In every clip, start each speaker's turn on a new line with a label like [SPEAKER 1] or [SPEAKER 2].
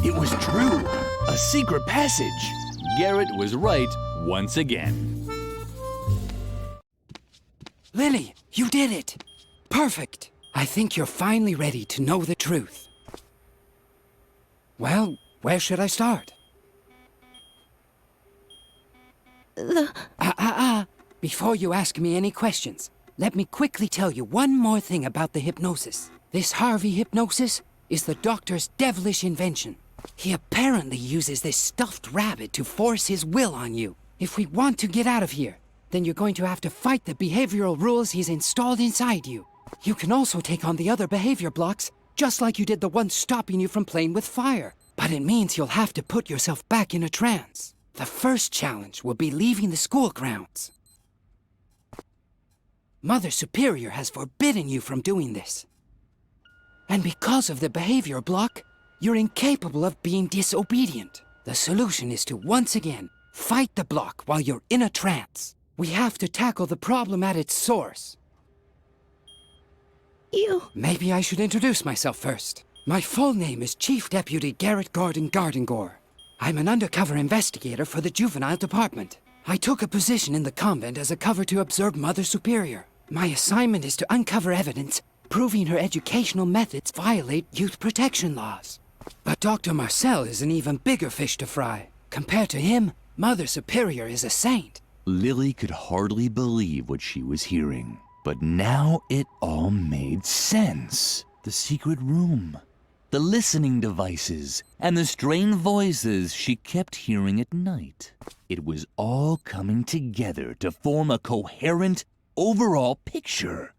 [SPEAKER 1] It was true. A secret passage. Garrett was right once again.
[SPEAKER 2] Lily, you did it. Perfect. I think you're finally ready to know the truth. Well, where should I start? Before you ask me any questions, let me quickly tell you one more thing about the hypnosis. This Harvey hypnosis is the doctor's devilish invention. He apparently uses this stuffed rabbit to force his will on you. If we want to get out of here, then you're going to have to fight the behavioral rules he's installed inside you. You can also take on the other behavior blocks, just like you did the one stopping you from playing with fire. But it means you'll have to put yourself back in a trance. The first challenge will be leaving the school grounds. Mother Superior has forbidden you from doing this. And because of the behavior block, you're incapable of being disobedient. The solution is to once again fight the block while you're in a trance. We have to tackle the problem at its source. Maybe I should introduce myself first. My full name is Chief Deputy Garrett Gordon Gardengore. I'm an undercover investigator for the Juvenile Department. I took a position in the convent as a cover to observe Mother Superior. My assignment is to uncover evidence proving her educational methods violate youth protection laws. But Dr. Marcel is an even bigger fish to fry. Compared to him, Mother Superior is a saint.
[SPEAKER 1] Lily could hardly believe what she was hearing. But now it all made sense. The secret room, the listening devices, and the strange voices she kept hearing at night. It was all coming together to form a coherent, overall picture.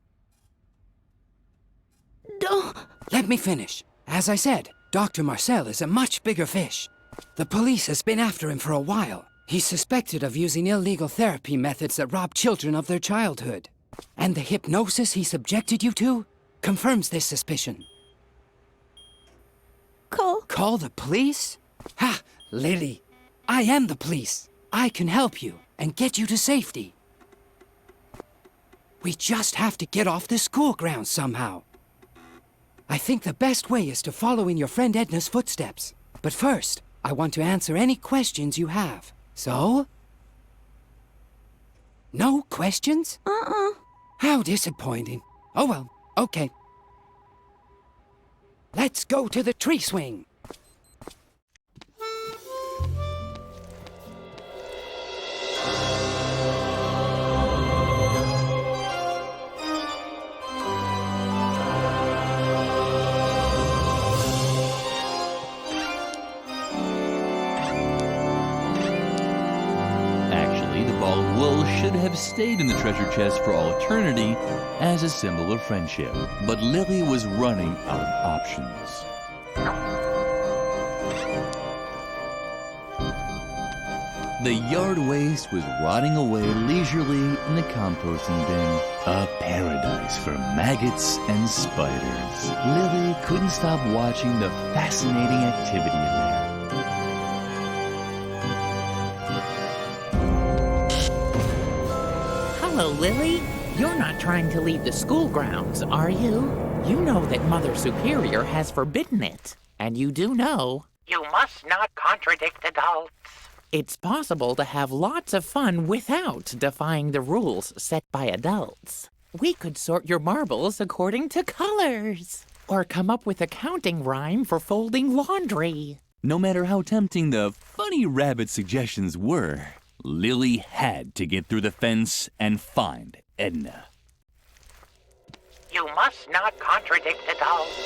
[SPEAKER 2] Let me finish. As I said, Dr. Marcel is a much bigger fish. The police has been after him for a while. He's suspected of using illegal therapy methods that rob children of their childhood. And the hypnosis he subjected you to confirms this suspicion. Call the police? Ha! Lily, I am the police. I can help you and get you to safety. We just have to get off the school grounds somehow. I think the best way is to follow in your friend Edna's footsteps. But first, I want to answer any questions you have. So? No questions? How disappointing. Oh well, okay. Let's go to the tree swing.
[SPEAKER 1] Should have stayed in the treasure chest for all eternity as a symbol of friendship. But Lily was running out of options. The yard waste was rotting away leisurely in the composting bin. A paradise for maggots and spiders. Lily couldn't stop watching the fascinating activity in there.
[SPEAKER 3] Hello, Lily. You're not trying to leave the school grounds, are you? You know that Mother Superior has forbidden it. And you do know...
[SPEAKER 4] You must not contradict adults.
[SPEAKER 3] It's possible to have lots of fun without defying the rules set by adults. We could sort your marbles according to colors. Or come up with a counting rhyme for folding laundry.
[SPEAKER 1] No matter how tempting the funny rabbit suggestions were, Lily had to get through the fence and find Edna.
[SPEAKER 4] You must not contradict adults.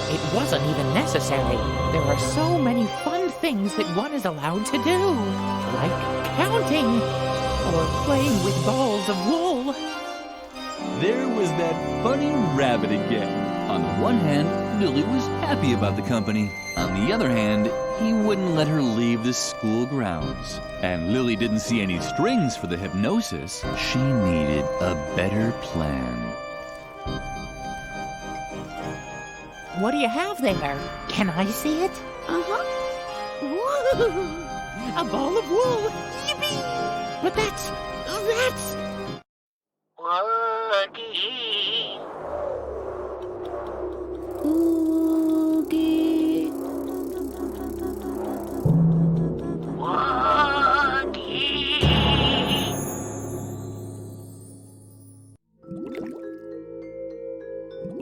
[SPEAKER 3] It wasn't even necessary. There are so many fun things that one is allowed to do. Like counting, or playing with balls of wool.
[SPEAKER 1] There was that funny rabbit again. On the one hand, Lily was happy about the company. On the other hand, he wouldn't let her leave the school grounds. And Lily didn't see any strings for the hypnosis. She needed a better plan.
[SPEAKER 3] What do you have there? Can I see it? Woo! A ball of wool! Yippee! But that's...
[SPEAKER 4] Woogie.
[SPEAKER 5] Oogie.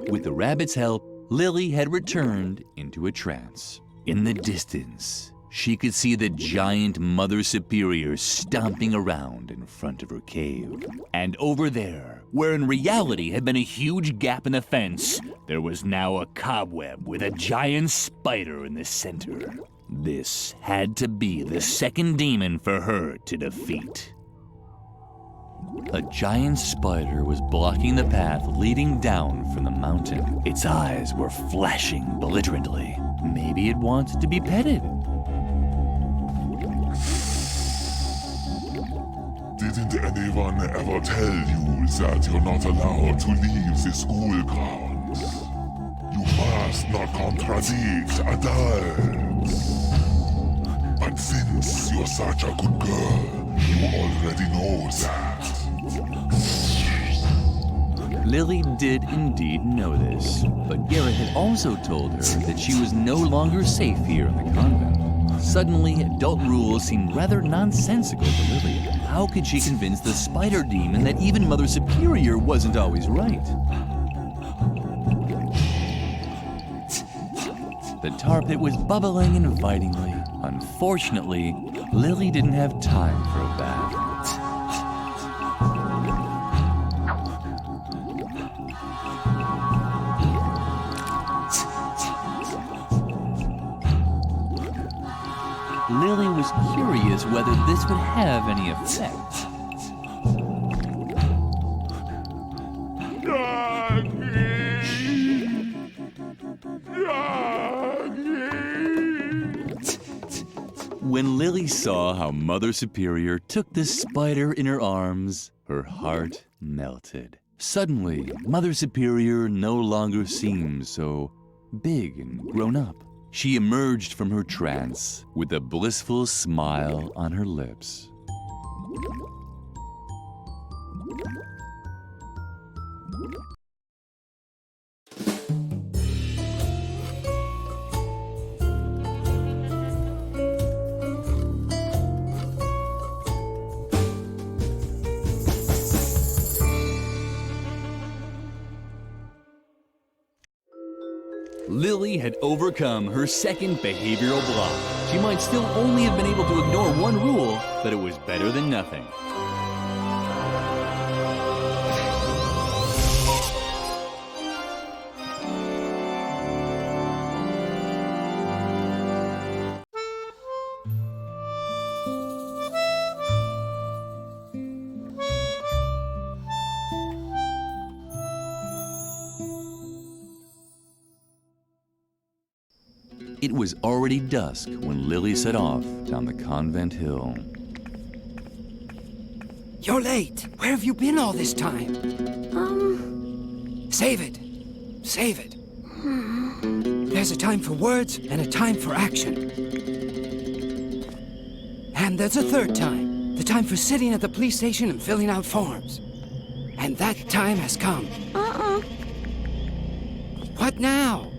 [SPEAKER 1] With the rabbit's help, Lily had returned into a trance. In the distance, she could see the giant Mother Superior stomping around in front of her cave. And over there, where in reality had been a huge gap in the fence, there was now a cobweb with a giant spider in the center. This had to be the second demon for her to defeat. A giant spider was blocking the path leading down from the mountain. Its eyes were flashing belligerently. Maybe it wanted to be petted.
[SPEAKER 5] Didn't anyone ever tell you that you're not allowed to leave the school grounds? You must not contradict adults. But since you're such a good girl, you already know that.
[SPEAKER 1] Lily did indeed know this, but Garrett had also told her that she was no longer safe here in the convent. Suddenly, adult rules seemed rather nonsensical to Lily. How could she convince the spider demon that even Mother Superior wasn't always right? The tar pit was bubbling invitingly. Unfortunately, Lily didn't have time for a bath. Lily was curious whether this would have any effect. When Lily saw how Mother Superior took the spider in her arms, her heart melted. Suddenly, Mother Superior no longer seemed so big and grown up. She emerged from her trance with a blissful smile on her lips. Lily had overcome her second behavioral block. She might still only have been able to ignore one rule, but it was better than nothing. It was already dusk when Lily set off down the convent hill.
[SPEAKER 2] You're late. Where have you been all this time? Save it. Save it. There's a time for words and a time for action. And there's a third time. The time for sitting at the police station and filling out forms. And that time has come. What now?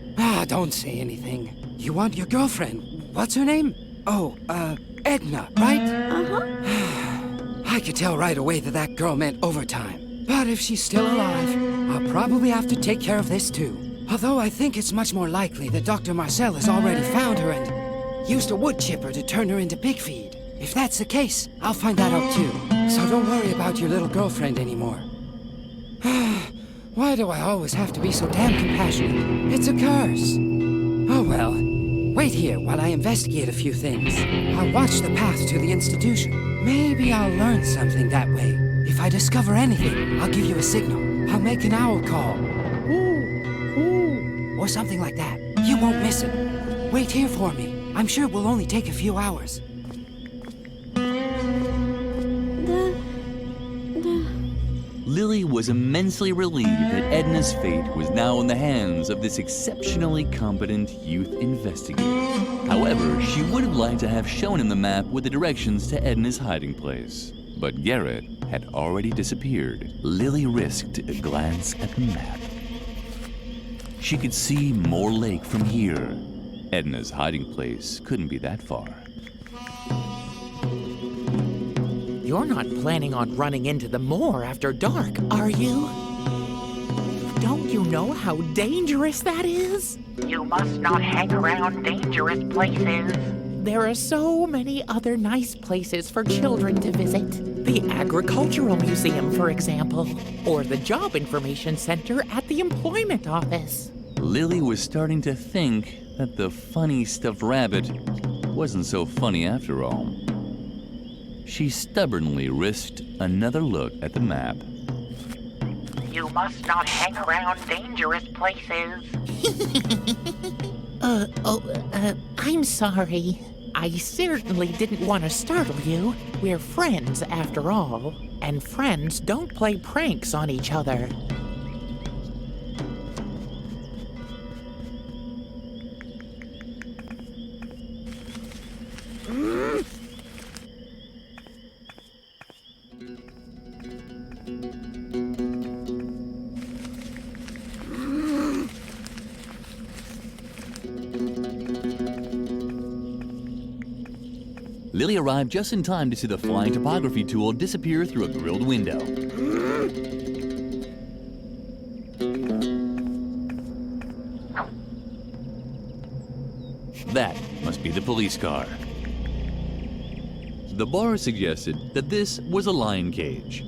[SPEAKER 2] Don't say anything. You want your girlfriend. What's her name? Oh, Edna, right? I could tell right away that that girl meant overtime. But if she's still alive, I'll probably have to take care of this too. Although I think it's much more likely that Dr. Marcel has already found her and used a wood chipper to turn her into pig feed. If that's the case, I'll find that out too. So don't worry about your little girlfriend anymore. Why do I always have to be so damn compassionate? It's a curse. Oh well. Wait here while I investigate a few things. I'll watch the path to the institution. Maybe I'll learn something that way. If I discover anything, I'll give you a signal. I'll make an owl call. Ooh, ooh, or something like that. You won't miss it. Wait here for me. I'm sure it will only take a few hours.
[SPEAKER 1] Lily was immensely relieved that Edna's fate was now in the hands of this exceptionally competent youth investigator. However, she would have liked to have shown him the map with the directions to Edna's hiding place. But Garrett had already disappeared. Lily risked a glance at the map. She could see more lake from here. Edna's hiding place couldn't be that far.
[SPEAKER 3] You're not planning on running into the moor after dark, are you? Don't you know how dangerous that is?
[SPEAKER 4] You must not hang around dangerous places.
[SPEAKER 3] There are so many other nice places for children to visit. The Agricultural Museum, for example, or the Job Information Center at the Employment Office.
[SPEAKER 1] Lily was starting to think that the funny stuffed rabbit wasn't so funny after all. She stubbornly risked another look at the map.
[SPEAKER 4] You must not hang around dangerous places.
[SPEAKER 3] I'm sorry. I certainly didn't want to startle you. We're friends, after all, and friends don't play pranks on each other.
[SPEAKER 1] Lily arrived just in time to see the flying topography tool disappear through a grilled window. That must be the police car. The bar suggested that this was a lion cage.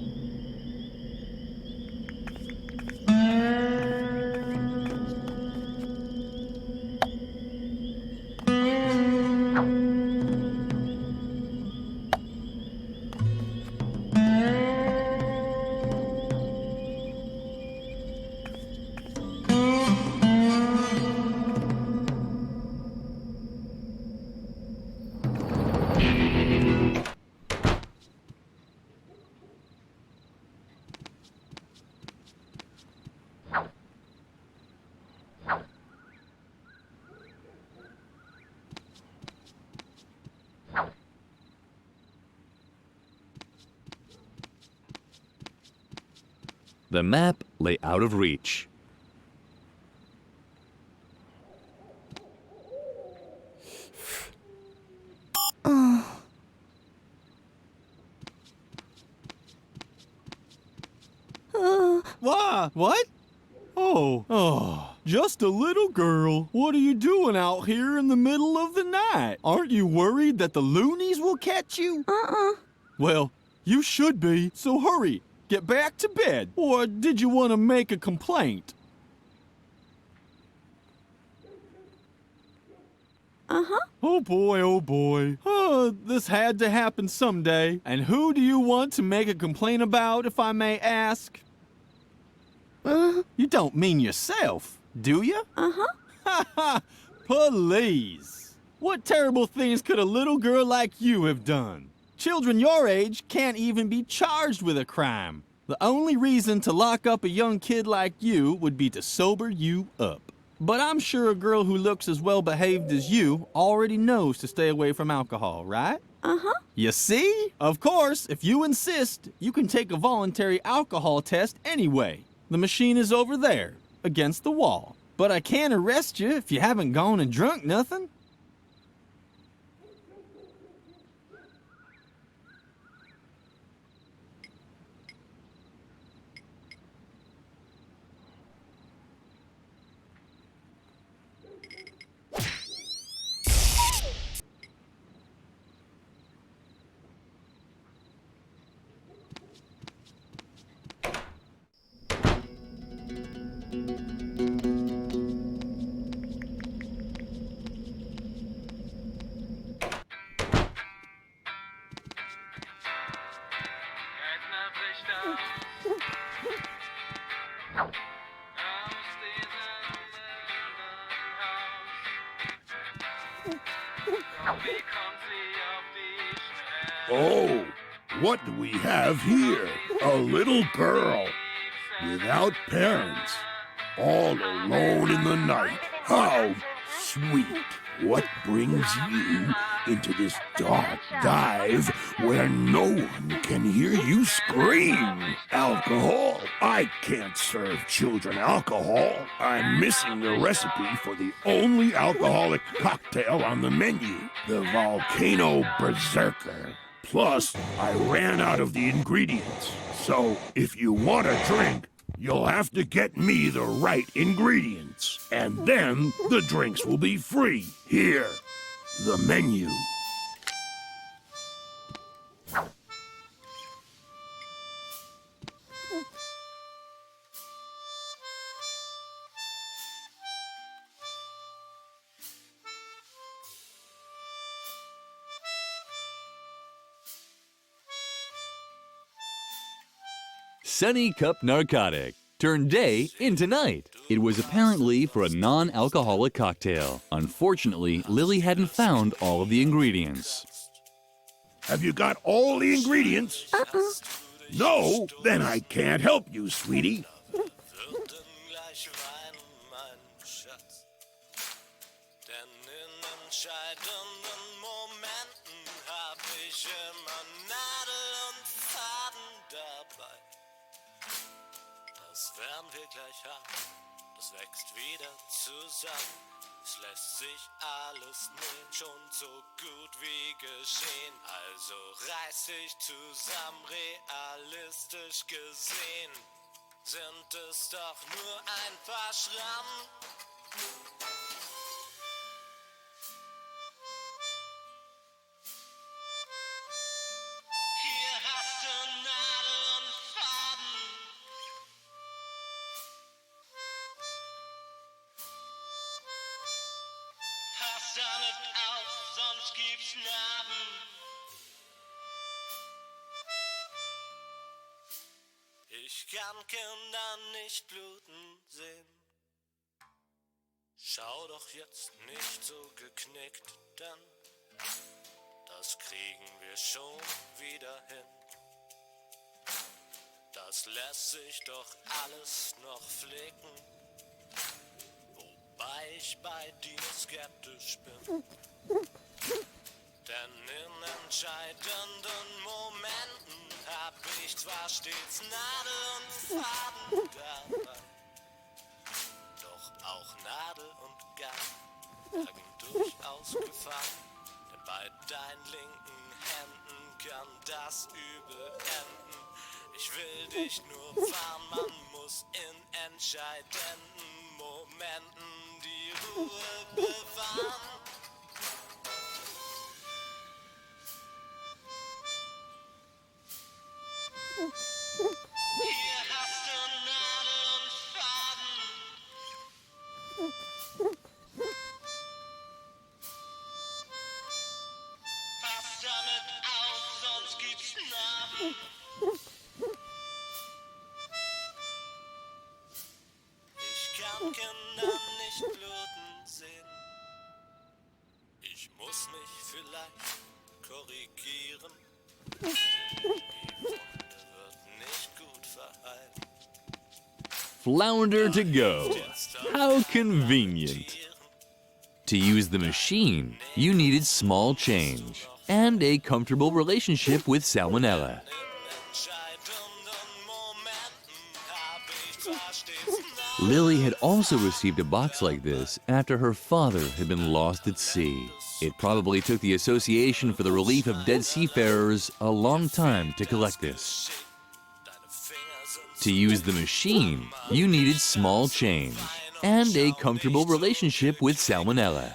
[SPEAKER 1] The map lay out of reach.
[SPEAKER 6] What? Oh, just a little girl. What are you doing out here in the middle of the night? Aren't you worried that the loonies will catch you? Well, you should be, so hurry. Get back to bed. Or did you want to make a complaint? Oh boy, oh boy. This had to happen someday. And who do you want to make a complaint about, if I may ask? You don't mean yourself, do you? Ha ha! Please. What terrible things could a little girl like you have done? Children your age can't even be charged with a crime. The only reason to lock up a young kid like you would be to sober you up. But I'm sure a girl who looks as well behaved as you already knows to stay away from alcohol, right? You see? Of course, if you insist, you can take a voluntary alcohol test anyway. The machine is over there, against the wall. But I can't arrest you if you haven't gone and drunk nothing.
[SPEAKER 5] Oh, what do we have here? A little girl without parents, all alone in the night. How sweet. What brings you into this dark dive where no one can hear you scream? Alcohol? I can't serve children alcohol. I'm missing the recipe for the only alcoholic cocktail on the menu, the Volcano Berserker. Plus, I ran out of the ingredients. So, if you want a drink,
[SPEAKER 7] You'll have to get me the right ingredients, and then the drinks will be free. Here, the menu.
[SPEAKER 1] Sunny Cup Narcotic turned day into night. It was apparently for a non-alcoholic cocktail. Unfortunately, Lily hadn't found all of the ingredients.
[SPEAKER 7] Have you got all the ingredients? No? Then I can't help you, sweetie.
[SPEAKER 8] Das werden wir gleich haben, das wächst wieder zusammen. Es lässt sich alles nähen, schon so gut wie geschehen. Also reiß dich zusammen, realistisch gesehen. Sind es doch nur ein paar Schrammen. Hier hast du Nadel und Faden. Pass damit auf, sonst gibt's Narben. Ich kann Kinder nicht bluten sehen. Schau doch jetzt nicht so geknickt, denn das kriegen wir schon wieder hin. Das lässt sich doch alles noch flicken. Wobei ich bei dir skeptisch bin. Denn in entscheidenden Momenten hab ich zwar stets Nadel und Faden dabei, doch auch Nadel und Garn tragen durchaus Gefahr. Denn bei deinen linken Händen kann das übel enden. Ich will dich nur warnen, man muss in entscheidenden Momenten die Ruhe bewahren. Hier hast du Nadel und Faden. Pass damit auf, sonst gibt's Narben. Ich kann Kinder nicht bluten sehen. Ich muss mich vielleicht korrigieren.
[SPEAKER 1] Flounder to go. How convenient. To use the machine, you needed small change and a comfortable relationship with salmonella. Lily had also received a box like this after her father had been lost at sea. It probably took the Association for the Relief of Dead Seafarers a long time to collect this. To use the machine, you needed small change and a comfortable relationship with salmonella.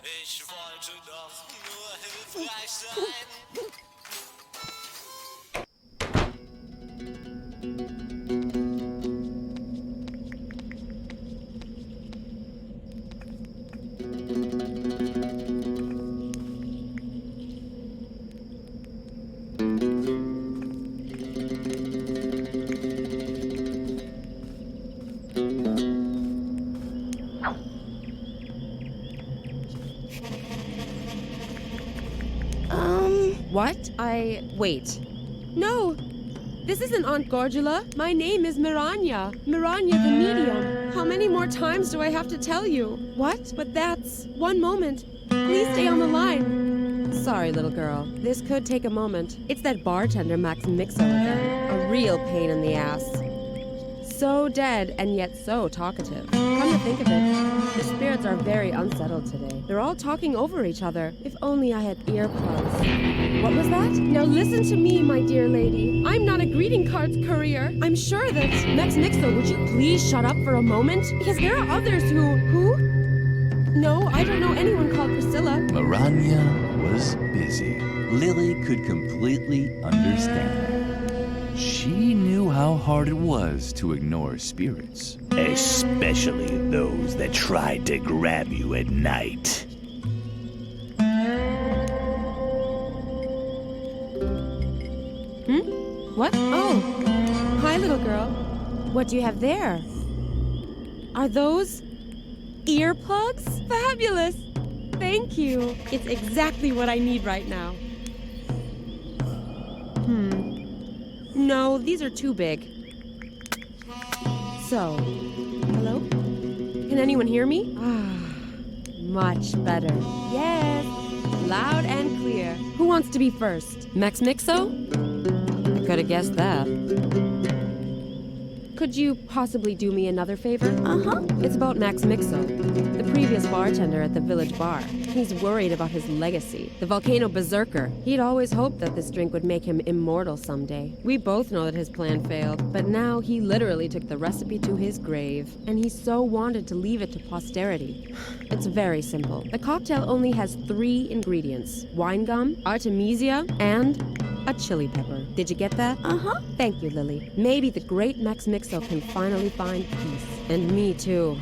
[SPEAKER 9] What? Wait. No! This isn't Aunt Gorgula. My name is Miranya. Miranya the medium. How many more times do I have to tell you? What? But that's... One moment. Please stay on the line. Sorry, little girl. This could take a moment. It's that bartender Max Mixo again. A real pain in the ass. So dead and yet so talkative. Come to think of it, the spirits are very unsettled today. They're all talking over each other. If only I had earplugs. What was that? Now listen to me, my dear lady. I'm not a greeting cards courier. I'm sure that... Max Mixo, would you please shut up for a moment? Because there are others who... No, I don't know anyone called Priscilla.
[SPEAKER 1] Miranda was busy. Lily could completely understand. She knew how hard it was to ignore spirits. Especially those that tried to grab you at night.
[SPEAKER 9] What? Oh. Hi, little girl. What do you have there? Are those earplugs? Fabulous! Thank you. It's exactly what I need right now. No, these are too big. So, hello? Can anyone hear me? Much better. Yes, loud and clear. Who wants to be first? Max Mixo? I could have guessed that. Could you possibly do me another favor? It's about Max Mixo, the previous bartender at the village bar. He's worried about his legacy, the volcano berserker. He'd always hoped that this drink would make him immortal someday. We both know that his plan failed, but now he literally took the recipe to his grave, and he so wanted to leave it to posterity. It's very simple. The cocktail only has 3 ingredients: wine gum, artemisia, and a chili pepper. Did you get that? Thank you, Lily. Maybe the great Max Mixo can finally find peace. And me too.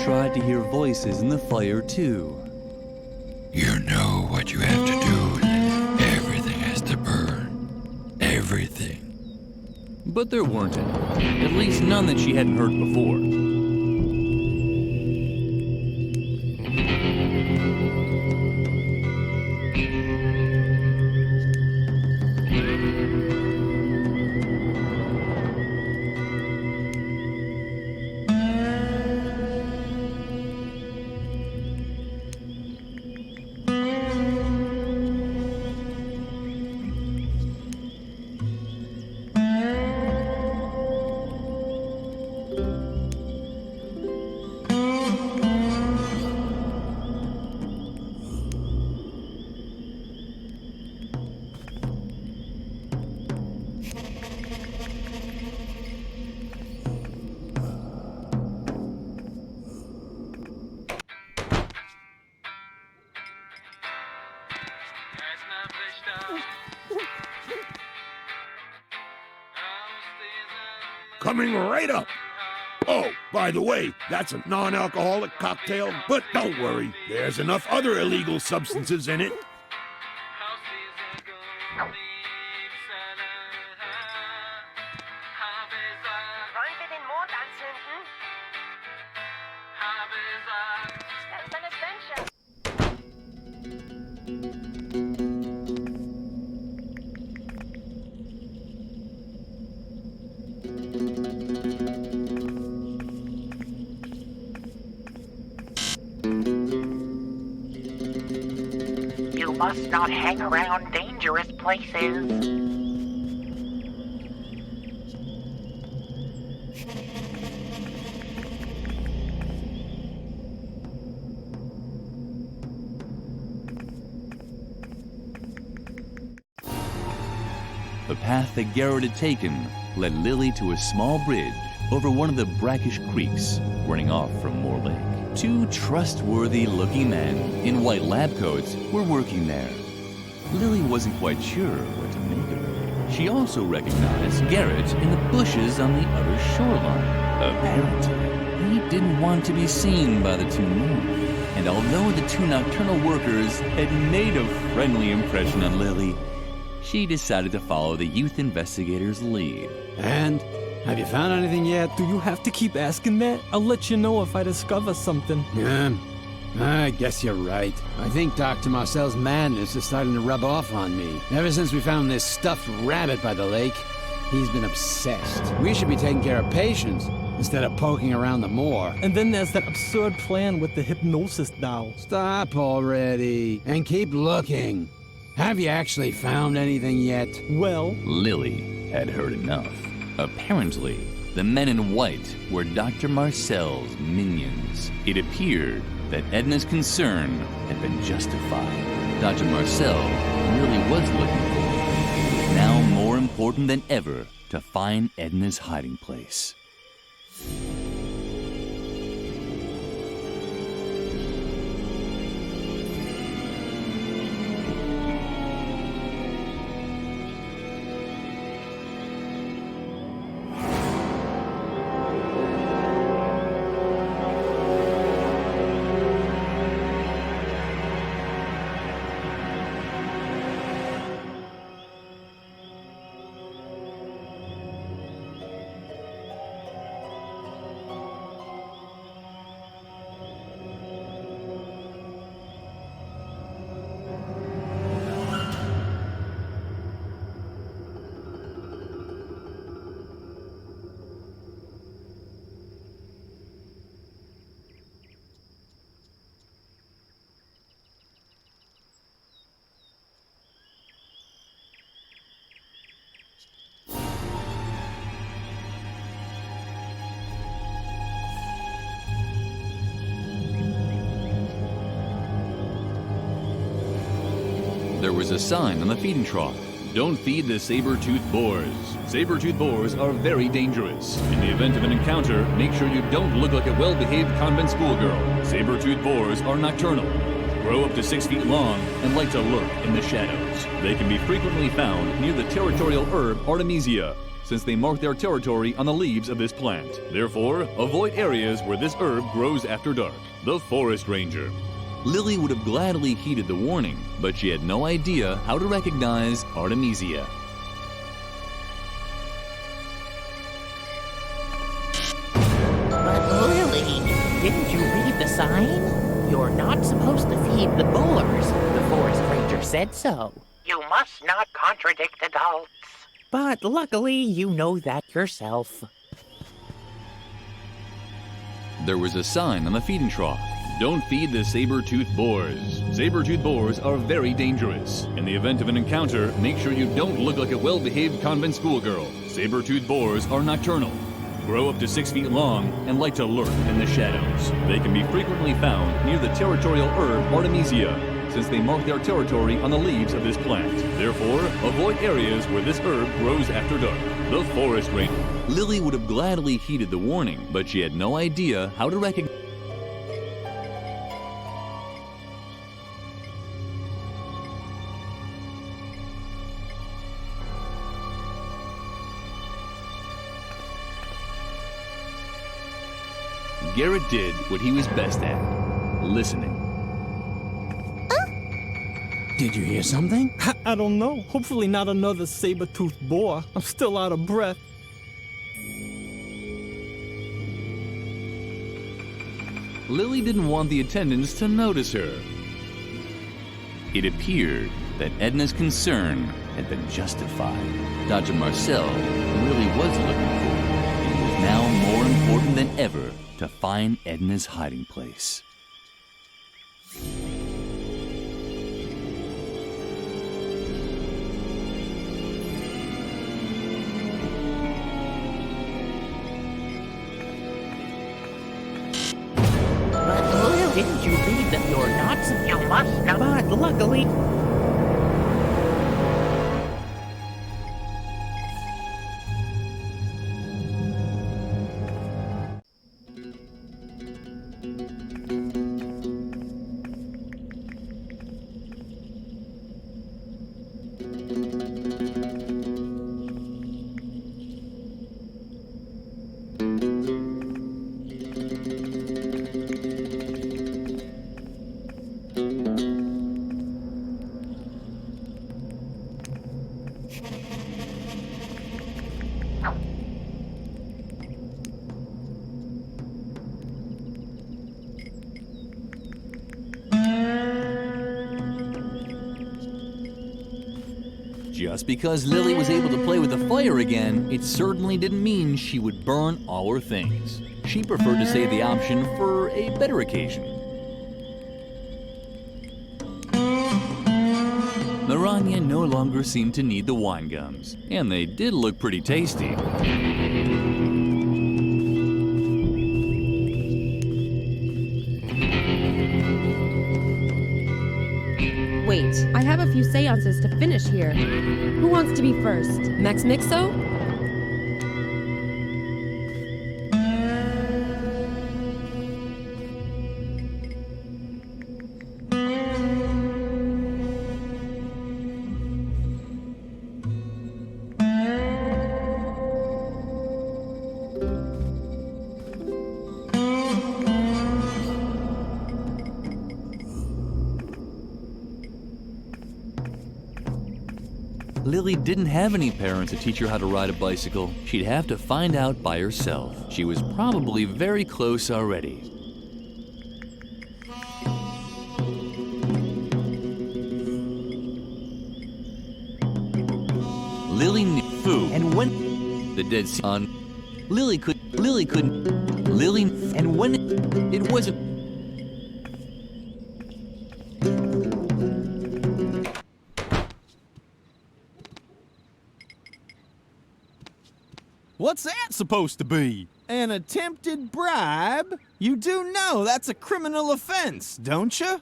[SPEAKER 1] Tried to hear voices in the fire, too.
[SPEAKER 10] You know what you have to do. Everything has to burn. Everything.
[SPEAKER 1] But there weren't any. At least none that she hadn't heard before.
[SPEAKER 7] Coming right up. Oh, by the way, that's a non-alcoholic cocktail, but don't worry, there's enough other illegal substances in it.
[SPEAKER 4] Wollen wir den Mond anzünden? Das ist eine Adventure. You must not hang around dangerous places.
[SPEAKER 1] The path that Garrett had taken led Lily to a small bridge over one of the brackish creeks running off from Moor Lake. Two trustworthy-looking men in white lab coats were working there. Lily wasn't quite sure what to make of it. She also recognized Garrett in the bushes on the other shoreline. Apparently, he didn't want to be seen by the two men. And although the two nocturnal workers had made a friendly impression on Lily, she decided to follow the youth investigator's lead.
[SPEAKER 11] And? Have you found anything yet?
[SPEAKER 6] Do you have to keep asking that? I'll let you know if I discover something.
[SPEAKER 11] I guess you're right. I think Dr. Marcel's madness is starting to rub off on me. Ever since we found this stuffed rabbit by the lake, he's been obsessed. We should be taking care of patients instead of poking around the moor.
[SPEAKER 6] And then there's that absurd plan with the hypnosis doll.
[SPEAKER 11] Stop already and keep looking. Have you actually found anything yet?
[SPEAKER 6] Well,
[SPEAKER 1] Lily had heard enough. Apparently, the men in white were Dr. Marcel's minions. It appeared that Edna's concern had been justified. Dr. Marcel really was looking for her. It was now more important than ever to find Edna's hiding place. There was a sign on the feeding trough. Don't feed the saber-toothed boars. Saber-toothed boars are very dangerous. In the event of an encounter, make sure you don't look like a well-behaved convent schoolgirl. Saber-toothed boars are nocturnal, grow up to 6 feet long, and like to lurk in the shadows. They can be frequently found near the territorial herb Artemisia, since they mark their territory on the leaves of this plant. Therefore, avoid areas where this herb grows after dark. The Forest Ranger. Lily would have gladly heeded the warning, but she had no idea how to recognize Artemisia.
[SPEAKER 3] But Lily, didn't you read the sign? You're not supposed to feed the boars. The Forest Ranger said so.
[SPEAKER 4] You must not contradict adults.
[SPEAKER 3] But luckily, you know that yourself.
[SPEAKER 1] There was a sign on the feeding trough. Don't feed the saber-toothed boars. Saber-toothed boars are very dangerous. In the event of an encounter, make sure you don't look like a well-behaved convent schoolgirl. Saber-toothed boars are nocturnal, grow up to 6 feet long, and like to lurk in the shadows. They can be frequently found near the territorial herb Artemisia, since they mark their territory on the leaves of this plant. Therefore, avoid areas where this herb grows after dark. The Forest Ranger. Lily would have gladly heeded the warning, but she had no idea how to recognize. Garrett did what he was best at, listening.
[SPEAKER 11] Did you hear something?
[SPEAKER 6] I don't know. Hopefully not another saber-toothed boar. I'm still out of breath.
[SPEAKER 1] Lily didn't want the attendants to notice her. It appeared that Edna's concern had been justified. Dr. Marcel really was looking for her. It was now more important than ever to find Edna's hiding place.
[SPEAKER 3] Didn't you read that you're not?
[SPEAKER 4] You must not.
[SPEAKER 3] But luckily...
[SPEAKER 1] Just because Lily was able to play with the fire again, it certainly didn't mean she would burn all her things. She preferred to save the option for a better occasion. Miranya no longer seemed to need the wine gums, and they did look pretty tasty.
[SPEAKER 9] Wait, I have a few seances to finish here. Who wants to be first? Max Mixo?
[SPEAKER 1] Lily didn't have any parents to teach her how to ride a bicycle. She'd have to find out by herself. She was probably very close already. Lily knew food, and when the Dead Sea on Lily couldn't, and when it wasn't.
[SPEAKER 6] What's that supposed to be? An attempted bribe? You do know that's a criminal offense, don't you?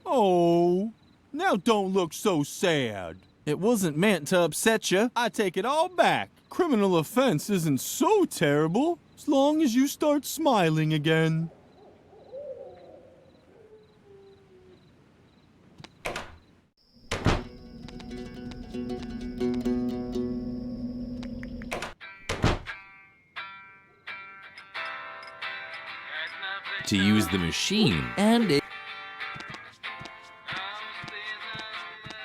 [SPEAKER 6] Oh, now don't look so sad. It wasn't meant to upset you. I take it all back. Criminal offense isn't so terrible, as long as you start smiling again.
[SPEAKER 1] To use the machine, and it...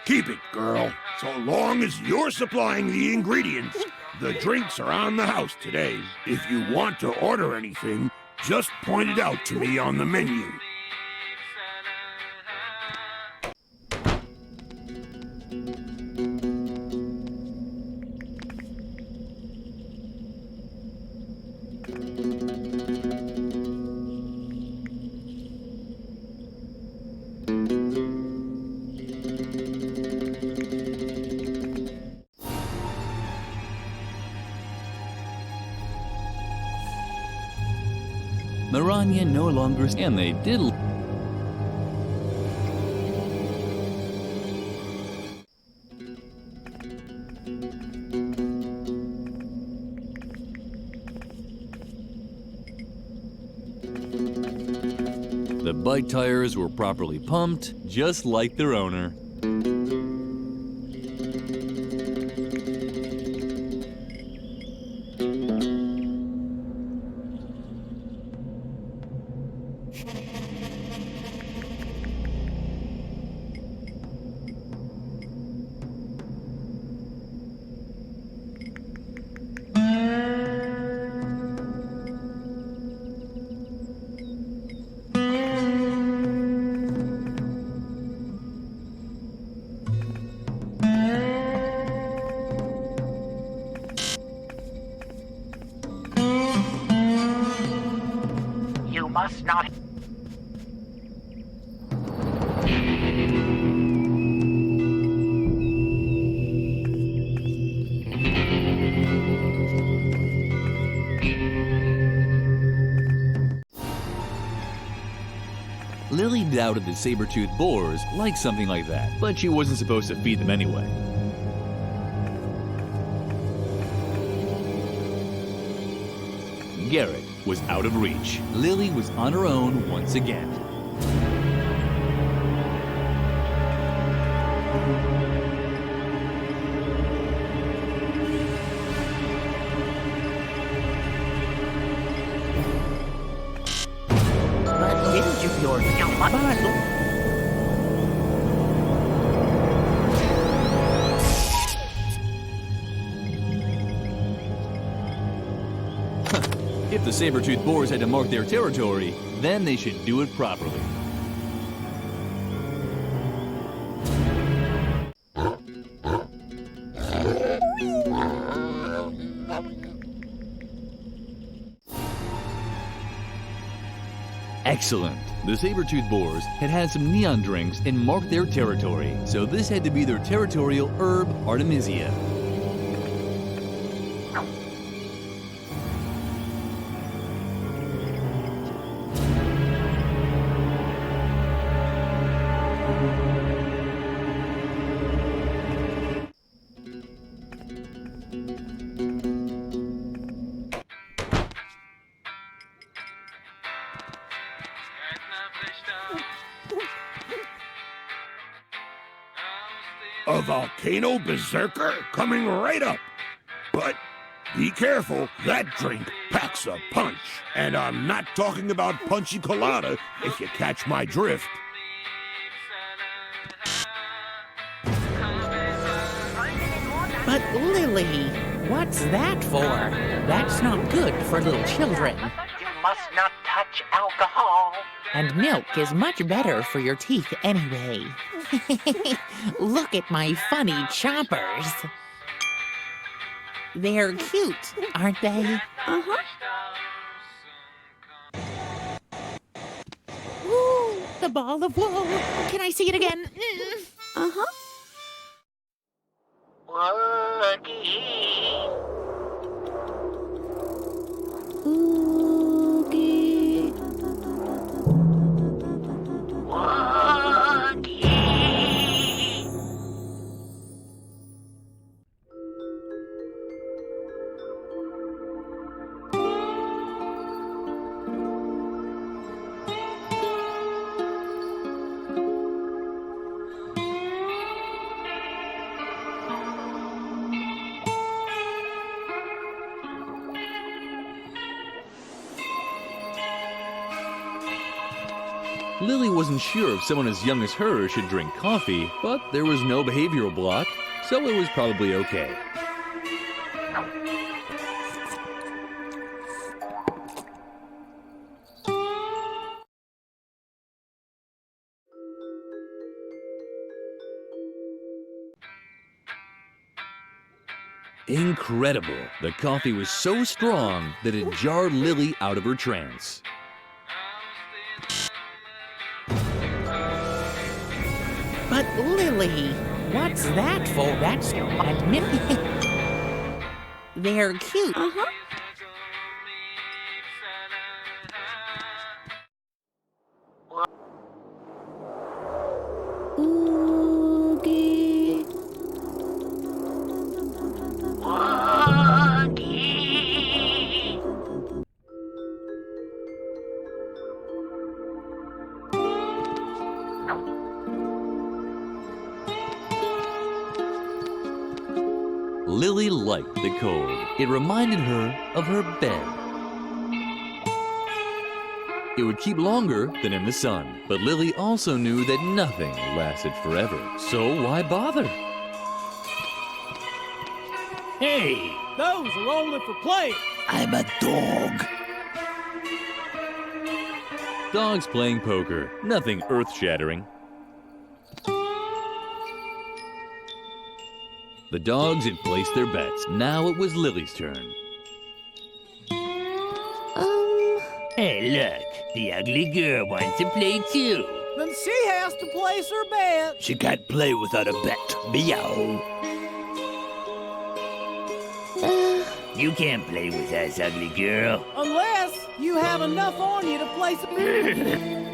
[SPEAKER 7] Keep it, girl. So long as you're supplying the ingredients, the drinks are on the house today. If you want to order anything, just point it out to me on the menu.
[SPEAKER 1] Miranya no longer, and they did. The bike tires were properly pumped, just like their owner.
[SPEAKER 4] You must not.
[SPEAKER 1] Lily doubted the saber-toothed boars liked something like that, but she wasn't supposed to feed them anyway. Garrett was out of reach. Lily was on her own once again.
[SPEAKER 3] But didn't you
[SPEAKER 1] If the saber-toothed boars had to mark their territory, then they should do it properly. Excellent! The saber-toothed boars had had some neon drinks and marked their territory, so this had to be their territorial herb, Artemisia.
[SPEAKER 7] A volcano berserker coming right up. But be careful, that drink packs a punch. And I'm not talking about punchy colada, if you catch my drift.
[SPEAKER 3] But Lily, what's that for? That's not good for little children.
[SPEAKER 4] You must not touch alcohol.
[SPEAKER 3] And milk is much better for your teeth anyway. Look at my funny chompers. They're cute, aren't they?
[SPEAKER 9] Uh-huh.
[SPEAKER 3] Ooh, the ball of wool. Can I see it again?
[SPEAKER 9] Uh-huh.
[SPEAKER 4] Woogie.
[SPEAKER 9] Oogie.
[SPEAKER 4] Woogie.
[SPEAKER 1] Lily wasn't sure if someone as young as her should drink coffee, but there was no behavioral block, so it was probably okay. Incredible! The coffee was so strong that it jarred Lily out of her trance.
[SPEAKER 3] But Lily, what's that for? That's not milk. They're cute.
[SPEAKER 9] Uh-huh. Oogie.
[SPEAKER 4] Woogie.
[SPEAKER 1] Lily liked the cold. It reminded her of her bed. It would keep longer than in the sun, but Lily also knew that nothing lasted forever. So why bother?
[SPEAKER 6] Hey, those are only for play.
[SPEAKER 1] I'm a dog. Dogs playing poker. Nothing earth-shattering. The dogs had placed their bets. Now it was Lily's turn.
[SPEAKER 12] Hey, look. The ugly girl wants to play too.
[SPEAKER 6] Then she has to place her bet.
[SPEAKER 12] She can't play without a bet. Meow. You can't play with us, ugly girl.
[SPEAKER 6] Unless you have enough on you to place a bet.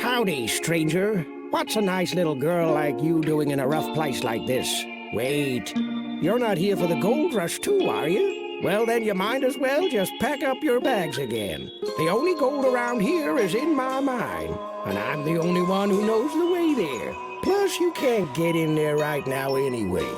[SPEAKER 13] Howdy, stranger. What's a nice little girl like you doing in a rough place like this? Wait, you're not here for the gold rush too, are you? Well, then you might as well just pack up your bags again. The only gold around here is in my mine, and I'm the only one who knows the way there. Plus, you can't get in there right now anyway.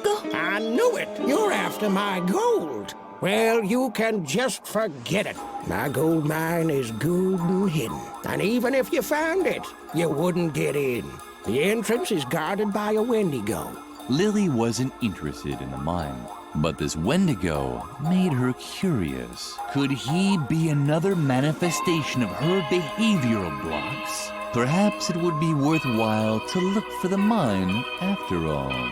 [SPEAKER 9] Go.
[SPEAKER 13] I knew it! You're after my gold! Well, you can just forget it. My gold mine is good and hidden. And even if you found it, you wouldn't get in. The entrance is guarded by a Wendigo.
[SPEAKER 1] Lily wasn't interested in the mine, but this Wendigo made her curious. Could he be another manifestation of her behavioral blocks? Perhaps it would be worthwhile to look for the mine after all.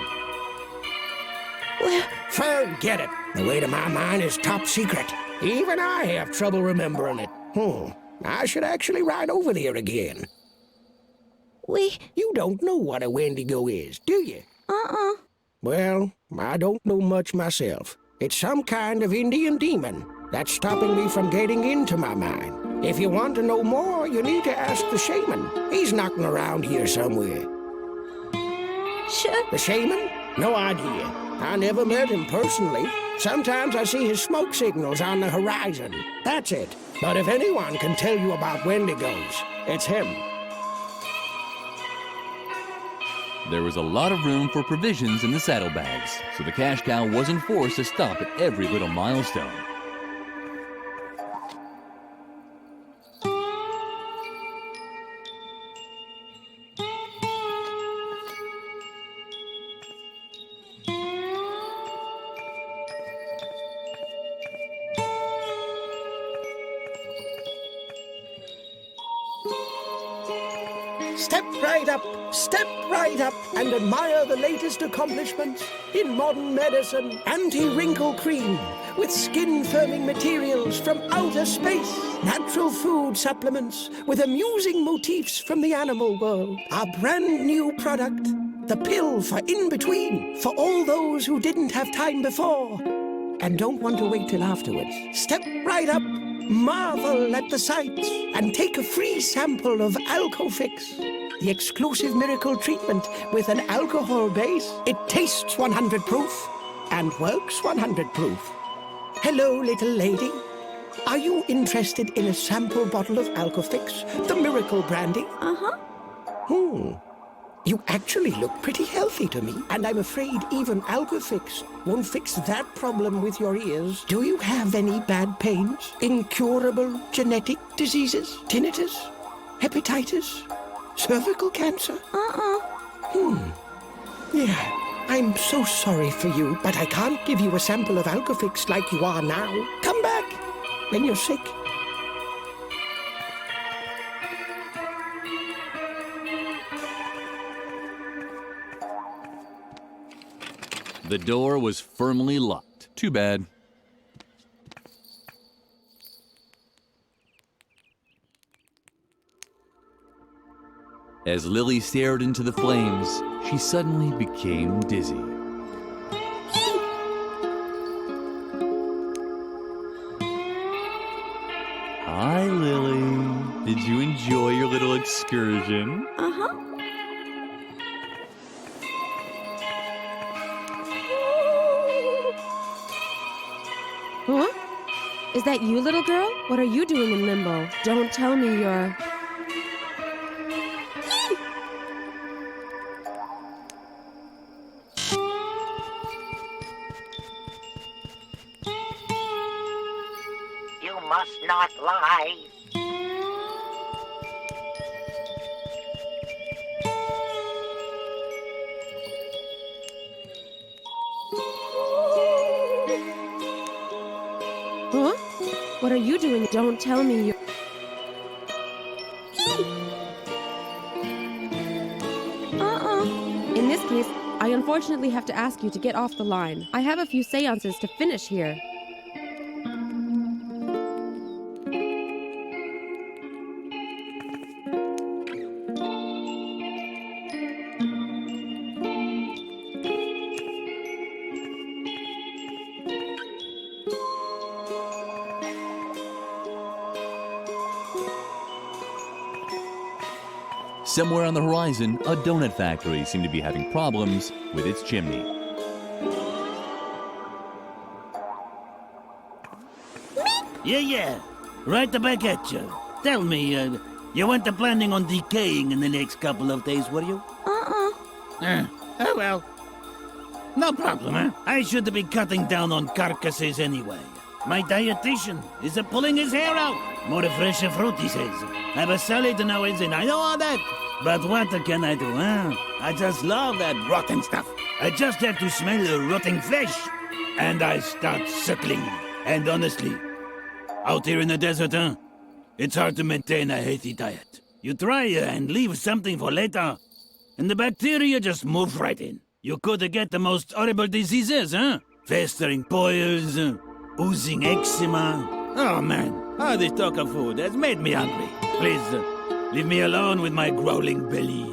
[SPEAKER 13] Well, forget it. The way to my mine is top secret. Even I have trouble remembering it. I should actually ride over there again. You don't know what a Wendigo is, do you? Well, I don't know much myself. It's some kind of Indian demon that's stopping me from getting into my mine. If you want to know more, you need to ask the shaman. He's knocking around here somewhere. The shaman? No idea. I never met him personally. Sometimes I see his smoke signals on the horizon. That's it. But if anyone can tell you about Wendigos, it's him.
[SPEAKER 1] There was a lot of room for provisions in the saddlebags, so the cash cow wasn't forced to stop at every little milestone.
[SPEAKER 13] Step right up and admire the latest accomplishments in modern medicine. Anti-wrinkle cream with skin-firming materials from outer space. Natural food supplements with amusing motifs from the animal world. Our brand new product, the pill for in-between, for all those who didn't have time before and don't want to wait till afterwards. Step right up, marvel at the sights, and take a free sample of Alcofix. The exclusive miracle treatment with an alcohol base. It tastes 100 proof and works 100 proof. Hello, little lady. Are you interested in a sample bottle of Alcofix, the miracle brandy? You actually look pretty healthy to me, and I'm afraid even Alcofix won't fix that problem with your ears. Do you have any bad pains? Incurable genetic diseases? Tinnitus? Hepatitis? Cervical cancer? Yeah, I'm so sorry for you, but I can't give you a sample of Alcofix like you are now. Come back when you're sick.
[SPEAKER 1] The door was firmly locked. Too bad. As Lily stared into the flames, she suddenly became dizzy. Hi, Lily. Did you enjoy your little excursion?
[SPEAKER 9] Huh? Is that you, little girl? What are you doing in limbo? Don't tell me you're...
[SPEAKER 4] You must not lie.
[SPEAKER 9] Huh? What are you doing? Don't tell me you're... In this case, I unfortunately have to ask you to get off the line. I have a few seances to finish here.
[SPEAKER 1] Somewhere on the horizon, a donut factory seemed to be having problems with its chimney.
[SPEAKER 12] Yeah. Right back at you. Tell me, you weren't planning on decaying in the next couple of days, were you? Oh well. No problem, huh? I should be cutting down on carcasses anyway. My dietitian is pulling his hair out. More fresh fruit, he says. Have a salad now and then. I know all that. But what can I do, huh? I just love that rotten stuff. I just have to smell the rotting flesh, and I start suckling. And honestly, out here in the desert, it's hard to maintain a healthy diet. You try and leave something for later, and the bacteria just moves right in. You could get the most horrible diseases, huh? Festering boils, oozing eczema. Oh man, all this talk of food has made me hungry. Please, leave me alone with my growling belly.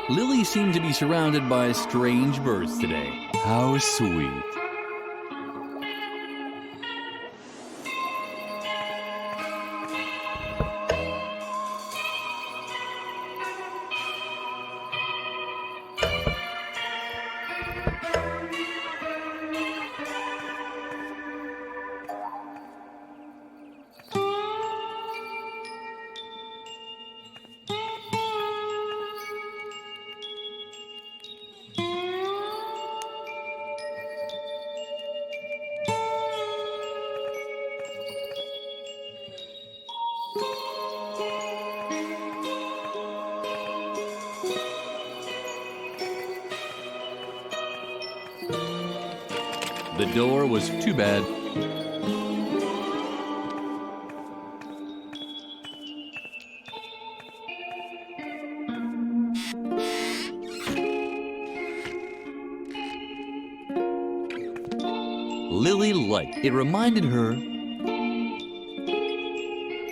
[SPEAKER 1] Lily seemed to be surrounded by strange birds today. How sweet. The door was too bad. Lily liked. It reminded her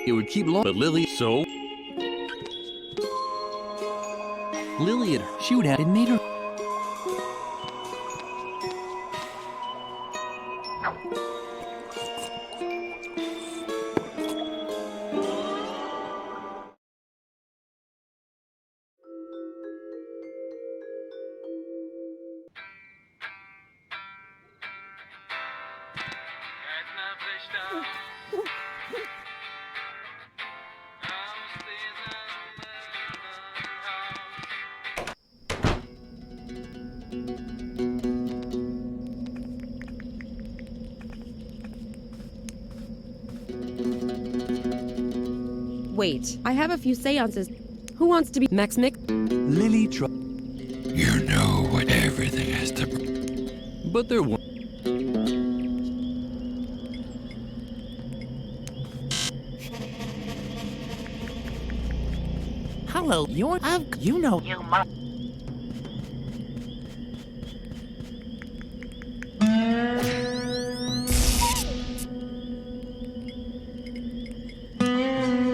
[SPEAKER 1] it would keep long, but Lily, so Lily she would have it made her.
[SPEAKER 9] Wait, I have a few seances. Who wants to be Max Mick?
[SPEAKER 1] Lily
[SPEAKER 10] You know what everything has to.
[SPEAKER 1] But there was.
[SPEAKER 3] Hello, you're you know.
[SPEAKER 4] You must.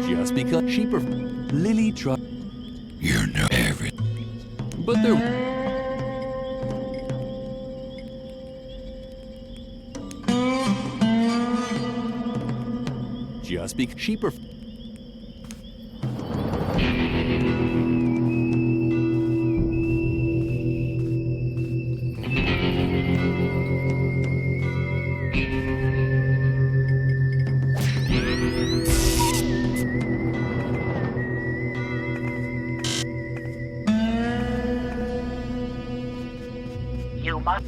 [SPEAKER 1] Just because she Lily tried.
[SPEAKER 10] You know everything.
[SPEAKER 1] But there. Just because she
[SPEAKER 4] You must.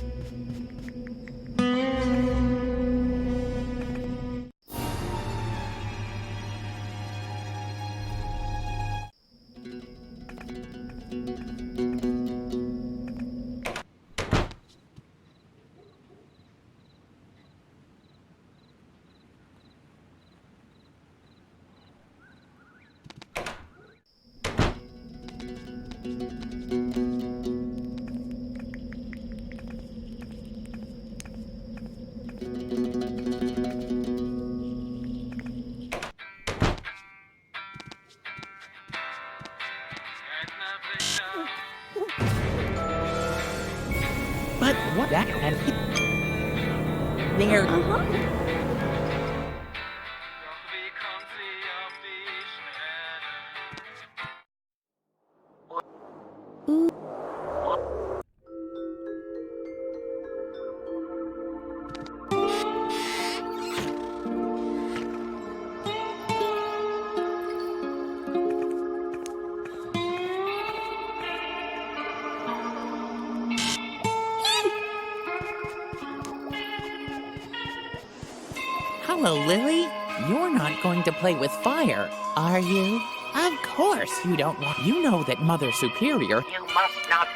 [SPEAKER 3] But what that and there. Hello, Lily. You're not going to play with fire, are you? Of course you don't want. You know that Mother Superior.
[SPEAKER 4] You must not.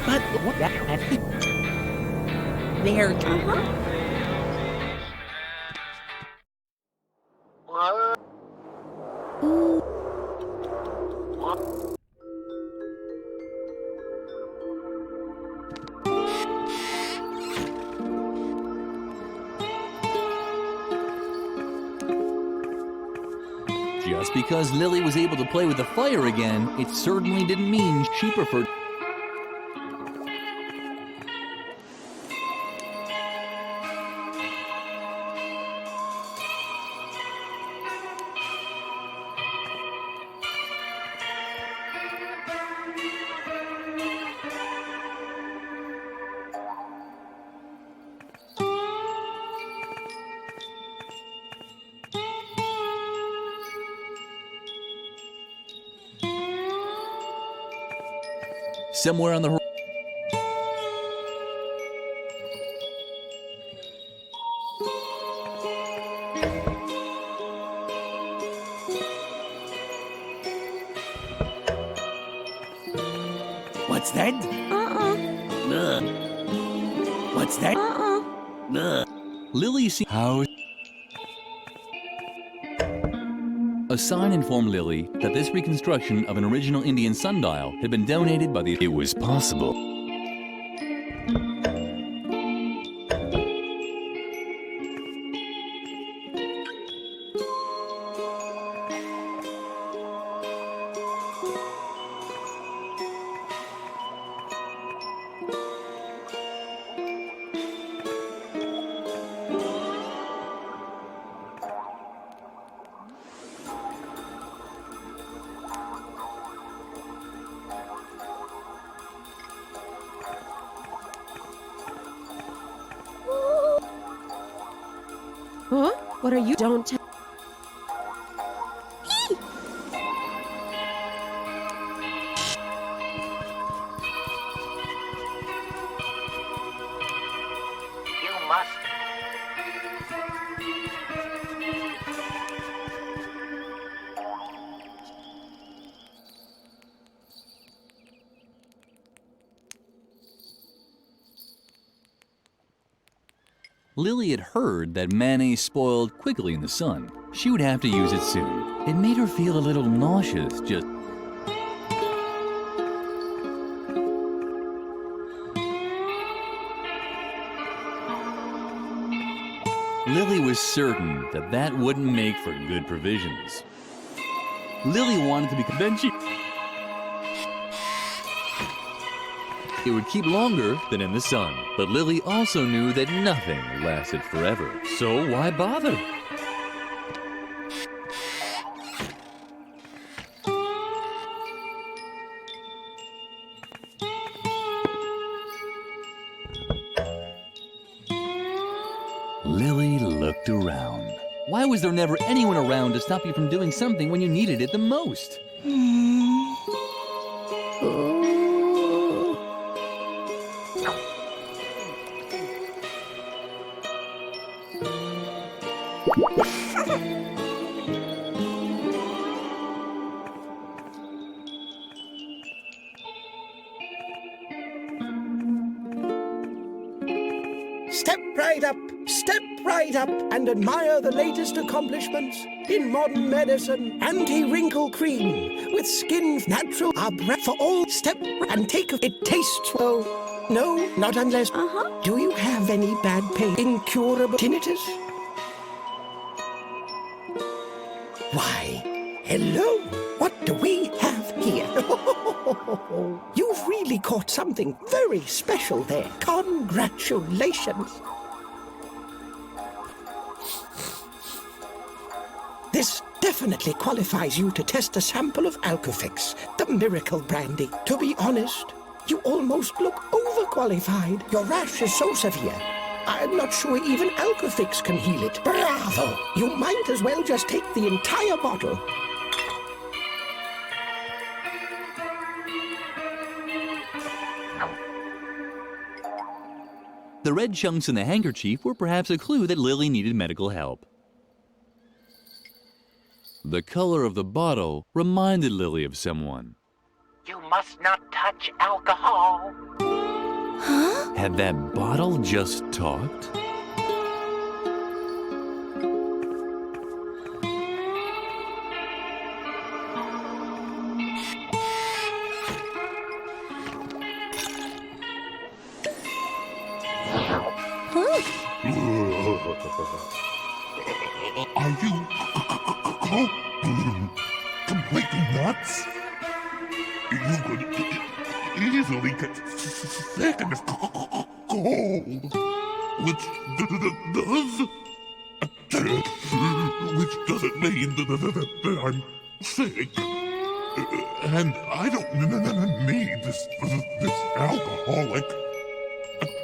[SPEAKER 3] But there.
[SPEAKER 1] Just because Lily was able to play with the fire again, it certainly didn't mean she preferred. Somewhere on the horizon.
[SPEAKER 12] What's that? What's that?
[SPEAKER 1] Lily see how. A sign informed Lily that this reconstruction of an original Indian sundial had been donated by the. It was possible.
[SPEAKER 9] Huh? What are you? Don't tell.
[SPEAKER 4] You must.
[SPEAKER 1] Lily had heard that mayonnaise spoiled quickly in the sun. She would have to use it soon. It made her feel a little nauseous, just. Lily was certain that that wouldn't make for good provisions. Lily wanted to be conventional. It would keep longer than in the sun, but Lily also knew that nothing lasted forever, so why bother? Lily looked around. Why was there never anyone around to stop you from doing something when you needed it the most?
[SPEAKER 13] Step right up and admire the latest accomplishments in modern medicine. Anti-wrinkle cream with skin natural for all. Step and take a. It tastes well. No, not unless. Do you have any bad pain? Incurable tinnitus? Why, hello. What do we have here? You've really caught something very special there. Congratulations. This definitely qualifies you to test a sample of Alcofix, the miracle brandy. To be honest, you almost look overqualified. Your rash is so severe, I'm not sure even Alcofix can heal it. Bravo! You might as well just take the entire bottle.
[SPEAKER 1] The red chunks in the handkerchief were perhaps a clue that Lily needed medical help. The color of the bottle reminded Lily of someone.
[SPEAKER 4] You must not touch alcohol.
[SPEAKER 1] Had that bottle just talked?
[SPEAKER 5] Are you completely nuts? You could easily get sick in this cold, which doesn't mean that I'm sick. And I don't need this alcoholic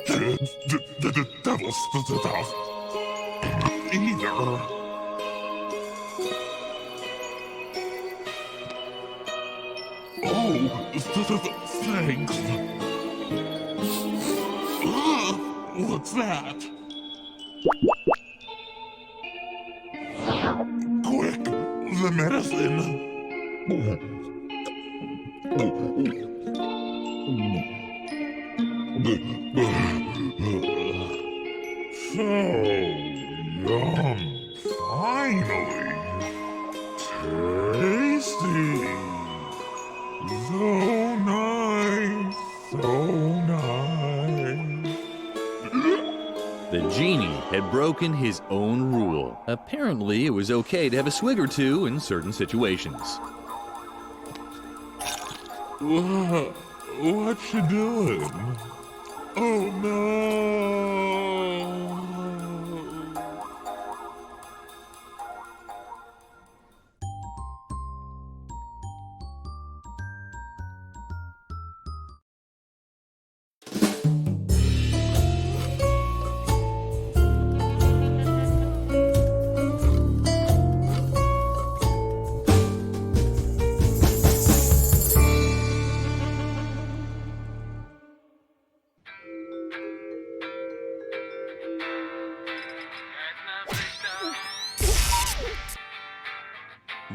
[SPEAKER 5] the devil's stuff either. Oh, thanks. What's that? Quick, the medicine. So yum. Finally. Tasty. So nice. So nice.
[SPEAKER 1] The genie had broken his own rule. Apparently, it was okay to have a swig or two in certain situations.
[SPEAKER 5] What you doing? Oh no!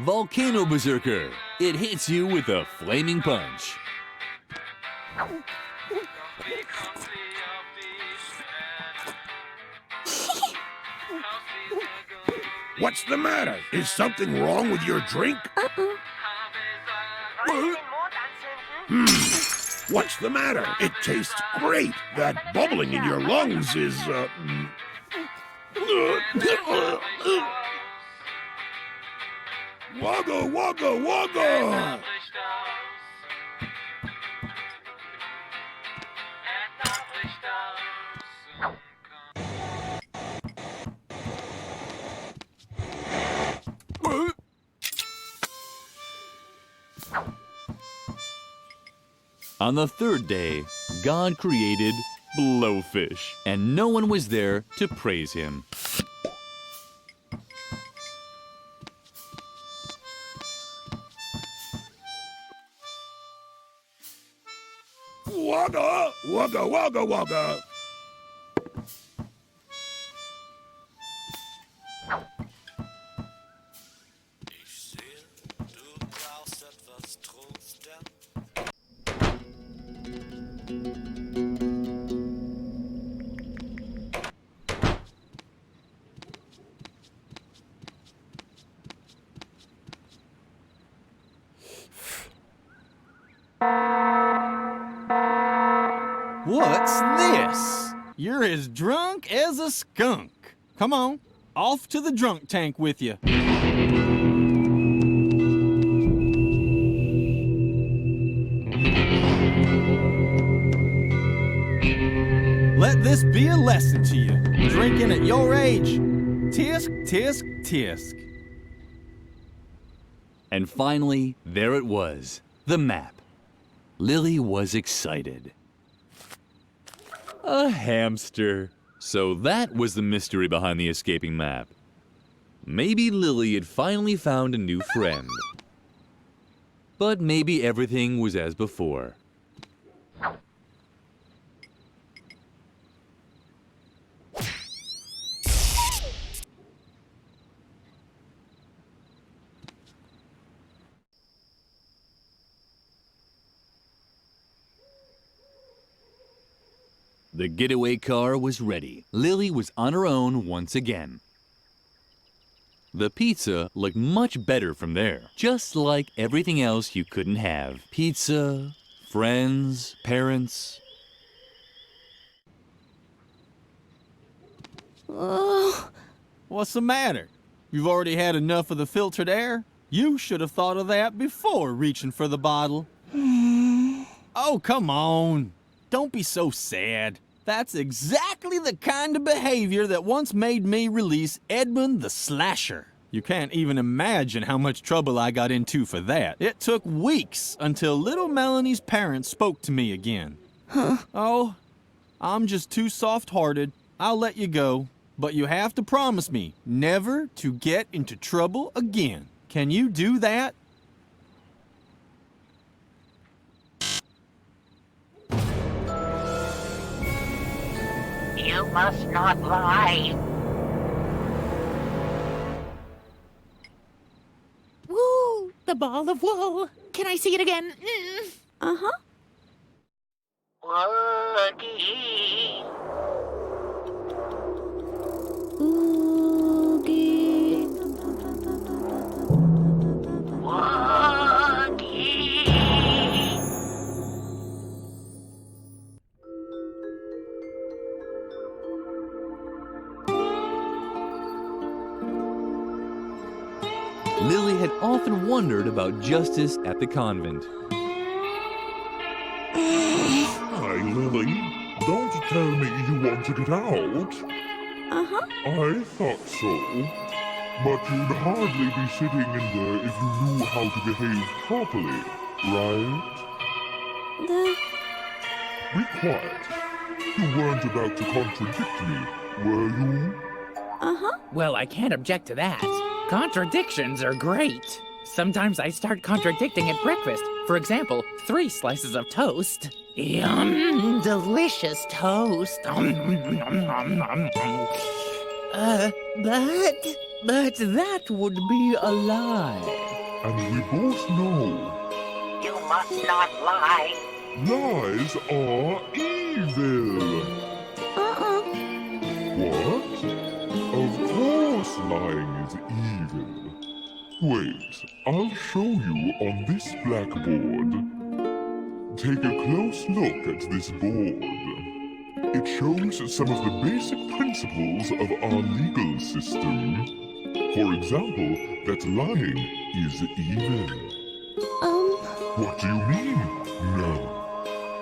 [SPEAKER 1] Volcano Berserker. It hits you with a flaming punch.
[SPEAKER 7] What's the matter? Is something wrong with your drink? What's the matter? It tastes great. That bubbling in your lungs is, Wagga, wagga, wagga!
[SPEAKER 1] On the third day, God created Blowfish, and no one was there to praise him.
[SPEAKER 7] Wagga, wagga, wagga, wagga!
[SPEAKER 6] What's this? You're as drunk as a skunk. Come on, off to the drunk tank with you. Let this be a lesson to you. Drinking at your age. Tisk, tisk, tisk.
[SPEAKER 1] And finally, there it was, the map. Lily was excited. A hamster. So that was the mystery behind the escaping map. Maybe Lily had finally found a new friend. But maybe everything was as before. The getaway car was ready. Lily was on her own once again. The pizza looked much better from there, just like everything else you couldn't have. Pizza, friends, parents.
[SPEAKER 6] What's the matter? You've already had enough of the filtered air? You should have thought of that before reaching for the bottle. Oh, come on. Don't be so sad. That's exactly the kind of behavior that once made me release Edmund the Slasher. You can't even imagine how much trouble I got into for that. It took weeks until little Melanie's parents spoke to me again. Oh, I'm just too soft-hearted. I'll let you go. But you have to promise me never to get into trouble again. Can you do that?
[SPEAKER 4] You must not lie.
[SPEAKER 3] Woo! The ball of wool. Can I see it again?
[SPEAKER 9] Uh-huh.
[SPEAKER 4] Woogie.
[SPEAKER 9] Oogie.
[SPEAKER 4] Woogie.
[SPEAKER 1] Lily had often wondered about justice at the convent.
[SPEAKER 5] Hi, Lily. Don't tell me you want to get out.
[SPEAKER 9] Uh-huh.
[SPEAKER 5] I thought so. But you'd hardly be sitting in there if you knew how to behave properly, right? Be quiet. You weren't about to contradict me, were you?
[SPEAKER 9] Uh-huh.
[SPEAKER 3] Well, I can't object to that. Contradictions are great. Sometimes I start contradicting at breakfast. For example, 3 slices of toast. Yum, delicious toast. But that would be a lie.
[SPEAKER 5] And we both know
[SPEAKER 4] You must not lie.
[SPEAKER 5] lies are evil.
[SPEAKER 9] Uh-uh.
[SPEAKER 5] What? Of course lying is evil. Wait, I'll show you on this blackboard. Take a close look at this board. It shows some of the basic principles of our legal system. For example, that lying is evil. What do you mean, no?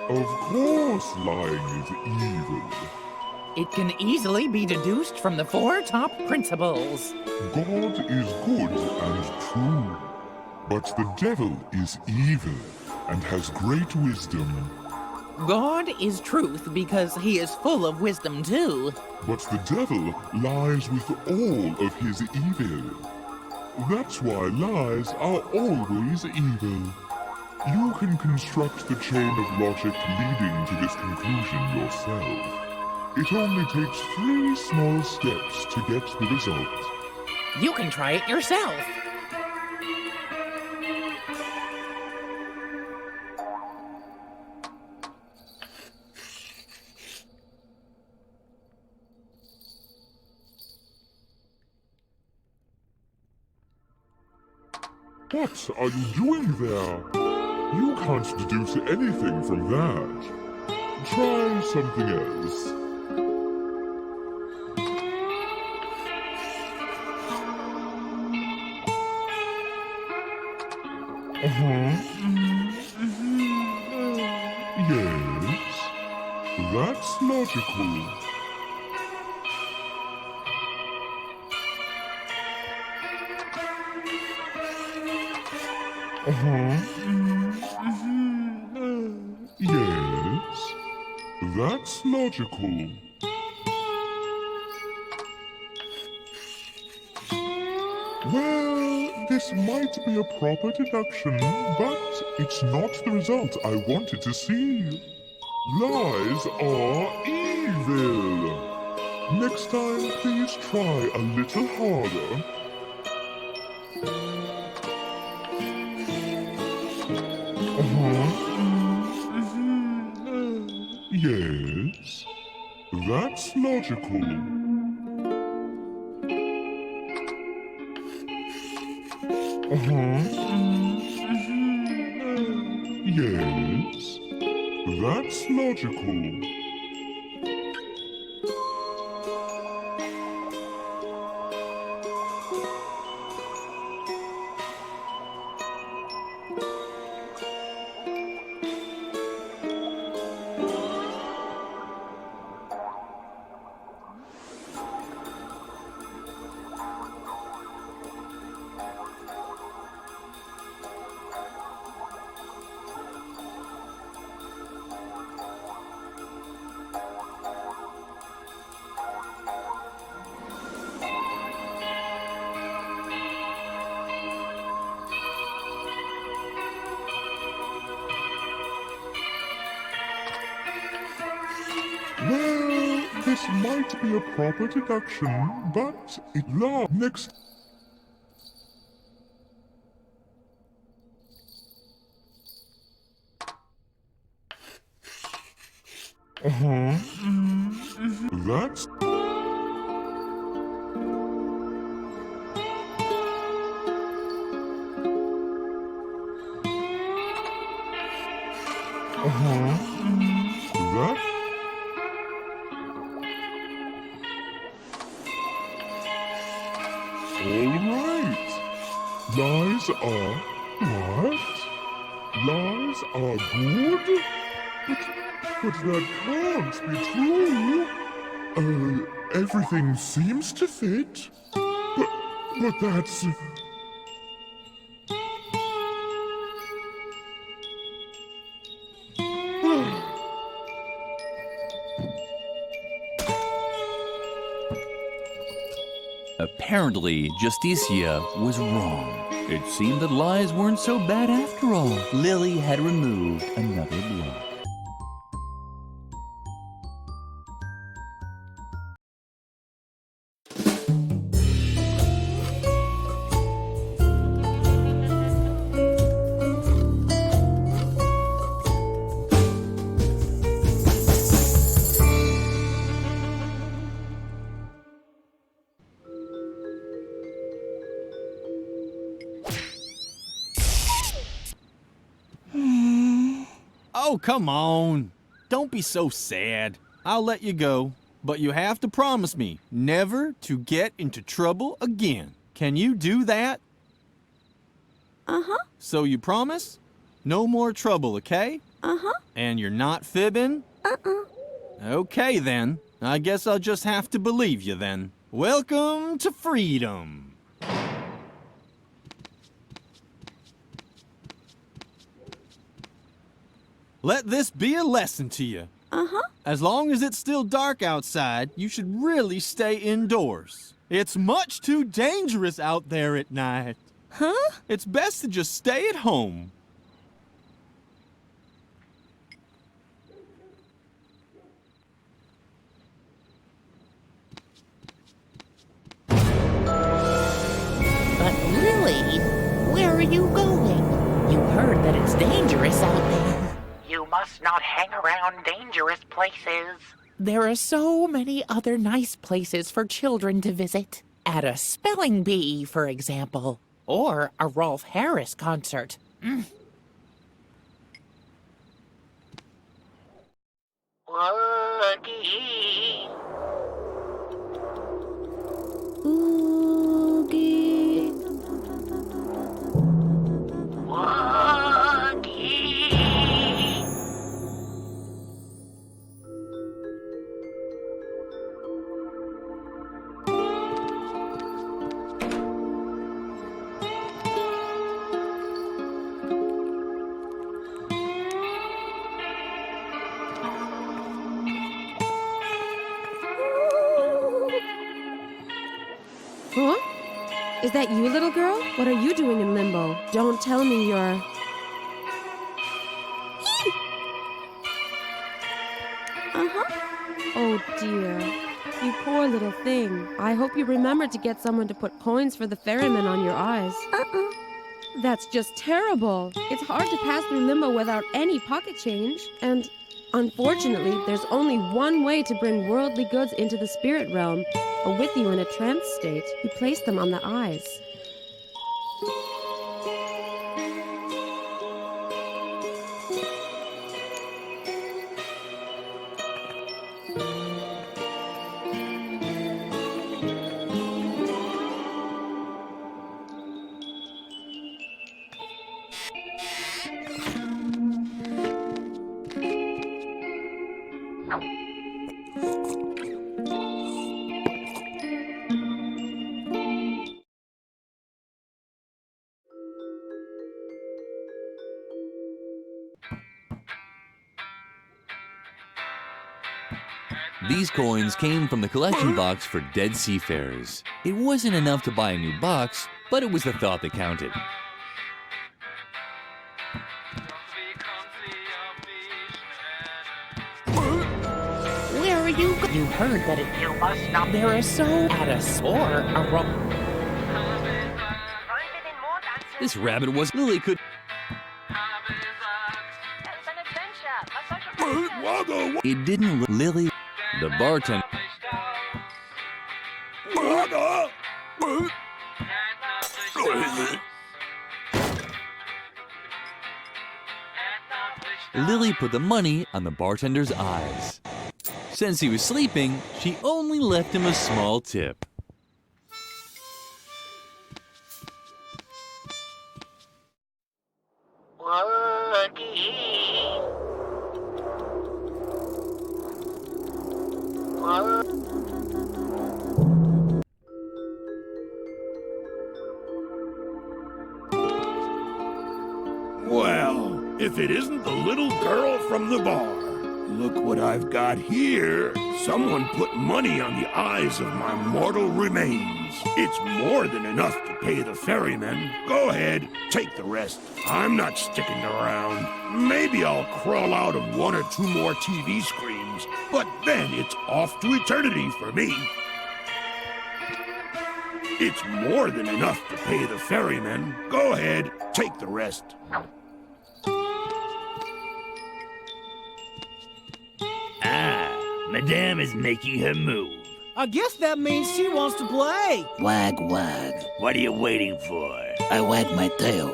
[SPEAKER 5] Of course lying is evil.
[SPEAKER 3] It can easily be deduced from the 4 top principles.
[SPEAKER 5] God is good and true, but the devil is evil and has great wisdom.
[SPEAKER 3] God is truth because he is full of wisdom too.
[SPEAKER 5] But the devil lies with all of his evil. That's why lies are always evil. You can construct the chain of logic leading to this conclusion yourself. It only takes 3 small steps to get the result.
[SPEAKER 3] You can try it yourself.
[SPEAKER 5] What are you doing there? You can't deduce anything from that. Try something else. Yes, that's logical. Yes, that's logical. Well, this might be a proper deduction, but it's not the result I wanted to see. Lies are evil. Next time, please try a little harder. Yes, That's logical. Yes, that's logical. Well, this might be a proper deduction, but it lasts next. That's. That. Alright. Lies are. What? Lies are good? But that can't be true. Everything seems to fit. But that's.
[SPEAKER 1] Apparently, Justicia was wrong. It seemed that lies weren't so bad after all. Lily had removed another block.
[SPEAKER 6] Oh, come on. Don't be so sad. I'll let you go. But you have to promise me never to get into trouble again. Can you do that?
[SPEAKER 9] Uh-huh.
[SPEAKER 6] So you promise? No more trouble, okay?
[SPEAKER 9] Uh-huh.
[SPEAKER 6] And you're not fibbing?
[SPEAKER 9] Uh-uh.
[SPEAKER 6] Okay, then. I guess I'll just have to believe you, then. Welcome to freedom. Let this be a lesson to you.
[SPEAKER 9] Uh-huh.
[SPEAKER 6] As long as it's still dark outside, you should really stay indoors. It's much too dangerous out there at night.
[SPEAKER 9] Huh?
[SPEAKER 6] It's best to just stay at home.
[SPEAKER 3] But Lily, where are you going? You heard that it's dangerous out there.
[SPEAKER 4] You must not hang around dangerous places.
[SPEAKER 3] There are so many other nice places for children to visit. At a spelling bee, for example. Or a Rolf Harris concert.
[SPEAKER 4] Woogie.
[SPEAKER 9] Oogie.
[SPEAKER 4] Woogie.
[SPEAKER 9] Huh? Is that you, little girl? What are you doing in limbo? Don't tell me you're... Uh-huh. Oh, dear. You poor little thing. I hope you remember to get someone to put coins for the ferryman on your eyes.
[SPEAKER 14] Uh-uh.
[SPEAKER 9] That's just terrible. It's hard to pass through limbo without any pocket change. And Unfortunately, there's only one way to bring worldly goods into the spirit realm, or with you in a trance state. You place them on the eyes.
[SPEAKER 1] These coins came from the collection box for dead seafarers. It wasn't enough to buy a new box, but it was the thought that counted.
[SPEAKER 3] Where are you? You heard that it.
[SPEAKER 4] You must not.
[SPEAKER 3] There is so at a sore.
[SPEAKER 1] This rabbit was Lily could. It didn't. Lily, the bartender. Lily put the money on the bartender's eyes. Since he was sleeping, she only left him a small tip.
[SPEAKER 7] Well, if it isn't the little girl from the bar. Look what I've got here. Someone put money on the eyes of my mortal remains. It's more than enough to pay the ferryman. Go ahead, take the rest. I'm not sticking around. Maybe I'll crawl out of one or two more TV screens, but then it's off to eternity for me. It's more than enough to pay the ferryman. Go ahead, take the rest.
[SPEAKER 12] Madame is making her move.
[SPEAKER 14] I guess that means she wants to play.
[SPEAKER 12] Wag, wag. What are you waiting for? I wag my tail,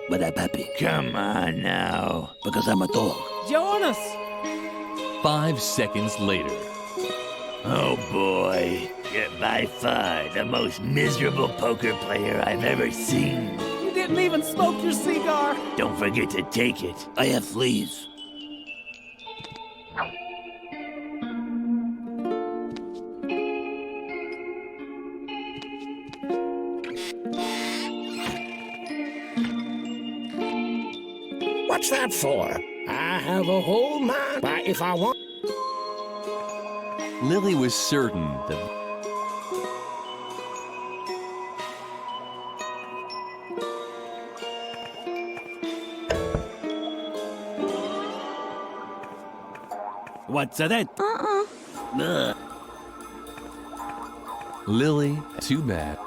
[SPEAKER 12] but I'm happy. Come on now. Because I'm a dog.
[SPEAKER 14] Join us.
[SPEAKER 1] 5 seconds later.
[SPEAKER 12] Oh boy, you're by far the most miserable poker player I've ever seen.
[SPEAKER 14] You didn't even smoke your cigar.
[SPEAKER 12] Don't forget to take it. I have fleas.
[SPEAKER 13] What's that for? I have a whole mind. Why, if I want...
[SPEAKER 1] Lily was certain that
[SPEAKER 12] What's that? Ugh.
[SPEAKER 1] Lily, too bad.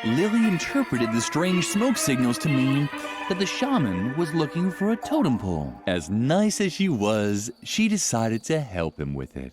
[SPEAKER 1] Lily interpreted the strange smoke signals to mean that the shaman was looking for a totem pole. As nice as she was, she decided to help him with it.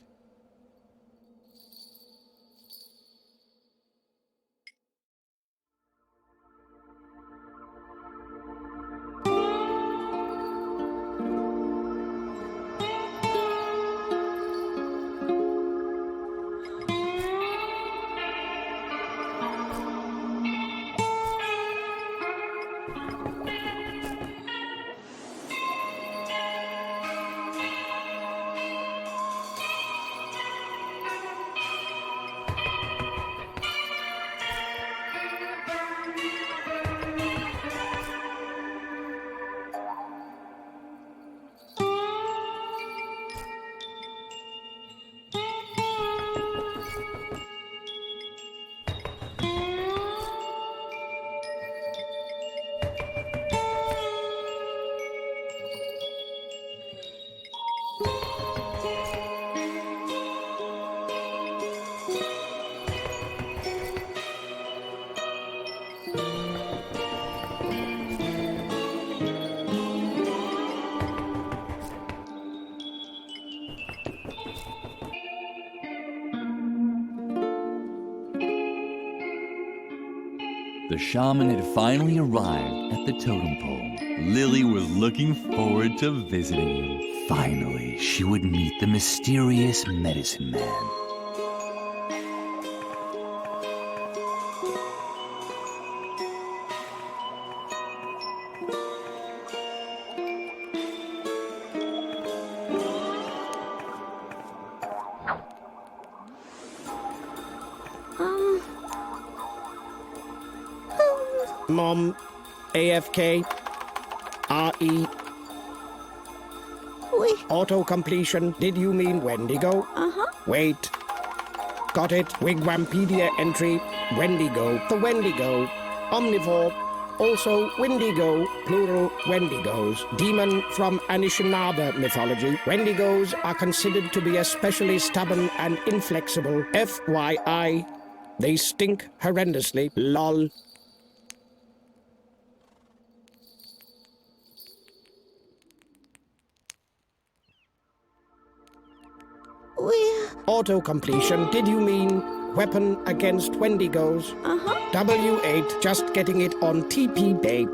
[SPEAKER 1] The shaman had finally arrived at the totem pole. Lily was looking forward to visiting him. Finally, she would meet the mysterious medicine man.
[SPEAKER 13] Mom, AFK, RE. Auto-completion. Did you mean Wendigo? Wait. Got it. Wigwampedia entry. Wendigo. The Wendigo. Omnivore. Also Wendigo. Plural Wendigos. Demon from Anishinaabe mythology. Wendigos are considered to be especially stubborn and inflexible. FYI. They stink horrendously. LOL. Auto-completion. Did you mean weapon against Wendigos? W8, just getting it on TP day.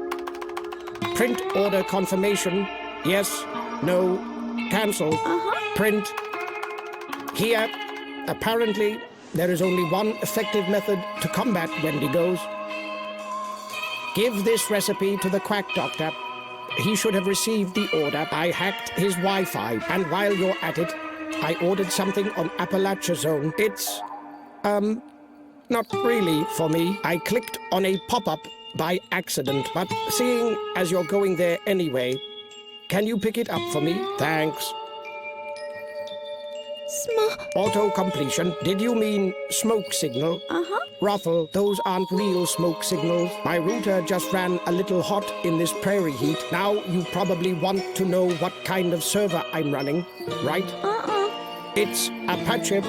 [SPEAKER 13] Print order confirmation. Yes, no, cancel. Print. Here, apparently, there is only one effective method to combat Wendigos. Give this recipe to the quack doctor. He should have received the order. I hacked his Wi-Fi, and while you're at it, I ordered something on Appalachia Zone. It's, not really for me. I clicked on a pop-up by accident, but seeing as you're going there anyway, can you pick it up for me? Thanks. Auto-completion. Did you mean smoke signal? Ruffle, those aren't real smoke signals. My router just ran a little hot in this prairie heat. Now you probably want to know what kind of server I'm running, right? It's Apache.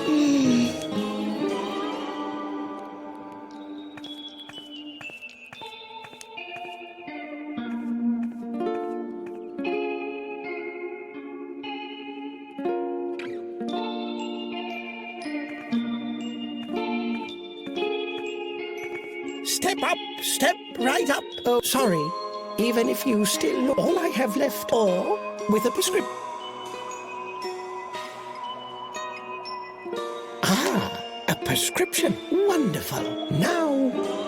[SPEAKER 13] Step up, step right up. Oh, sorry. Even if you still all I have left, or with a prescription. A prescription. Wonderful. Now,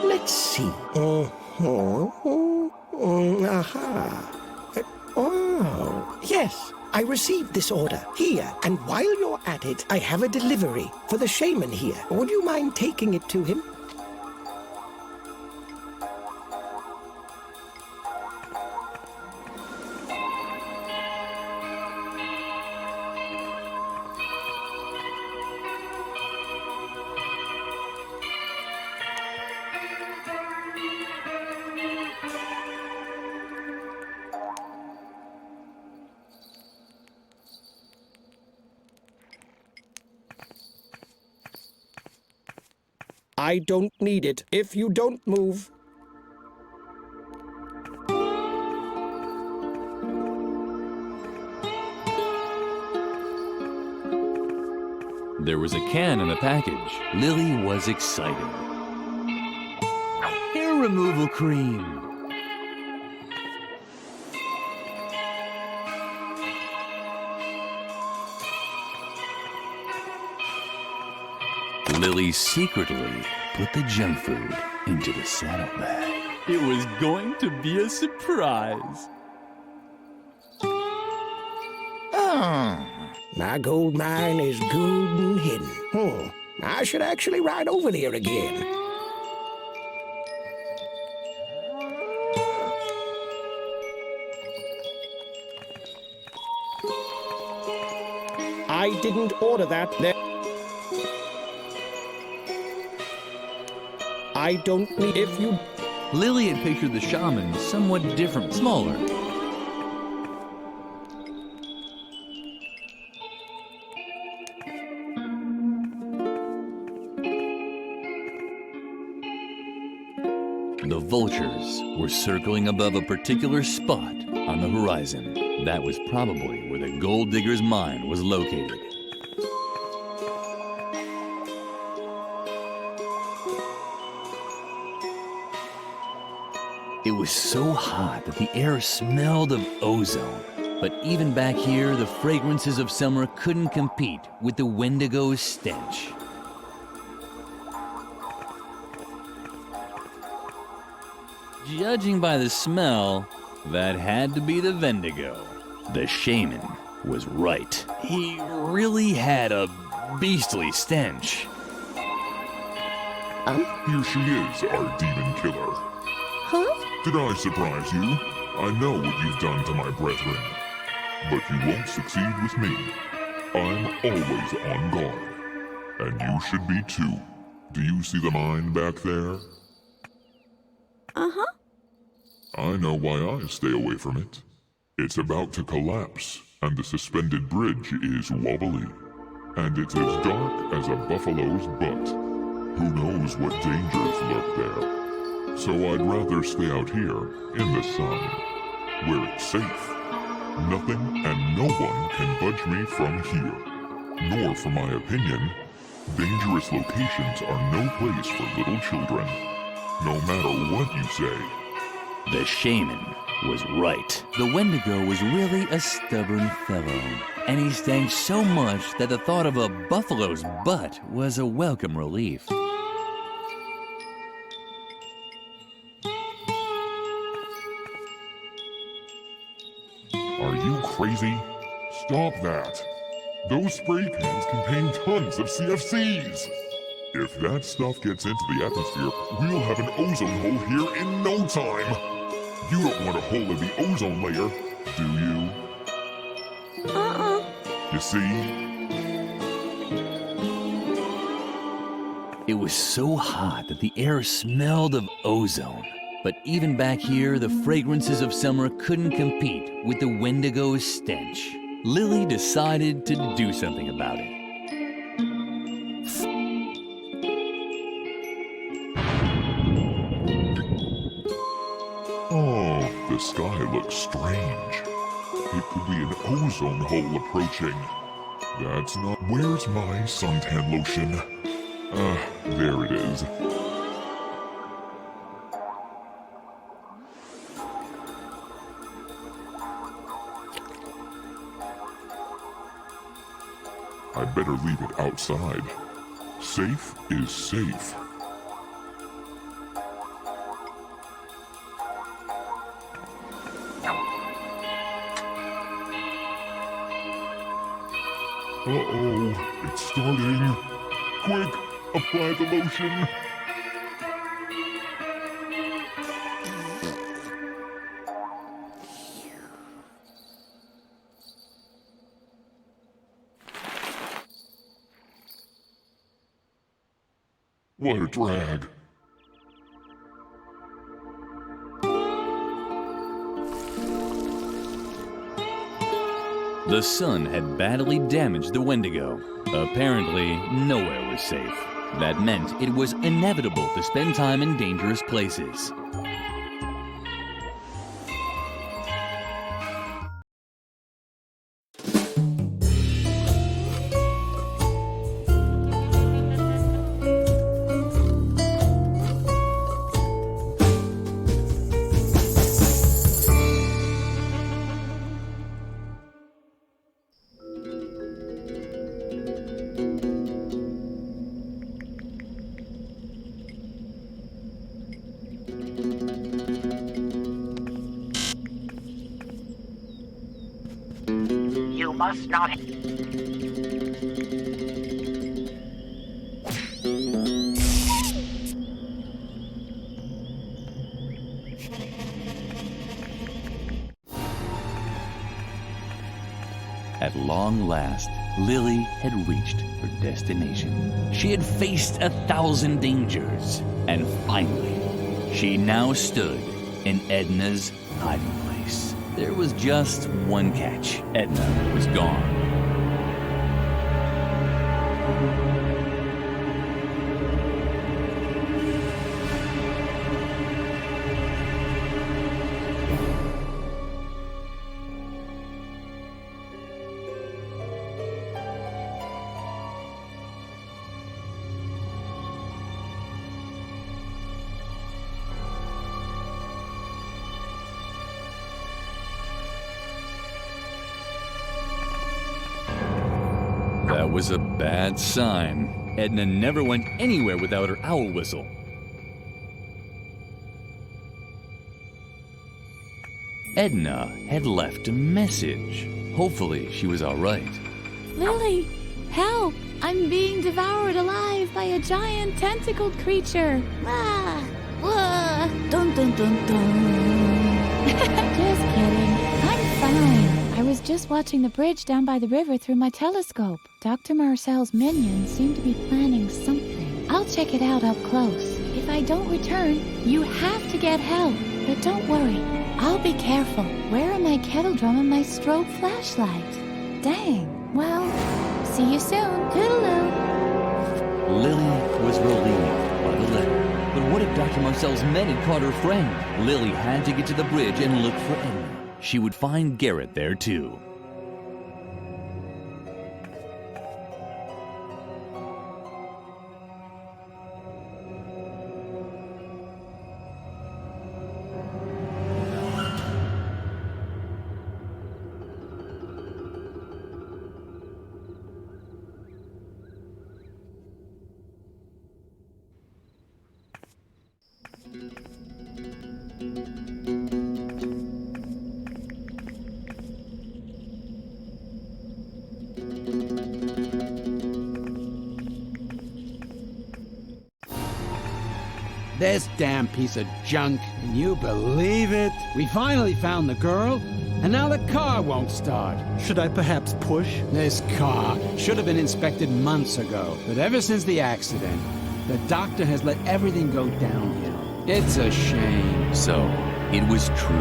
[SPEAKER 13] let's see. Oh, yes. I received this order here, and while you're at it, I have a delivery for the shaman here. Would you mind taking it to him? I don't need it. If you don't move...
[SPEAKER 1] There was a can in the package. Lily was excited. Hair removal cream. Lily secretly put the junk food into the saddlebag.
[SPEAKER 6] It was going to be a surprise.
[SPEAKER 13] My gold mine is good and hidden. I should actually ride over there again. I didn't order that. I don't need... If you...
[SPEAKER 1] Lily had pictured the shaman somewhat different, smaller. The vultures were circling above a particular spot on the horizon. That was probably where the gold digger's mine was located. It was so hot that the air smelled of ozone. But even back here, the fragrances of summer couldn't compete with the Wendigo's stench. Judging by the smell, that had to be the Wendigo. The shaman was right. He really had a beastly stench.
[SPEAKER 5] Here she is, our demon killer.
[SPEAKER 9] Huh?
[SPEAKER 5] Did I surprise you? I know what you've done to my brethren. But you won't succeed with me. I'm always on guard. And you should be too. Do you see the mine back there?
[SPEAKER 9] Uh-huh.
[SPEAKER 5] I know why I stay away from it. It's about to collapse, and the suspended bridge is wobbly. And it's as dark as a buffalo's butt. Who knows what dangers lurk there? So I'd rather stay out here, in the sun, where it's safe. Nothing and no one can budge me from here. Nor, for my opinion, dangerous locations are no place for little children. No matter what you say.
[SPEAKER 1] The shaman was right. The Wendigo was really a stubborn fellow, and he stank so much that the thought of a buffalo's butt was a welcome relief.
[SPEAKER 5] Are you crazy? Stop that. Those spray cans contain tons of CFCs. If that stuff gets into the atmosphere, we'll have an ozone hole here in no time. You don't want a hole in the ozone layer, do you? You see?
[SPEAKER 1] It was so hot that the air smelled of ozone. But even back here, the fragrances of summer couldn't compete with the Wendigo's stench. Lily decided to do something about it.
[SPEAKER 5] Oh, the sky looks strange. It could be an ozone hole approaching. That's not... Where's my suntan lotion? There it is. I better leave it outside. Safe is safe. Uh-oh, it's starting. Quick, apply the lotion. What a drag.
[SPEAKER 1] The sun had badly damaged the Wendigo. Apparently, nowhere was safe. That meant it was inevitable to spend time in dangerous places.
[SPEAKER 4] You must not...
[SPEAKER 1] At long last, Lily had reached her destination. She had faced 1,000 dangers, and finally, she now stood in Edna's hiding place. There was just one catch. Edna was gone. was a bad sign. Edna never went anywhere without her owl whistle. Edna had left a message. Hopefully, she was all right.
[SPEAKER 15] Lily, help! I'm being devoured alive by a giant tentacled creature. Ah! Ah! Dun dun dun dun. Just kidding. I'm fine. I was just watching the bridge down by the river through my telescope. Dr. Marcel's minions seem to be planning something. I'll check it out up close. If I don't return, you have to get help. But don't worry, I'll be careful. Where are my kettle drum and my strobe flashlight? Dang. Well, see you soon. Toodaloo.
[SPEAKER 1] Lily was relieved by the letter. But what if Dr. Marcel's men had caught her friend? Lily had to get to the bridge and look for Edna. She would find Garrett there too.
[SPEAKER 11] This damn piece of junk. Can you believe it? We finally found the girl, and now the car won't start.
[SPEAKER 14] Should I perhaps push?
[SPEAKER 11] This car should have been inspected months ago, but ever since the accident, the doctor has let everything go downhill. It's a shame.
[SPEAKER 1] So, it was true.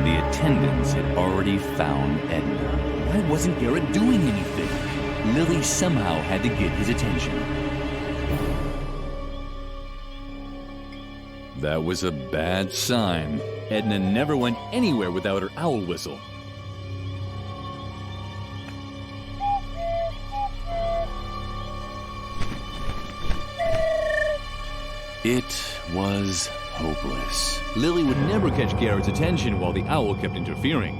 [SPEAKER 1] The attendants had already found Edna. Why wasn't Garrett doing anything? Lily somehow had to get his attention. That was a bad sign. Edna never went anywhere without her owl whistle. It was hopeless. Lily would never catch Garrett's attention while the owl kept interfering.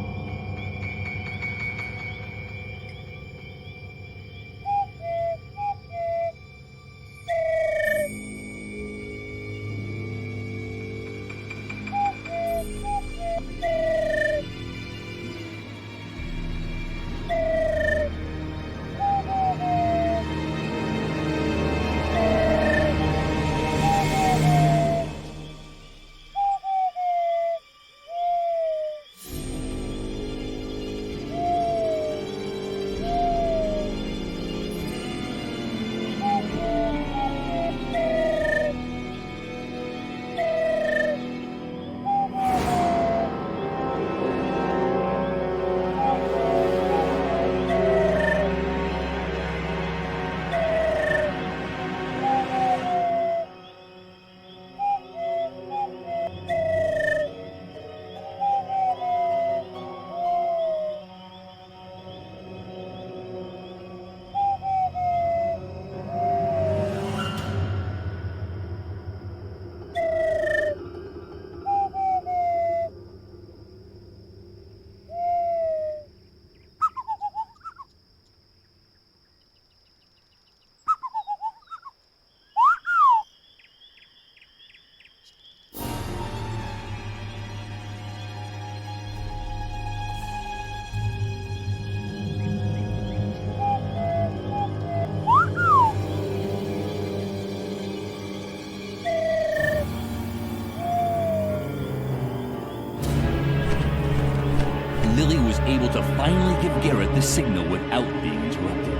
[SPEAKER 1] Lily was able to finally give Garrett the signal without being interrupted.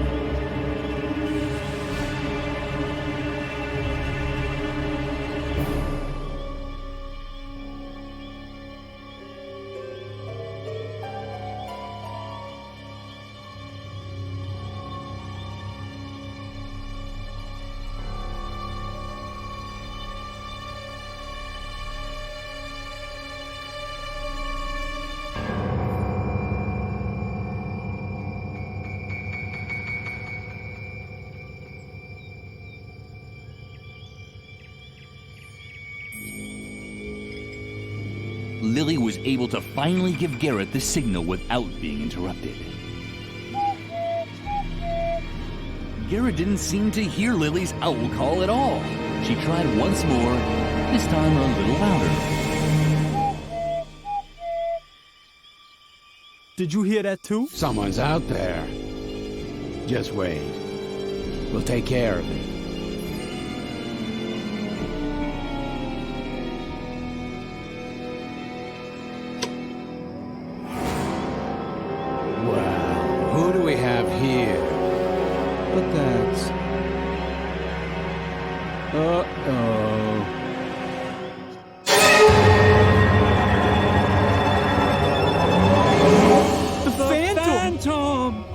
[SPEAKER 1] Lily was able to finally give Garrett the signal without being interrupted. Garrett didn't seem to hear Lily's owl call at all. She tried once more, this time a little louder.
[SPEAKER 14] Did you hear that too?
[SPEAKER 11] Someone's out there. Just wait. We'll take care of it. Well, who do we have here?
[SPEAKER 14] But that's...
[SPEAKER 11] Uh-oh.
[SPEAKER 14] The Phantom!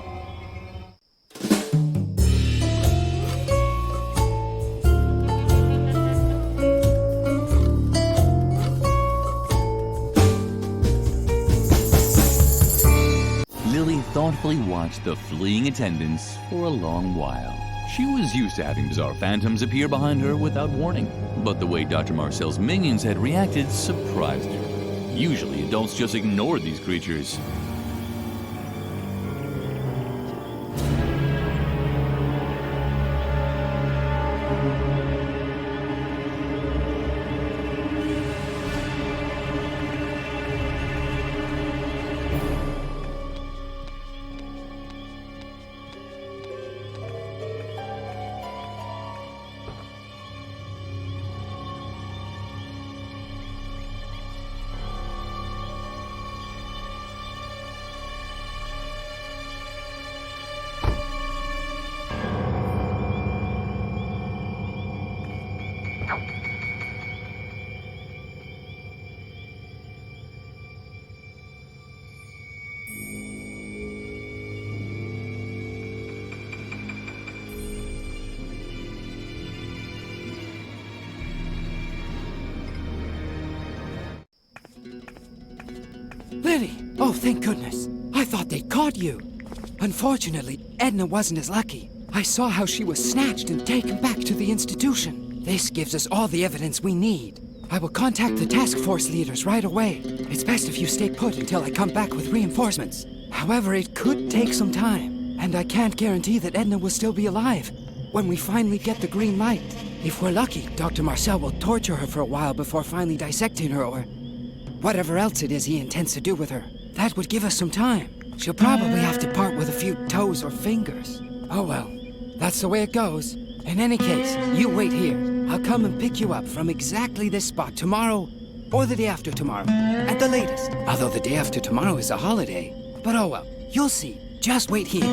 [SPEAKER 1] Lily thoughtfully watched the fleeing attendants for a long while. She was used to having bizarre phantoms appear behind her without warning, but the way Dr. Marcel's minions had reacted surprised her. Usually, adults just ignored these creatures.
[SPEAKER 2] Lily! Oh, thank goodness. I thought they'd caught you. Unfortunately, Edna wasn't as lucky. I saw how she was snatched and taken back to the institution. This gives us all the evidence we need. I will contact the task force leaders right away. It's best if you stay put until I come back with reinforcements. However, it could take some time, and I can't guarantee that Edna will still be alive when we finally get the green light. If we're lucky, Dr. Marcel will torture her for a while before finally dissecting her or whatever else it is he intends to do with her. That would give us some time. She'll probably have to part with a few toes or fingers. Oh well, that's the way it goes. In any case, you wait here. I'll come and pick you up from exactly this spot tomorrow or the day after tomorrow, at the latest. Although the day after tomorrow is a holiday. But oh well, you'll see. Just wait here.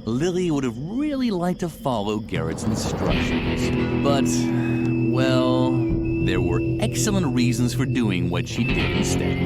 [SPEAKER 1] Lily would have really liked to follow Garrett's instructions, but, well, there were excellent reasons for doing what she did instead.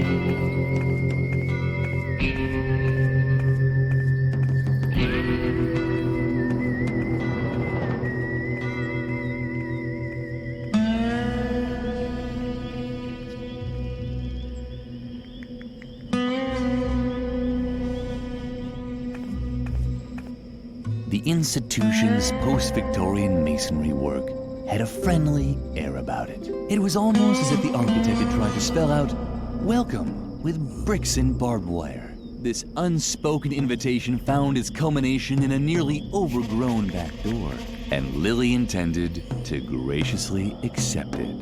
[SPEAKER 1] The institution's post-Victorian masonry work had a friendly air about it. It was almost as if the architect had tried to spell out, "Welcome," with bricks and barbed wire. This unspoken invitation found its culmination in a nearly overgrown back door, and Lily intended to graciously accept it.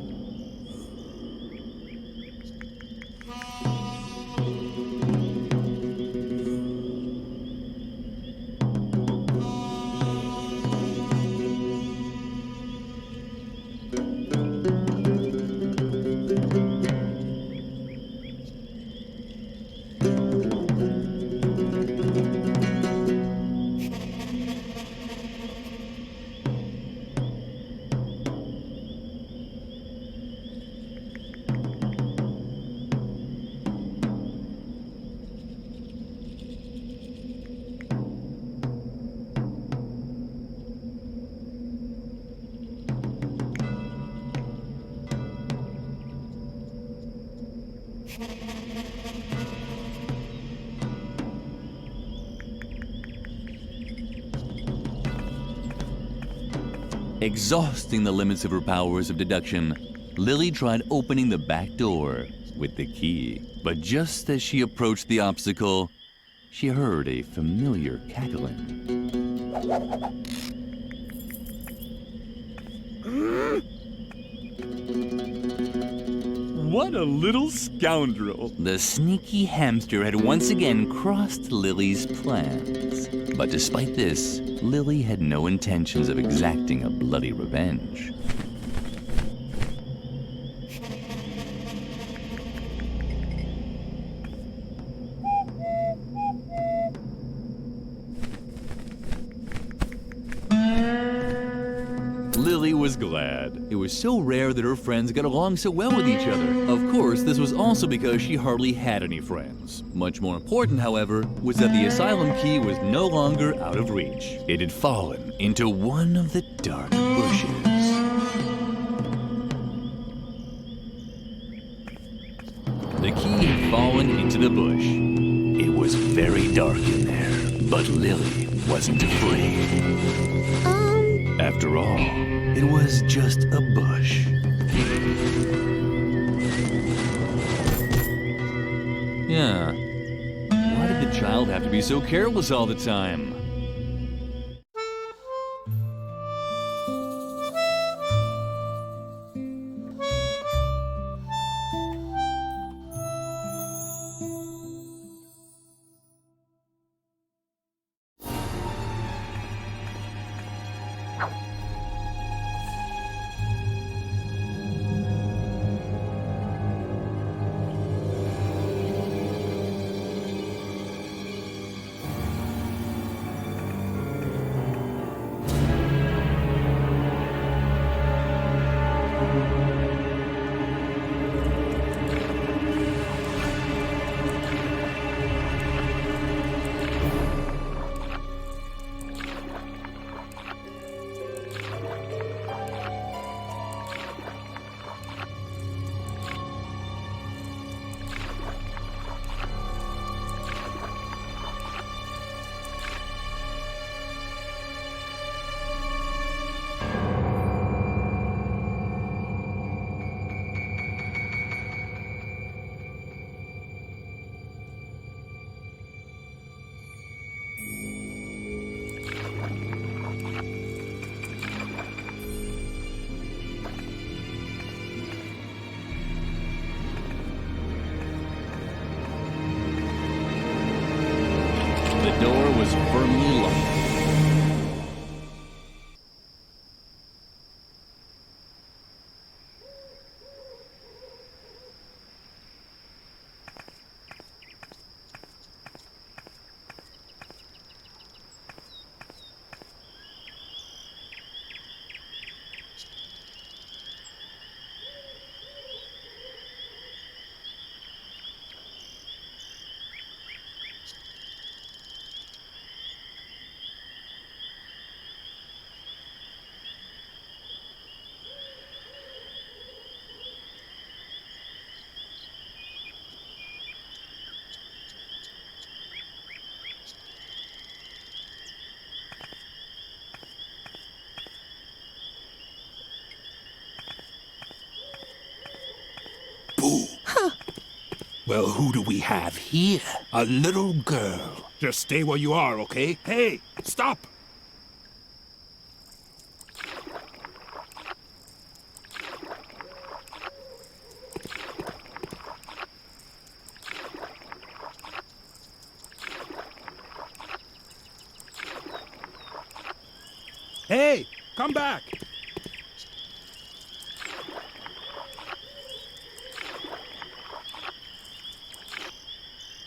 [SPEAKER 1] Exhausting the limits of her powers of deduction, Lily tried opening the back door with the key. But just as she approached the obstacle, she heard a familiar cackling.
[SPEAKER 6] What a little scoundrel.
[SPEAKER 1] The sneaky hamster had once again crossed Lily's plans. But despite this, Lily had no intentions of exacting a bloody revenge.
[SPEAKER 16] Lily was glad. It was so rare that her friends got along so well with each other. Of course, this was also because she hardly had any friends. Much more important, however, was that the asylum key was no longer out of reach.
[SPEAKER 1] It had fallen into one of the dark bushes. The key had fallen into the bush. It was very dark in there, but Lily wasn't afraid. After all, it was just a bush.
[SPEAKER 16] Yeah. Why did the child have to be so careless all the time? The door was firmly locked.
[SPEAKER 7] Well, who do we have here? A little girl. Just stay where you are, okay? Hey, stop! Hey, come back!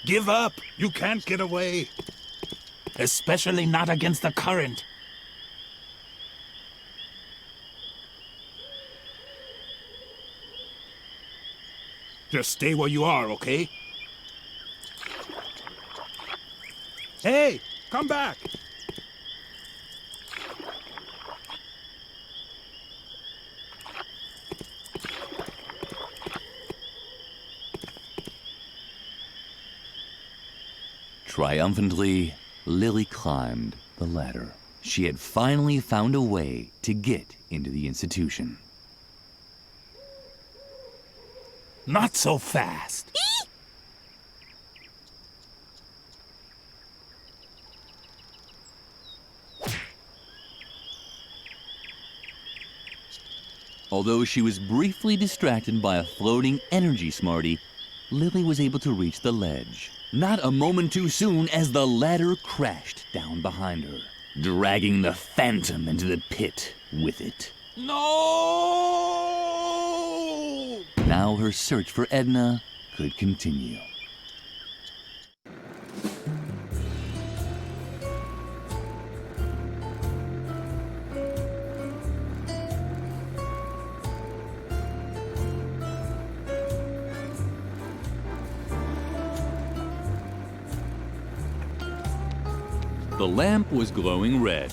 [SPEAKER 7] Give up! You can't get away. Especially not against the current. Just stay where you are, okay? Hey, come back!
[SPEAKER 1] Triumphantly, Lily climbed the ladder. She had finally found a way to get into the institution.
[SPEAKER 7] Not so fast.
[SPEAKER 1] Although she was briefly distracted by a floating energy smartie, Lily was able to reach the ledge. Not a moment too soon as the ladder crashed down behind her, dragging the phantom into the pit with it.
[SPEAKER 6] No!
[SPEAKER 1] Now her search for Edna could continue. The lamp was glowing red.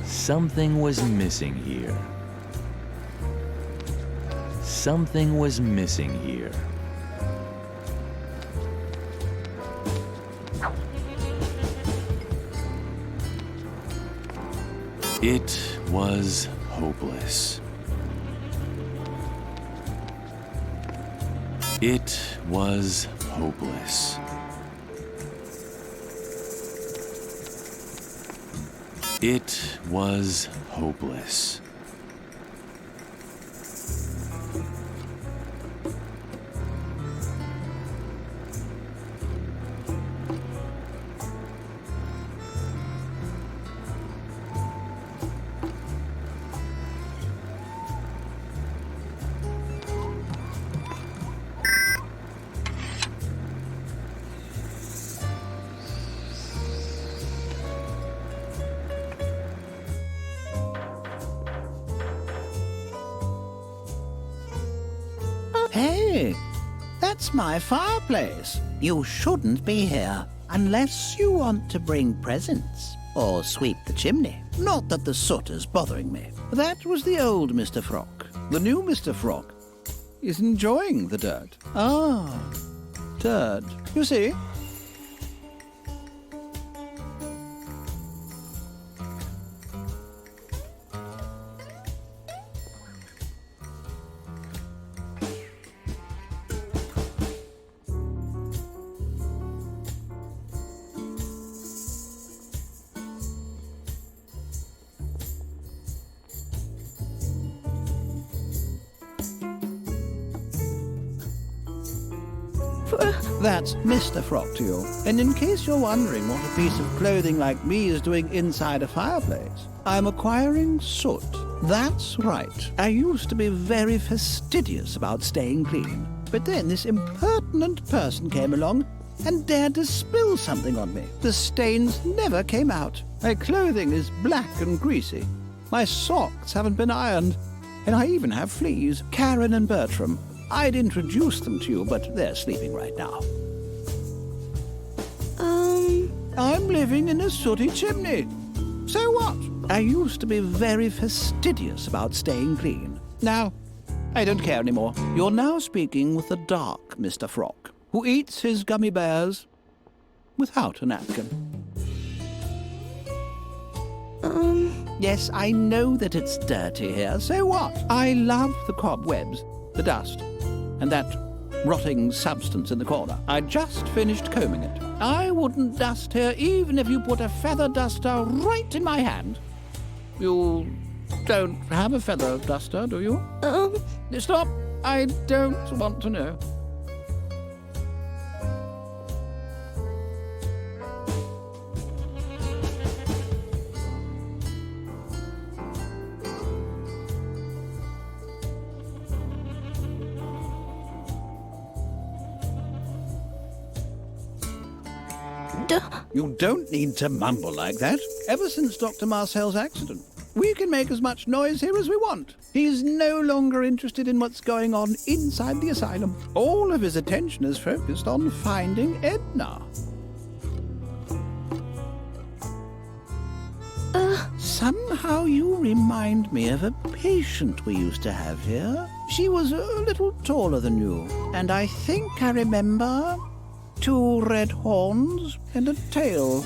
[SPEAKER 1] Something was missing here. Something was missing here. It was hopeless. It was hopeless. It was hopeless.
[SPEAKER 17] Hey, that's my fireplace. You shouldn't be here unless you want to bring presents or sweep the chimney. Not that the soot is bothering me. That was the old Mr. Frog. The new Mr. Frog is enjoying the dirt. Ah, dirt. You see? That's Mr. Frog to you. And in case you're wondering what a piece of clothing like me is doing inside a fireplace, I'm acquiring soot. That's right. I used to be very fastidious about staying clean. But then this impertinent person came along and dared to spill something on me. The stains never came out. My clothing is black and greasy. My socks haven't been ironed. And I even have fleas. Karen and Bertram. I'd introduce them to you, but they're sleeping right now. I'm living in a sooty chimney. So what? I used to be very fastidious about staying clean. Now, I don't care anymore. You're now speaking with the dark Mr. Frog, who eats his gummy bears without a napkin. Yes, I know that it's dirty here. So what? I love the cobwebs, the dust, and that rotting substance in the corner. I just finished combing it. I wouldn't dust here even if you put a feather duster right in my hand. You don't have a feather duster, do you? Stop. I don't want to know. You don't need to mumble like that. Ever since Dr. Marcel's accident, we can make as much noise here as we want. He's no longer interested in what's going on inside the asylum. All of his attention is focused on finding Edna. Somehow you remind me of a patient we used to have here. She was a little taller than you, and I think I remember 2 red horns and a tail.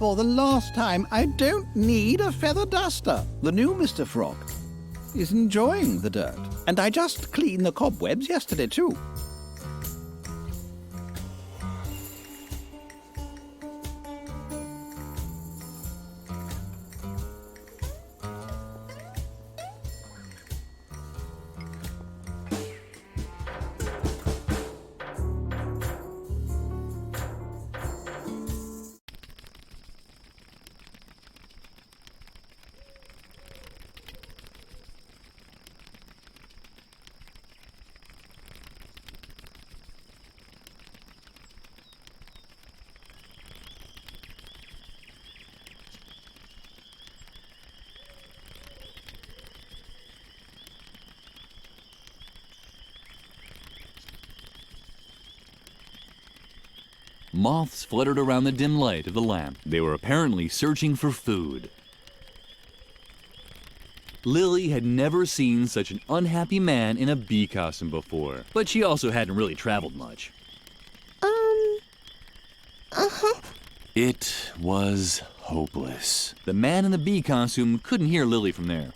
[SPEAKER 17] for the last time, I don't need a feather duster. The new Mr. Frog is enjoying the dirt. And I just cleaned the cobwebs yesterday, too.
[SPEAKER 16] Moths fluttered around the dim light of the lamp. They were apparently searching for food. Lily had never seen such an unhappy man in a bee costume before, but she also hadn't really traveled much. It was hopeless. The man in the bee costume couldn't hear Lily from there.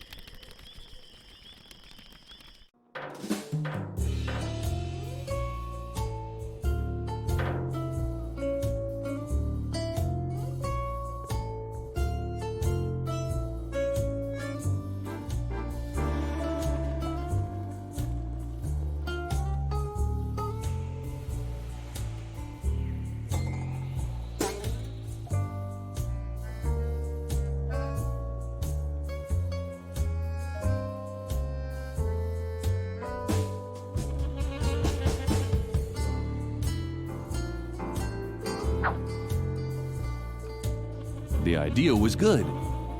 [SPEAKER 16] The idea was good,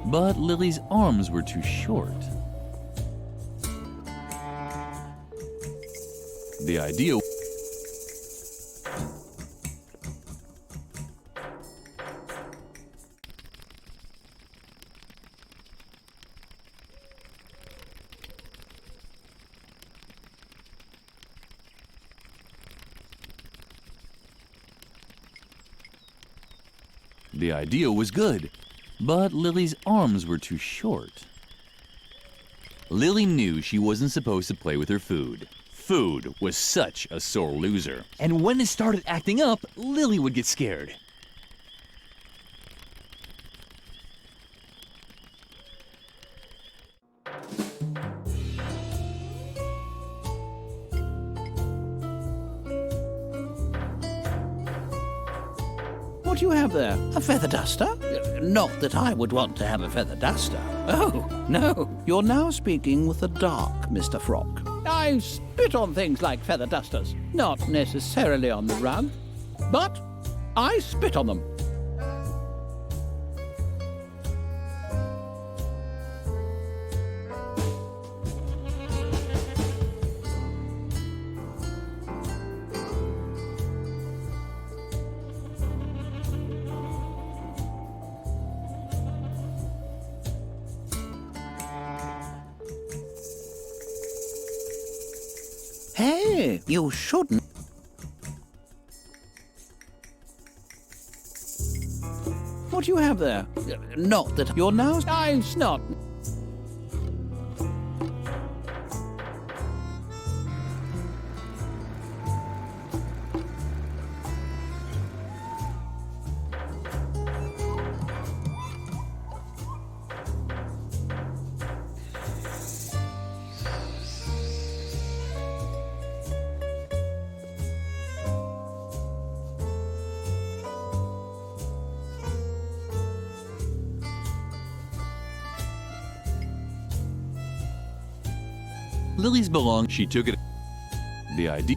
[SPEAKER 16] but Lily's arms were too short. The idea... The idea was good, but Lily's arms were too short. Lily knew she wasn't supposed to play with her food. Food was such a sore loser. And when it started acting up, Lily would get scared.
[SPEAKER 17] What do you have there? A feather duster? Not that I would want to have a feather duster. Oh, no. You're now speaking with the dark, Mr. Frog. I spit on things like feather dusters. Not necessarily on the rug, but I spit on them. Hey, you shouldn't. What do you have there? Not that you're now... I'm not...
[SPEAKER 16] Lily's belonged. She took it. The idea.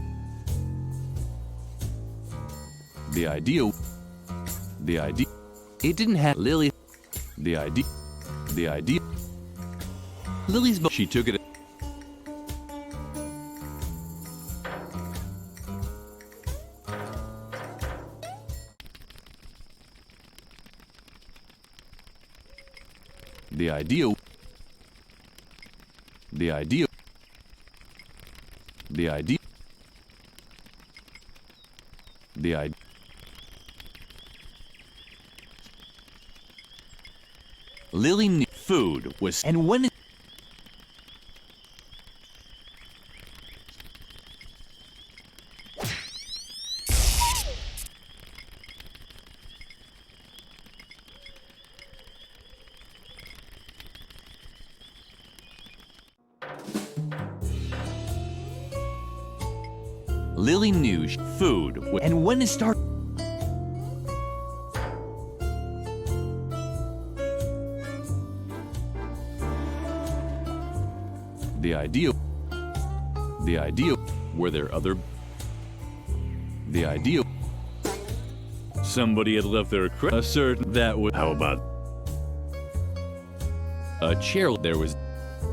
[SPEAKER 16] It didn't have Lily. The idea. Lily's. She took it. The idea.
[SPEAKER 1] Lily knew food was, and when it, Lily knew food was, and when it started. The idea, were there other, the idea, somebody had left their a certain, that was, how about, a chair, there was,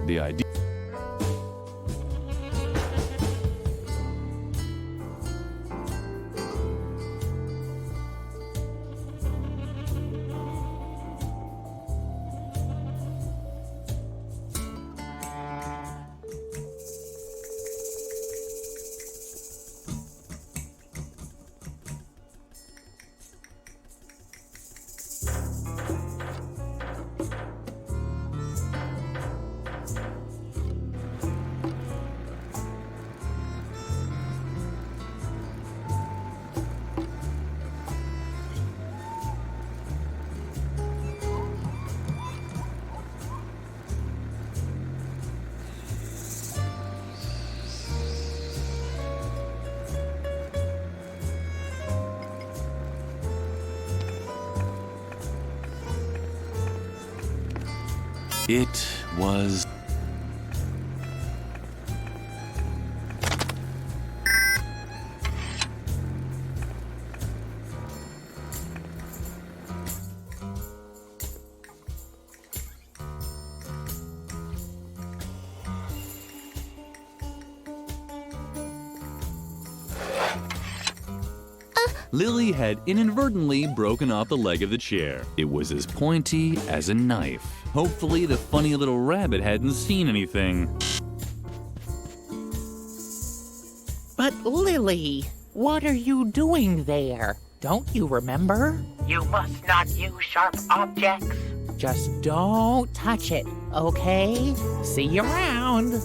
[SPEAKER 1] the idea. It was... Lily had inadvertently broken off the leg of the chair. It was as pointy as a knife. Hopefully the funny little rabbit hadn't seen anything.
[SPEAKER 3] But Lily, what are you doing there? Don't you remember?
[SPEAKER 4] You must not use sharp objects.
[SPEAKER 3] Just don't touch it, okay? See you around.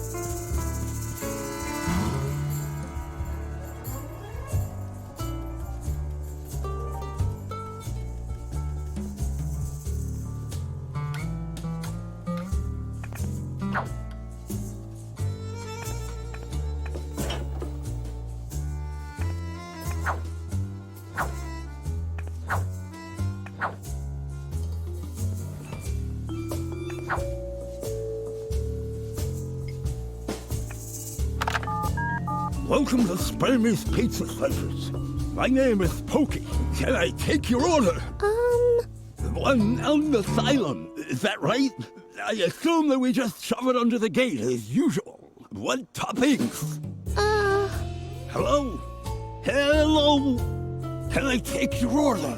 [SPEAKER 7] Welcome to Spamey's Pizza Slices. My name is Pokey. Can I take your order? One on the asylum, is that right? I assume that we just shove it under the gate as usual. What toppings? Hello? Hello? Can I take your order?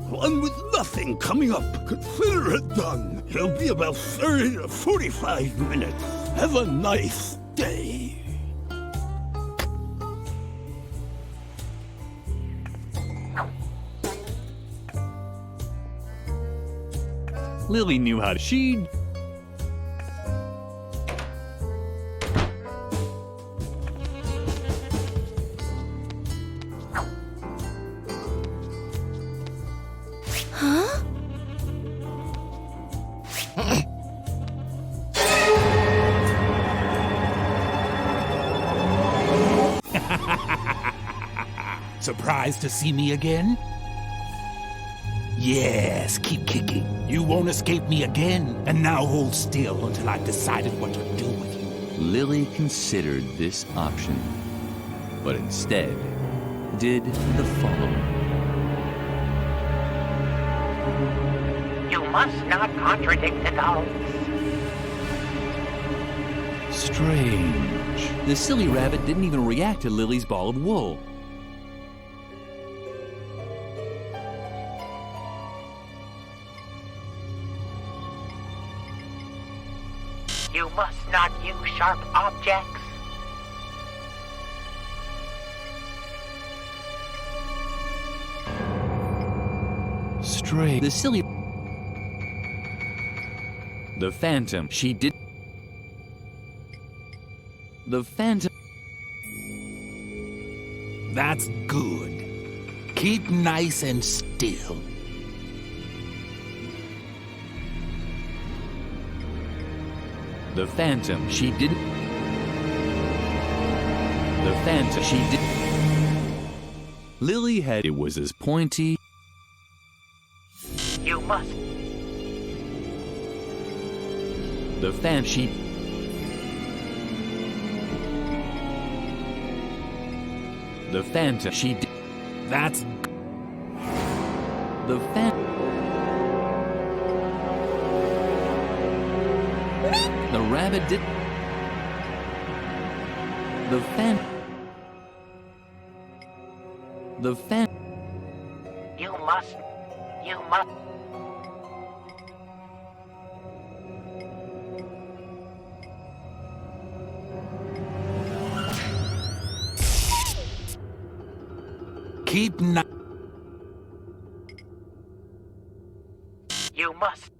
[SPEAKER 7] One with nothing coming up. Consider it done. It'll be about 30 to 45 minutes. Have a nice day.
[SPEAKER 1] Lily knew how to sheed.
[SPEAKER 15] Huh?
[SPEAKER 18] Surprised to see me again? Yes, keep kicking. You won't escape me again. And now hold still until I've decided what to do with you.
[SPEAKER 1] Lily considered this option, but instead did the following.
[SPEAKER 4] You must not contradict adults.
[SPEAKER 1] Strange. The silly rabbit didn't even react to Lily's ball of wool.
[SPEAKER 4] You must not use sharp objects.
[SPEAKER 1] Strange. The silly...
[SPEAKER 16] The Phantom, she did. The Phantom.
[SPEAKER 18] That's good. Keep nice and still.
[SPEAKER 16] The Phantom, she didn't. The Phantom, she did. Lily had it was as pointy.
[SPEAKER 4] You must.
[SPEAKER 16] The Phantom, she. The Phantom, she did.
[SPEAKER 18] That's.
[SPEAKER 16] The Phantom. The rabbit did. The Phantom. The Phantom.
[SPEAKER 4] You must. You must.
[SPEAKER 18] Keep nice.
[SPEAKER 4] You must.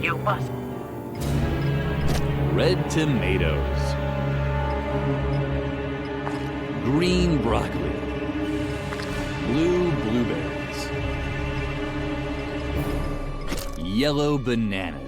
[SPEAKER 4] You must.
[SPEAKER 16] Red tomatoes. Green broccoli. Blue blueberries. Yellow bananas.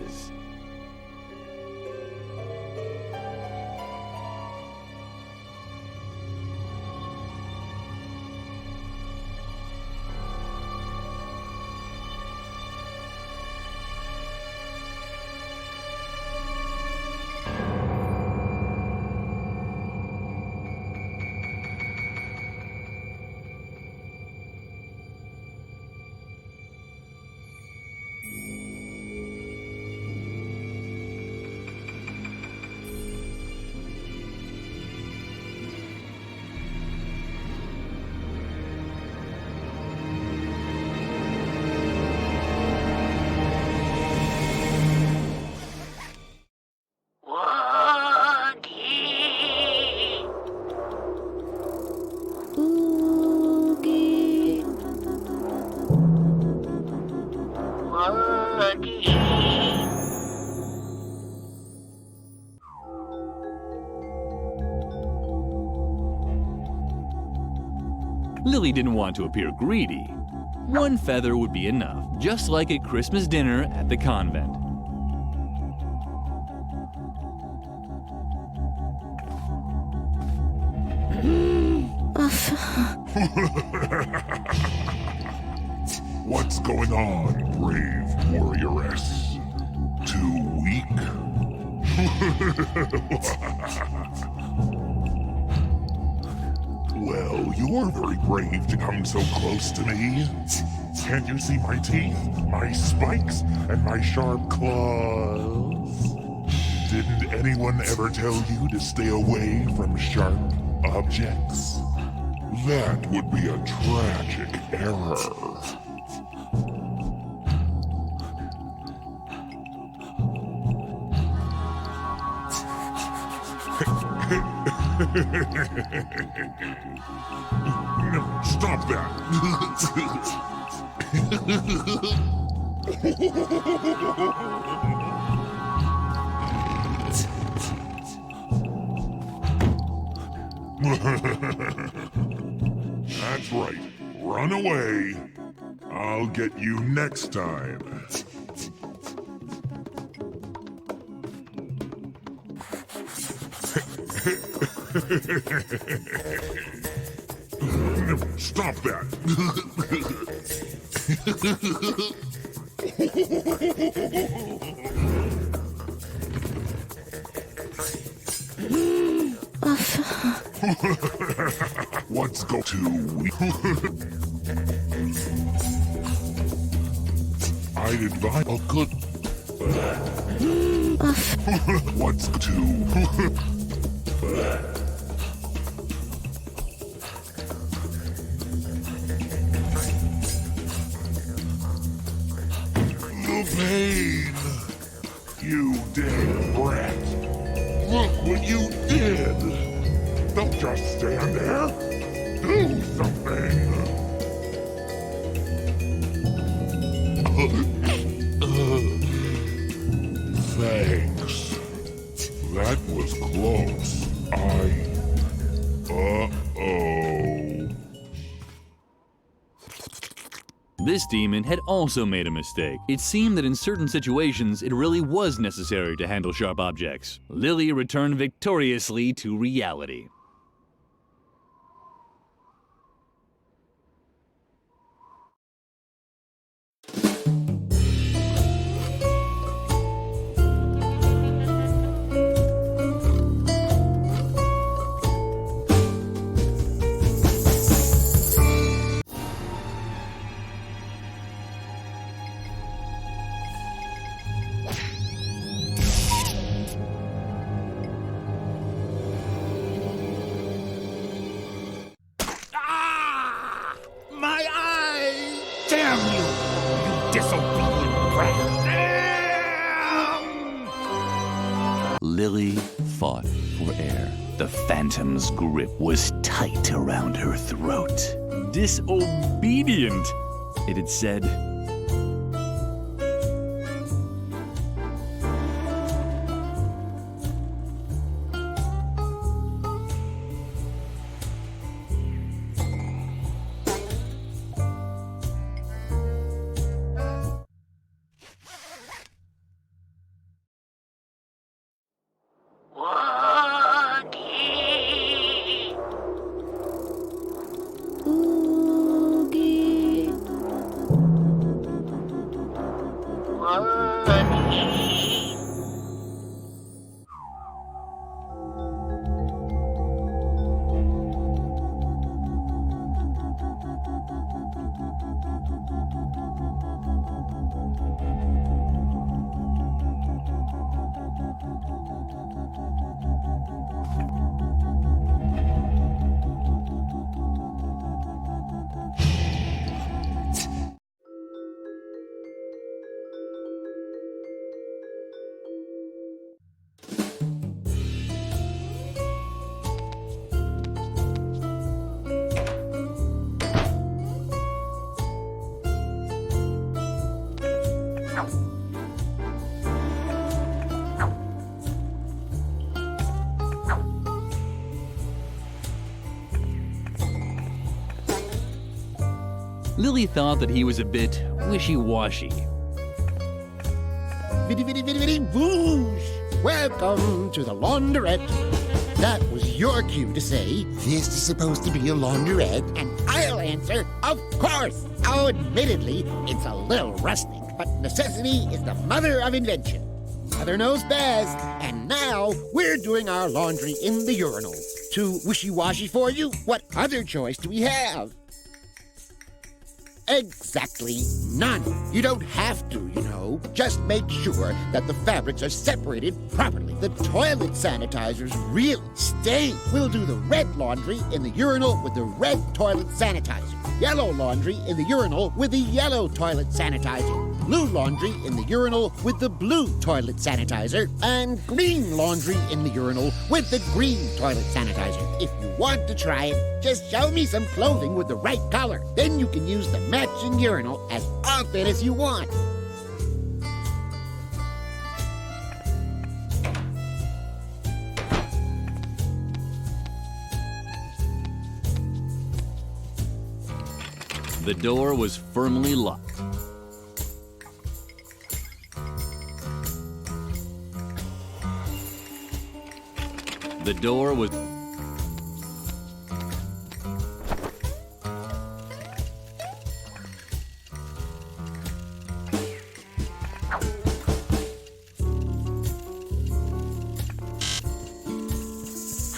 [SPEAKER 16] Lily didn't want to appear greedy. One feather would be enough, just like at Christmas dinner at the convent.
[SPEAKER 5] What's going on, brave warrioress? Too weak? Well, you're very brave to come so close to me. Can't you see my teeth, my spikes, and my sharp claws? Didn't anyone ever tell you to stay away from sharp objects? That would be a tragic error. No, stop that! That's right. Run away. I'll get you next time. Stop that! What's go to? I'd advise a good. What's to? pain. You damn brat. Look what you did. Don't just stand there. Do something. Thanks. That was close. Uh-oh.
[SPEAKER 16] This demon had also made a mistake. It seemed that in certain situations, it really was necessary to handle sharp objects. Lily returned victoriously to reality.
[SPEAKER 18] My eye! Damn you! You disobedient brat!
[SPEAKER 1] Lily fought for air. The phantom's grip was tight around her throat.
[SPEAKER 16] Disobedient, it had said. Lily thought that he was a bit wishy-washy.
[SPEAKER 19] Viddy, viddy, viddy, viddy, whoosh! Welcome to the laundrette. That was your cue to say, this is supposed to be a laundrette, and I'll answer, of course! Oh, admittedly, it's a little rustic, but necessity is the mother of invention. Mother knows best, and now we're doing our laundry in the urinal. Too wishy-washy for you? What other choice do we have? Exactly none. You don't have to, you know. Just make sure that the fabrics are separated properly. The toilet sanitizers really stink. We'll do the red laundry in the urinal with the red toilet sanitizer. Yellow laundry in the urinal with the yellow toilet sanitizer. Blue laundry in the urinal with the blue toilet sanitizer. And green laundry in the urinal with the green toilet sanitizer. If you want to try it, just show me some clothing with the right color. Then you can use the matching urinal as often as you want.
[SPEAKER 16] The door was firmly locked. The door was...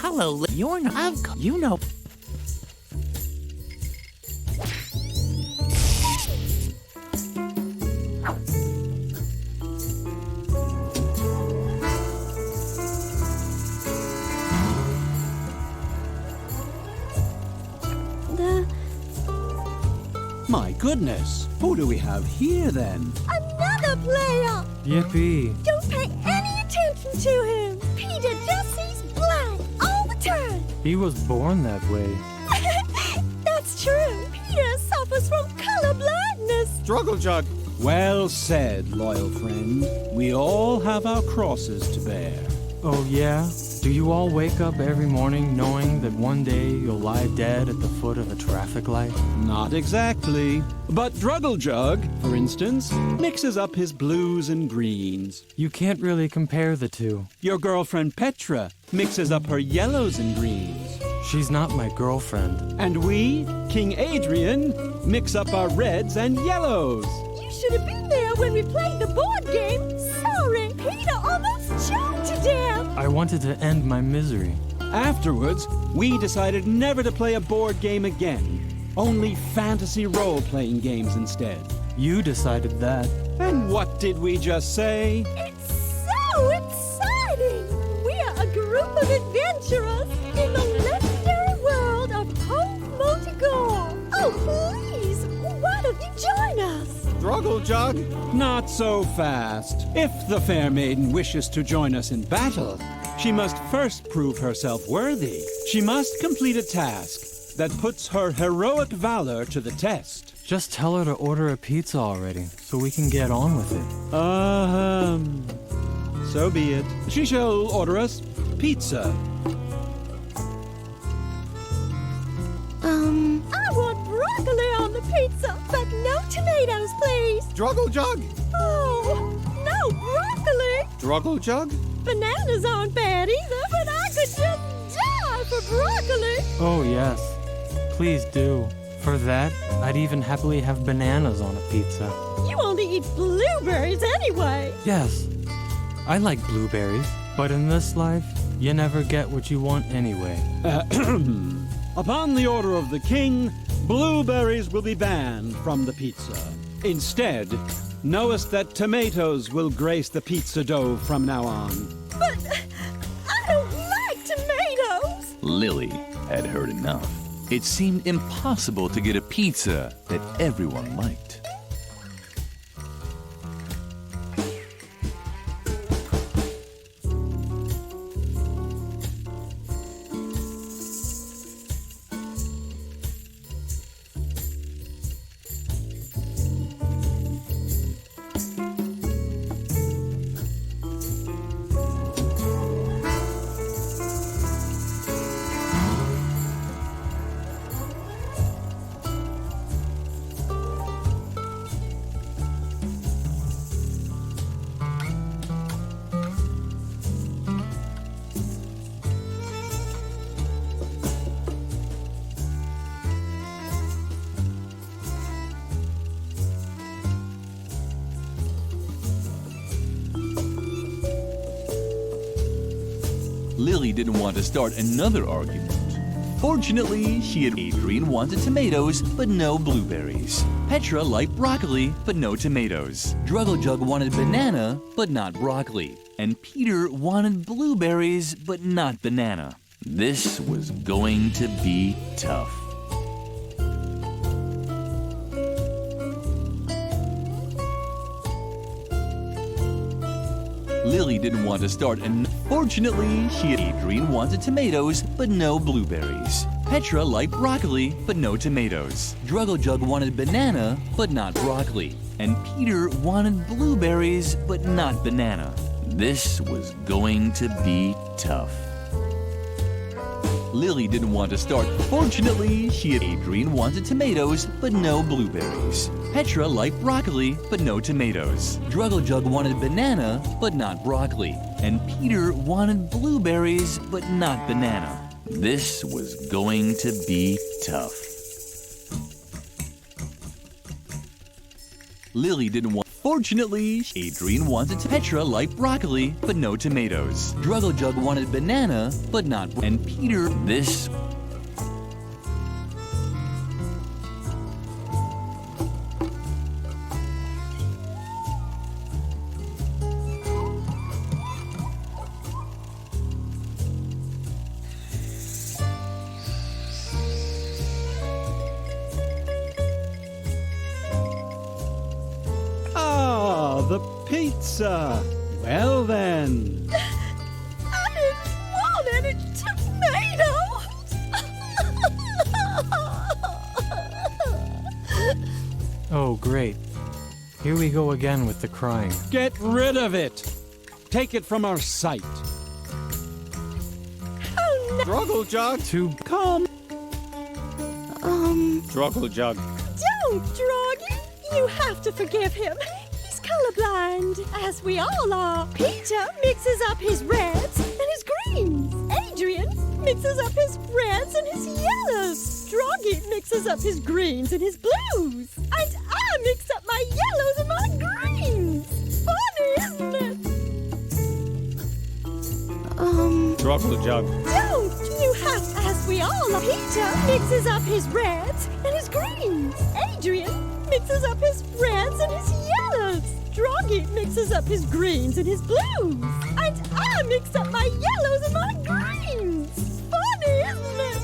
[SPEAKER 3] Hello, you're not... You know...
[SPEAKER 14] My goodness, who do we have here then?
[SPEAKER 15] Another
[SPEAKER 20] a player.
[SPEAKER 14] Yippee.
[SPEAKER 20] Don't pay any attention to him. Peter just sees black all the time.
[SPEAKER 14] He was born that way.
[SPEAKER 20] That's true. Peter suffers from color blindness.
[SPEAKER 11] Struggle Jug. Well said, loyal friend. We all have our crosses to bear.
[SPEAKER 14] Oh, yeah? Do you all wake up every morning knowing that one day you'll lie dead at the foot of a traffic light?
[SPEAKER 11] Not exactly. But Druggle Jug, for instance, mixes up his blues and greens.
[SPEAKER 14] You can't really compare the two.
[SPEAKER 11] Your girlfriend Petra mixes up her yellows and greens.
[SPEAKER 14] She's not my girlfriend.
[SPEAKER 11] And we, King Adrian, mix up our reds and yellows.
[SPEAKER 20] You should have been there when we played the board game. Sorry, Peter almost choked to death.
[SPEAKER 14] I wanted to end my misery.
[SPEAKER 11] Afterwards, we decided never to play a board game again. Only fantasy role-playing games instead.
[SPEAKER 14] You decided that.
[SPEAKER 11] And what did we just say?
[SPEAKER 20] It's so exciting! We are a group of adventurers in the legendary world of Motigor. Oh, please, why don't you join us?
[SPEAKER 11] Struggle Jug? Not so fast. If the fair maiden wishes to join us in battle, she must first prove herself worthy. She must complete a task that puts her heroic valor to the test.
[SPEAKER 14] Just tell her to order a pizza already, so we can get on with it.
[SPEAKER 11] So be it. She shall order us pizza.
[SPEAKER 20] I want broccoli on the pizza, but no tomatoes, please.
[SPEAKER 11] Struggle Jug?
[SPEAKER 20] Oh, no broccoli.
[SPEAKER 11] Struggle Jug?
[SPEAKER 20] Bananas aren't bad either, but I could just die for broccoli.
[SPEAKER 14] Oh, yes. Please do. For that, I'd even happily have bananas on a pizza.
[SPEAKER 20] You only eat blueberries anyway.
[SPEAKER 14] Yes, I like blueberries, but in this life, you never get what you want anyway.
[SPEAKER 11] Upon the order of the king, blueberries will be banned from the pizza. Instead, knowest that tomatoes will grace the pizza dough from now on.
[SPEAKER 20] But I don't like tomatoes.
[SPEAKER 1] Lily had heard enough. It seemed impossible to get a pizza that everyone liked. Lily didn't want to start another argument. Fortunately, Adrian wanted tomatoes, but no blueberries. Petra liked broccoli, but no tomatoes. Druggle Jug wanted banana, but not broccoli. And Peter wanted blueberries, but not banana. This was going to be tough. Lily didn't want to start Fortunately, Adrian wanted tomatoes, but no blueberries. Petra liked broccoli, but no tomatoes. Druggle Jug wanted banana, but not broccoli. And Peter wanted blueberries, but not banana. This was going to be tough. Lily didn't want to start. Fortunately, Adrian wanted tomatoes, but no blueberries. Petra liked broccoli, but no tomatoes. Druggle Jug wanted banana, but not broccoli. And Peter wanted blueberries, but not banana. This was going to be tough. Lily didn't want. Fortunately, Adrian wanted Petra liked broccoli, but no tomatoes. Druggle Jug wanted banana, but not. And Peter, this.
[SPEAKER 11] the pizza. Well then.
[SPEAKER 20] I didn't want any tomatoes.
[SPEAKER 14] Oh, great. Here we go again with the crying.
[SPEAKER 11] Get rid of it. Take it from our sight.
[SPEAKER 20] Oh, no.
[SPEAKER 11] Struggle jug. To come. Struggle jug.
[SPEAKER 20] Don't, Droggy. You have to forgive him. He's colorblind, as we all are. Peter mixes up his reds and his greens. Adrian mixes up his reds and his yellows. Droggy mixes up his greens and his blues. And I mix up my yellows and my greens. Funny, isn't it?
[SPEAKER 11] Struggle jug.
[SPEAKER 20] Don't! You have to, as we all are. Peter mixes up his reds and his greens. Adrian mixes up his reds and his yellows. Droggy mixes up his greens and his blues. And I mix up my yellows and my greens. Funny, isn't it?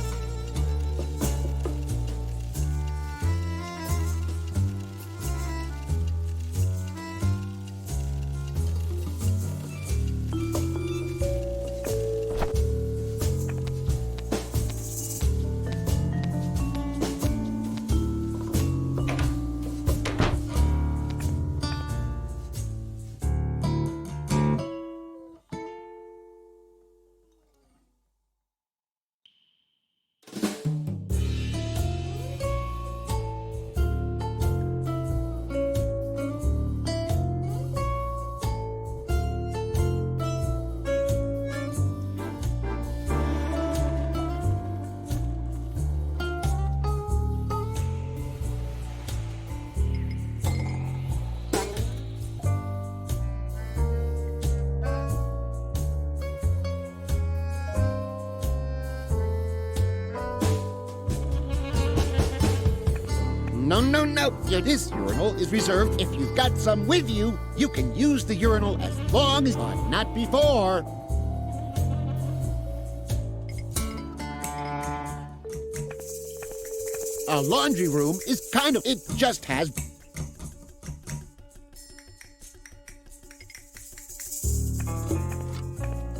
[SPEAKER 19] No. This urinal is reserved. If you've got some with you, you can use the urinal as long as, but not before. A laundry room is it just has...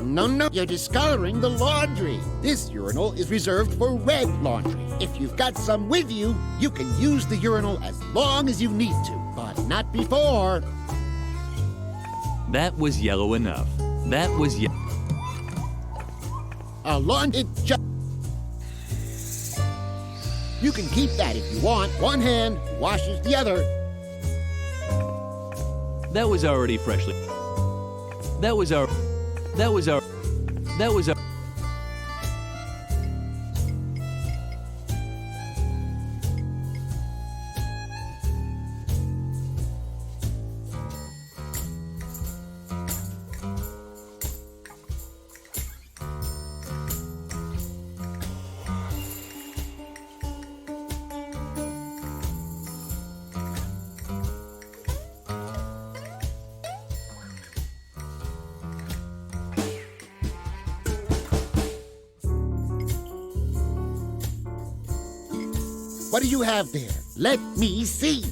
[SPEAKER 19] No, you're discoloring the laundry. This urinal is reserved for red laundry. If you've got some with you, you can use the urinal as long as you need to, but not before.
[SPEAKER 16] That was yellow enough. That was
[SPEAKER 19] A laundry... You can keep that if you want. One hand washes the other.
[SPEAKER 16] That was already freshly. That was our...
[SPEAKER 19] What do you have there? Let me see.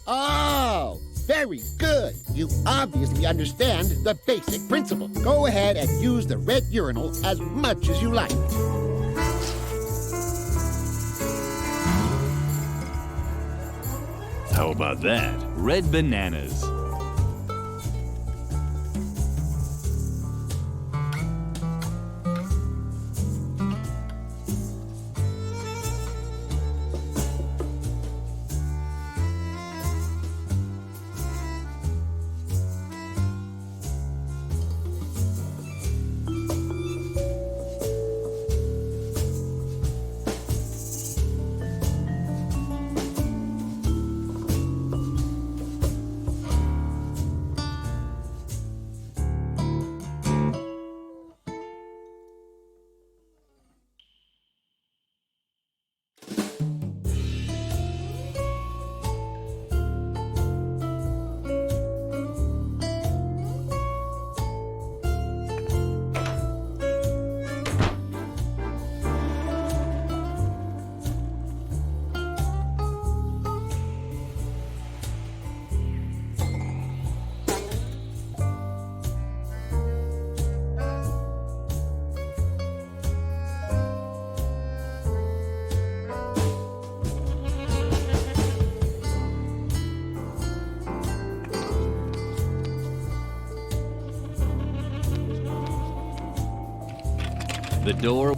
[SPEAKER 19] Oh, very good. You obviously understand the basic principle. Go ahead and use the red urinal as much as you like.
[SPEAKER 16] How about that? Red bananas. The door.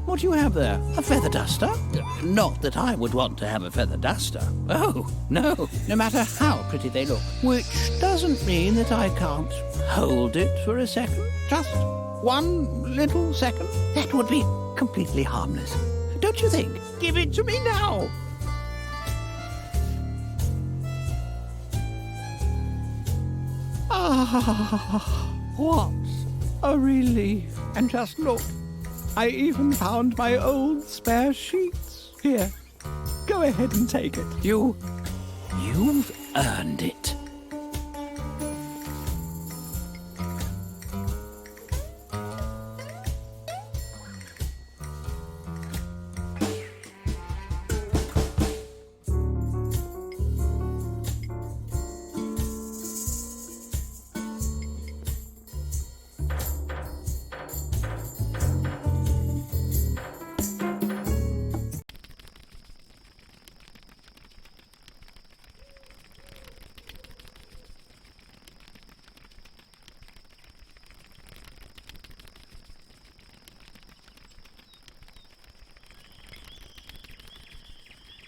[SPEAKER 17] What do you have there? A feather duster? Not that I would want to have a feather duster. Oh, no. No matter how pretty they look. Which doesn't mean that I can't hold it for a second. Just one little second. That would be completely harmless. Don't you think? Give it to me now. Ah, what a relief. And just look. I even found my old spare sheets. Here, go ahead and take it. You've earned it.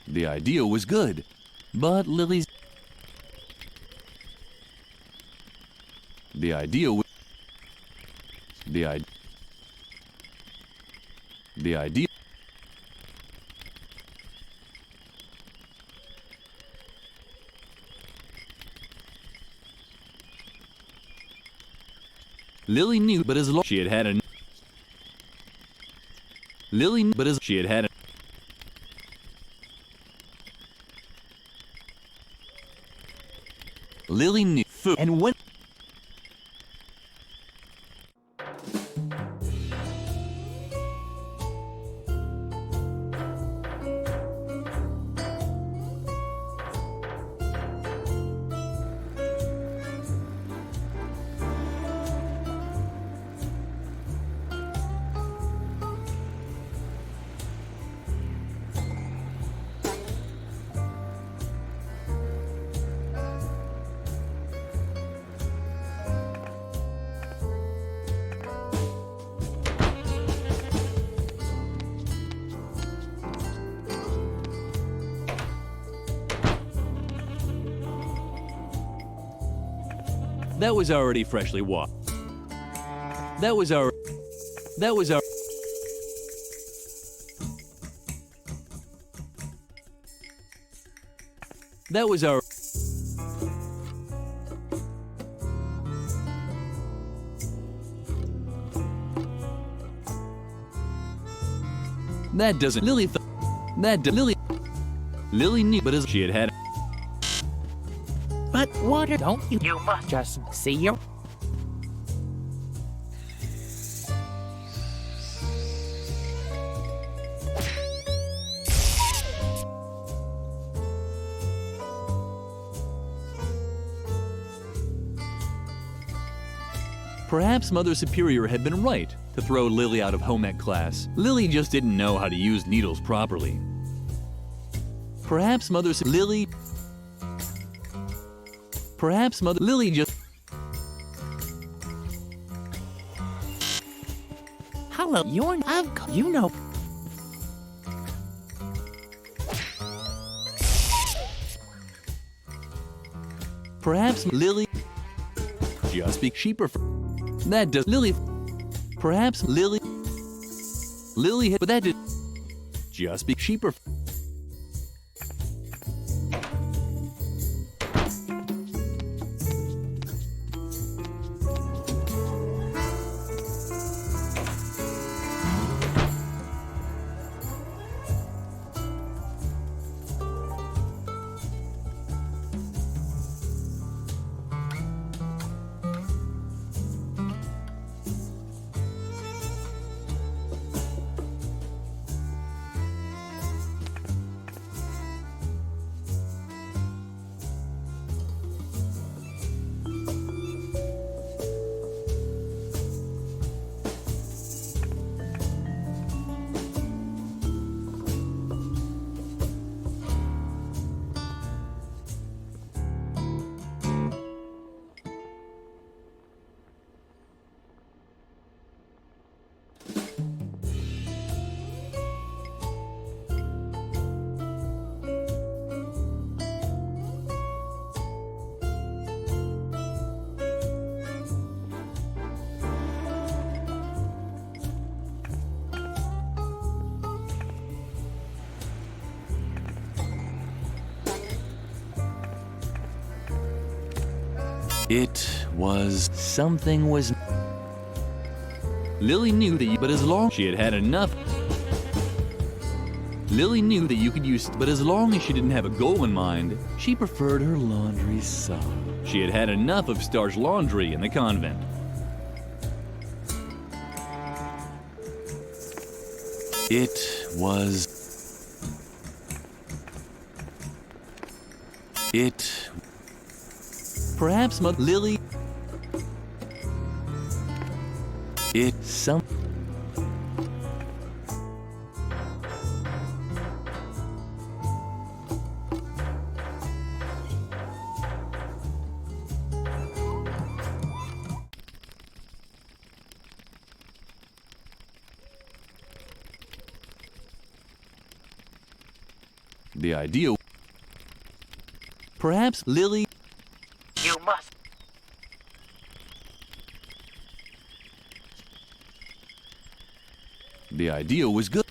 [SPEAKER 16] The idea was good, but Lily's... The idea was... The idea... Lily knew, but as long she had had an... Lily knew, but as she had had a... Lily knew food, and when... That was already freshly washed. That was our... That was our... That was our... That doesn't... Lily Lily knew, but as she had had...
[SPEAKER 3] But water, don't you? You must just see your...
[SPEAKER 16] Perhaps Mother Superior had been right to throw Lily out of home ec class. Lily just didn't know how to use needles properly. Perhaps Mother Lily just...
[SPEAKER 3] Hello, you know...
[SPEAKER 16] Perhaps Lily just be cheaper for... That does... Lily... Perhaps Lily... But that did... Just be cheaper for...
[SPEAKER 1] It was... Something was... Lily knew that but as long she had had enough... Lily knew that you could use... But as long as she didn't have a goal in mind, she preferred her laundry soft. She had had enough of starched laundry in the convent. It was... It... Perhaps Lily... It... Some... The idea... Perhaps Lily...
[SPEAKER 4] You must.
[SPEAKER 1] The idea was good.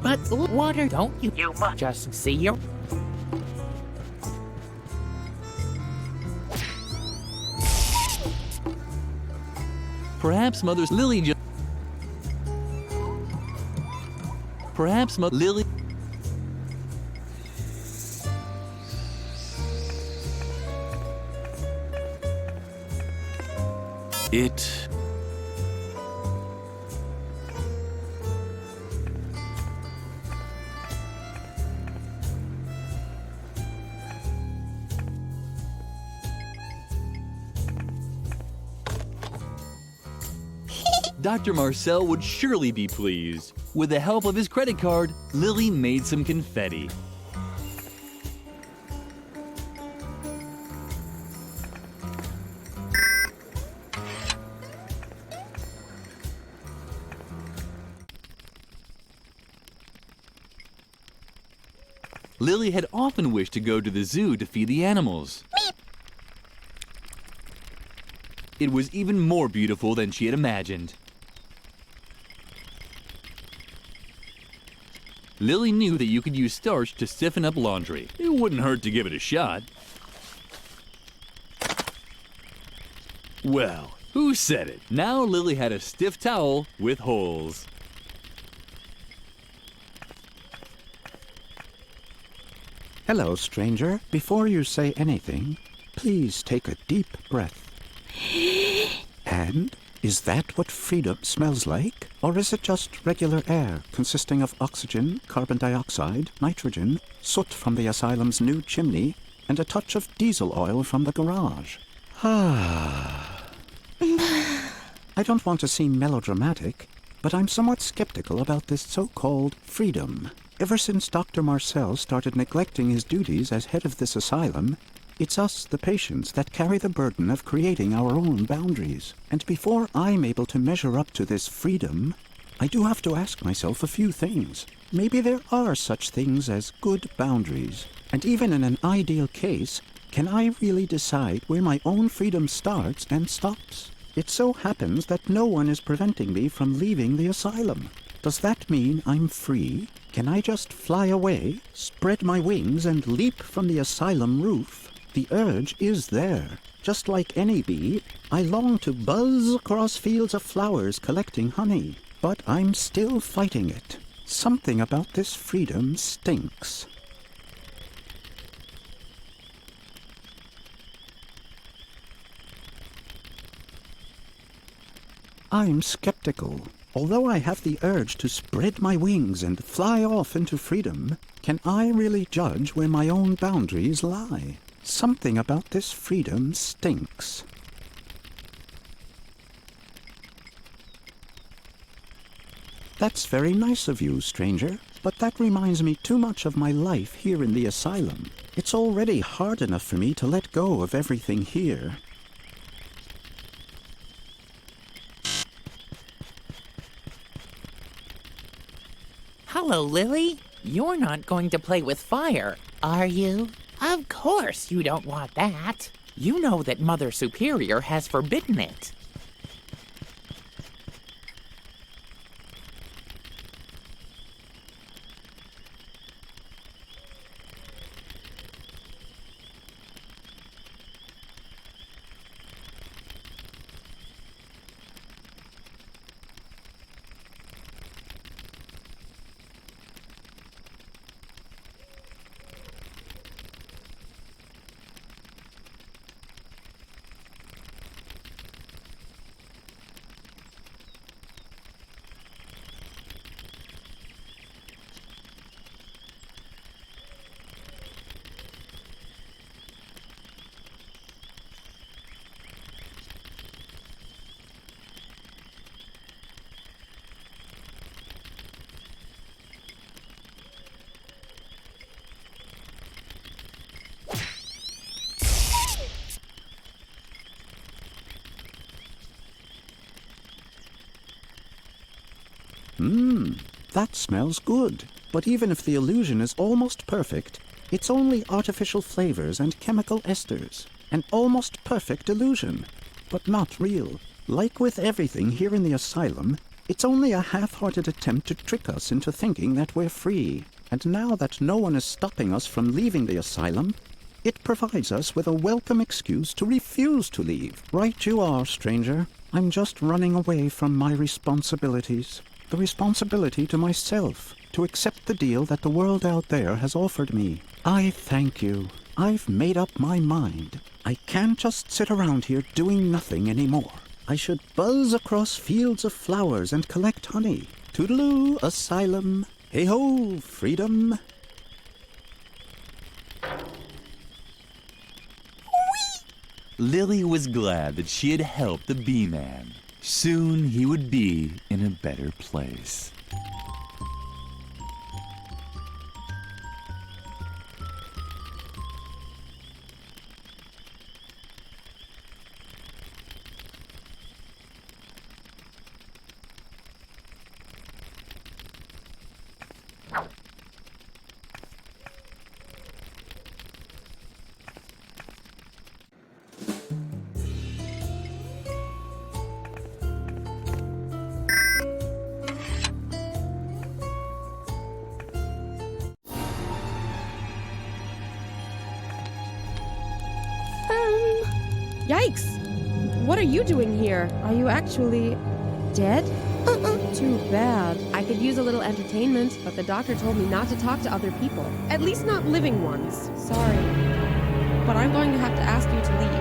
[SPEAKER 3] But water, don't you?
[SPEAKER 4] You must.
[SPEAKER 3] Just see your...
[SPEAKER 1] Perhaps Mother's Lily just... Perhaps Lily... It... Dr. Marcel would surely be pleased. With the help of his credit card, Lily made some confetti. Lily had often wished to go to the zoo to feed the animals. It was even more beautiful than she had imagined. Lily knew that you could use starch to stiffen up laundry. It wouldn't hurt to give it a shot. Well, who said it? Now Lily had a stiff towel with holes.
[SPEAKER 17] Hello, stranger. Before you say anything, please take a deep breath. And is that what freedom smells like? Or is it just regular air consisting of oxygen, carbon dioxide, nitrogen, soot from the asylum's new chimney, and a touch of diesel oil from the garage? I don't want to seem melodramatic, but I'm somewhat skeptical about this so-called freedom. Ever since Dr. Marcel started neglecting his duties as head of this asylum, it's us, the patients, that carry the burden of creating our own boundaries. And before I'm able to measure up to this freedom, I do have to ask myself a few things. Maybe there are such things as good boundaries. And even in an ideal case, can I really decide where my own freedom starts and stops? It so happens that no one is preventing me from leaving the asylum. Does that mean I'm free? Can I just fly away, spread my wings, and leap from the asylum roof? The urge is there. Just like any bee, I long to buzz across fields of flowers collecting honey. But I'm still fighting it. Something about this freedom stinks. I'm skeptical. Although I have the urge to spread my wings and fly off into freedom, can I really judge where my own boundaries lie? Something about this freedom stinks. That's very nice of you, stranger, but that reminds me too much of my life here in the asylum. It's already hard enough for me to let go of everything here.
[SPEAKER 3] Hello, Lily. You're not going to play with fire, are you? Of course you don't want that. You know that Mother Superior has forbidden it.
[SPEAKER 17] That smells good. But even if the illusion is almost perfect, it's only artificial flavors and chemical esters. An almost perfect illusion, but not real. Like with everything here in the asylum, it's only a half-hearted attempt to trick us into thinking that we're free. And now that no one is stopping us from leaving the asylum, it provides us with a welcome excuse to refuse to leave. Right you are, stranger. I'm just running away from my responsibilities. The responsibility to myself, to accept the deal that the world out there has offered me. I thank you. I've made up my mind. I can't just sit around here doing nothing anymore. I should buzz across fields of flowers and collect honey. Toodaloo, asylum. Hey-ho, freedom.
[SPEAKER 1] Lily was glad that she had helped the bee-man. Soon he would be in a better place.
[SPEAKER 9] Yikes! What are you doing here? Are you actually dead? Too bad. I could use a little entertainment, but the doctor told me not to talk to other people. At least not living ones. Sorry. But I'm going to have to ask you to leave.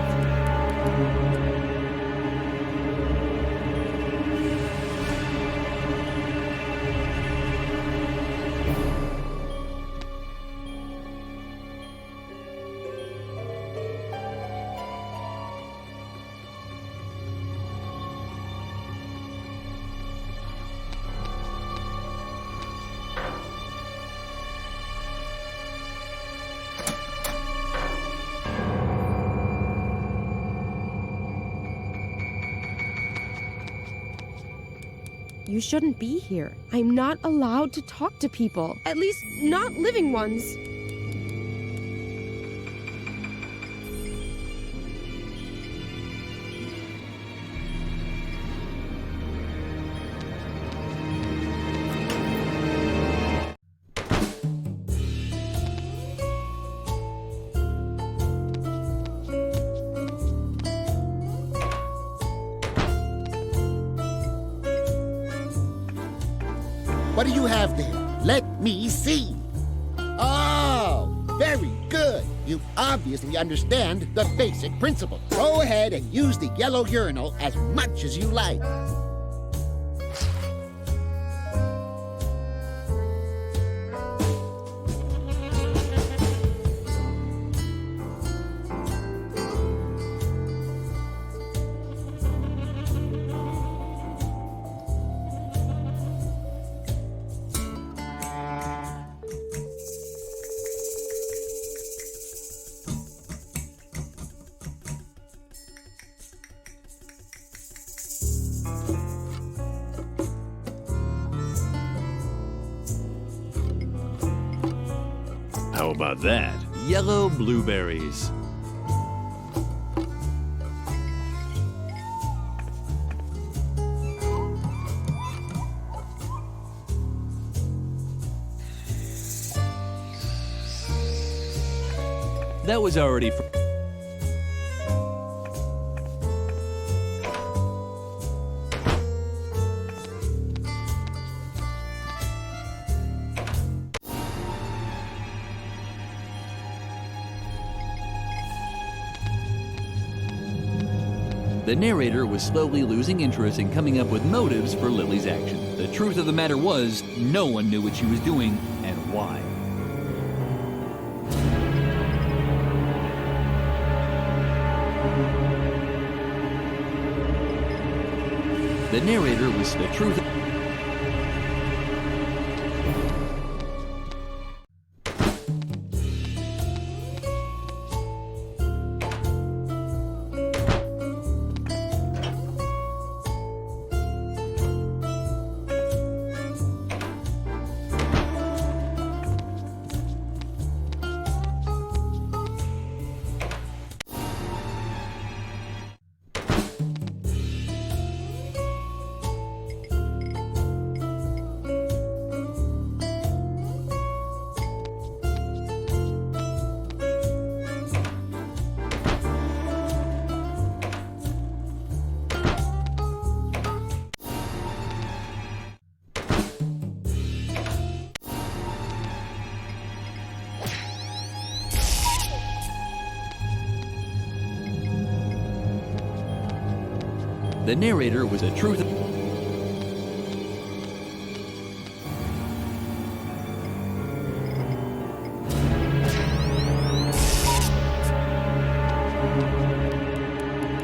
[SPEAKER 9] You shouldn't be here. I'm not allowed to talk to people. At least, not living ones.
[SPEAKER 19] What do you have there? Let me see. Oh, very good. You obviously understand the basic principle. Go ahead and use the yellow urinal as much as you like.
[SPEAKER 16] How about that? Yellow blueberries. That was already The narrator was slowly losing interest in coming up with motives for Lily's action. The truth of the matter was, no one knew what she was doing and why. The narrator was the truth. The narrator was the truth.